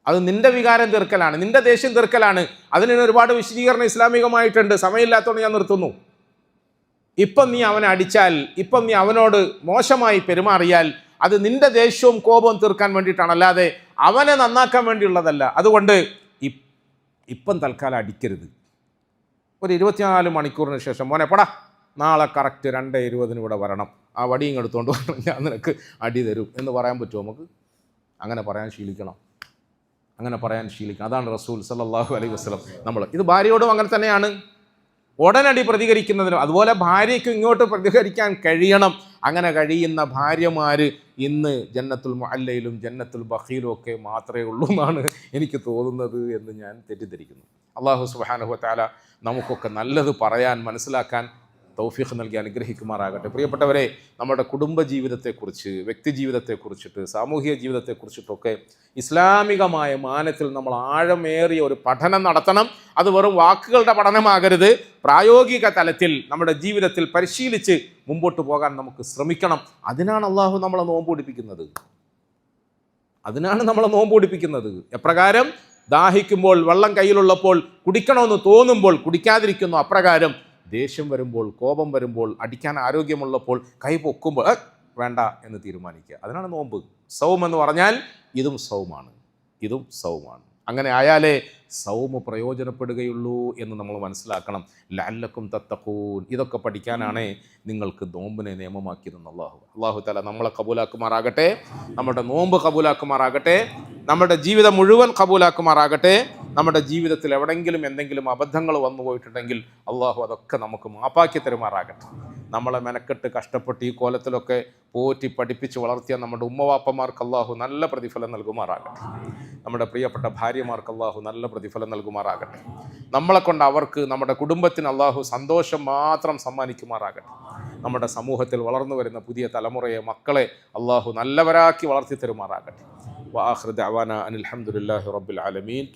അത് നിൻ്റെ വികാരം തീർക്കലാണ്, നിൻ്റെ ദേഷ്യം തീർക്കലാണ്. അതിന് ഒരുപാട് വിശദീകരണം ഇസ്ലാമികമായിട്ടുണ്ട്. സമയമില്ലാത്തതുകൊണ്ട് ഞാൻ നിർത്തുന്നു. ഇപ്പം നീ അവനെ അടിച്ചാൽ, ഇപ്പം നീ അവനോട് മോശമായി പെരുമാറിയാൽ അത് നിൻ്റെ ദേഷ്യവും കോപവും തീർക്കാൻ വേണ്ടിയിട്ടാണ്, അല്ലാതെ അവനെ നന്നാക്കാൻ വേണ്ടിയുള്ളതല്ല. അതുകൊണ്ട് ഇപ്പം തൽക്കാലം അടിക്കരുത്. ഒരു 24 മണിക്കൂറിന് ശേഷം മോനെ പടാ, നാളെ കറക്റ്റ് 2:20 ഇവിടെ വരണം, ആ വടിയും എടുത്തുകൊണ്ട് വരണം, ഞാൻ നിനക്ക് അടി തരും എന്ന് പറയാൻ പറ്റുമോ നമുക്ക്? അങ്ങനെ പറയാൻ ശീലിക്കണം. അതാണ് റസൂൽ സല്ലല്ലാഹു അലൈഹി വസല്ലം. ഇത് ഭാര്യയോടും അങ്ങനെ തന്നെയാണ്, ഉടനടി പ്രതികരിക്കുന്നതിനും. അതുപോലെ ഭാര്യയ്ക്കും ഇങ്ങോട്ട് പ്രതികരിക്കാൻ കഴിയണം. അങ്ങനെ കഴിയുന്ന ഭാര്യമാർ ഇന്ന് ജന്നത്തുൽ മുഅല്ലയിലും ജന്നത്തുൽ ബഖീലും ഒക്കെ മാത്രമേ ഉള്ളൂ എന്നാണ് എനിക്ക് തോന്നുന്നത് എന്ന് ഞാൻ തെറ്റിദ്ധരിക്കുന്നു. അല്ലാഹു സുബ്ഹാനഹു വ തആല നമുക്കൊക്കെ നല്ലത് പറയാൻ, മനസ്സിലാക്കാൻ തൗഫീഖ് നൽകി അനുഗ്രഹിക്കുമാറാകട്ടെ. പ്രിയപ്പെട്ടവരെ, നമ്മുടെ കുടുംബ ജീവിതത്തെക്കുറിച്ച്, വ്യക്തി ജീവിതത്തെക്കുറിച്ചിട്ട്, സാമൂഹിക ജീവിതത്തെക്കുറിച്ചിട്ടൊക്കെ ഇസ്ലാമികമായ മാനത്തിൽ നമ്മൾ ആഴമേറിയ ഒരു പഠനം നടത്തണം. അത് വെറും വാക്കുകളുടെ പഠനമാകരുത്. പ്രായോഗിക തലത്തിൽ നമ്മുടെ ജീവിതത്തിൽ പരിശീലിച്ച് മുമ്പോട്ട് പോകാൻ നമുക്ക് ശ്രമിക്കണം. അതിനാണ് അള്ളാഹു നമ്മളെ നോമ്പ് പിടിപ്പിക്കുന്നത്. എപ്രകാരം? ദാഹിക്കുമ്പോൾ, വെള്ളം കയ്യിലുള്ളപ്പോൾ, കുടിക്കണമെന്ന് തോന്നുമ്പോൾ കുടിക്കാതിരിക്കുന്നു. അപ്രകാരം ദേഷ്യം വരുമ്പോൾ, കോപം വരുമ്പോൾ, അടിക്കാൻ ആരോഗ്യമുള്ളപ്പോൾ കൈ പൊക്കുമ്പോൾ വേണ്ട എന്ന് തീരുമാനിക്കുക. അതിനാണ് നോമ്പ്. സൗം എന്ന് പറഞ്ഞാൽ ഇതും സൗമാണ്. അങ്ങനെ ആയാലേ സൗമ് പ്രയോജനപ്പെടുകയുള്ളൂ എന്ന് നമ്മൾ മനസ്സിലാക്കണം. ലഅല്ലക്കും തത്തഖൂൻ, ഇതൊക്കെ പഠിക്കാനാണ് നിങ്ങൾക്ക് നോമ്പിനെ നിയമമാക്കിയതെന്ന് അല്ലാഹു തആല നമ്മളെ കബൂലാക്കുമാറാകട്ടെ, നമ്മുടെ നോമ്പ് കബൂലാക്കുമാറാകട്ടെ, നമ്മുടെ ജീവിതം മുഴുവൻ കബൂലാക്കുമാറാകട്ടെ. നമ്മുടെ ജീവിതത്തിൽ എവിടെയെങ്കിലും എന്തെങ്കിലും അബദ്ധങ്ങൾ വന്നു പോയിട്ടുണ്ടെങ്കിൽ അള്ളാഹു അതൊക്കെ നമുക്ക് മാപ്പാക്കി തരുമാറാകട്ടെ. നമ്മളെ മെനക്കെട്ട് കഷ്ടപ്പെട്ട് ഈ കോലത്തിലൊക്കെ പോറ്റി പഠിപ്പിച്ച് വളർത്തിയ നമ്മുടെ ഉമ്മവാപ്പമാർക്ക് അള്ളാഹു നല്ല പ്രതിഫലം നൽകുമാറാകട്ടെ. നമ്മുടെ പ്രിയപ്പെട്ട ഭാര്യമാർക്ക് അള്ളാഹു നല്ല പ്രതിഫലം നൽകുമാറാകട്ടെ. നമ്മളെ കൊണ്ട് അവർക്ക്, നമ്മുടെ കുടുംബത്തിന് അള്ളാഹു സന്തോഷം മാത്രം സമ്മാനിക്കുമാറാകട്ടെ. നമ്മുടെ സമൂഹത്തിൽ വളർന്നു വരുന്ന പുതിയ തലമുറയെ, മക്കളെ അള്ളാഹു നല്ലവരാക്കി വളർത്തി തരുമാറാകട്ടെ. വആഖിറു ദഅവാന അനിൽ ഹംദുലില്ലാഹി റബ്ബിൽ ആലമീൻ.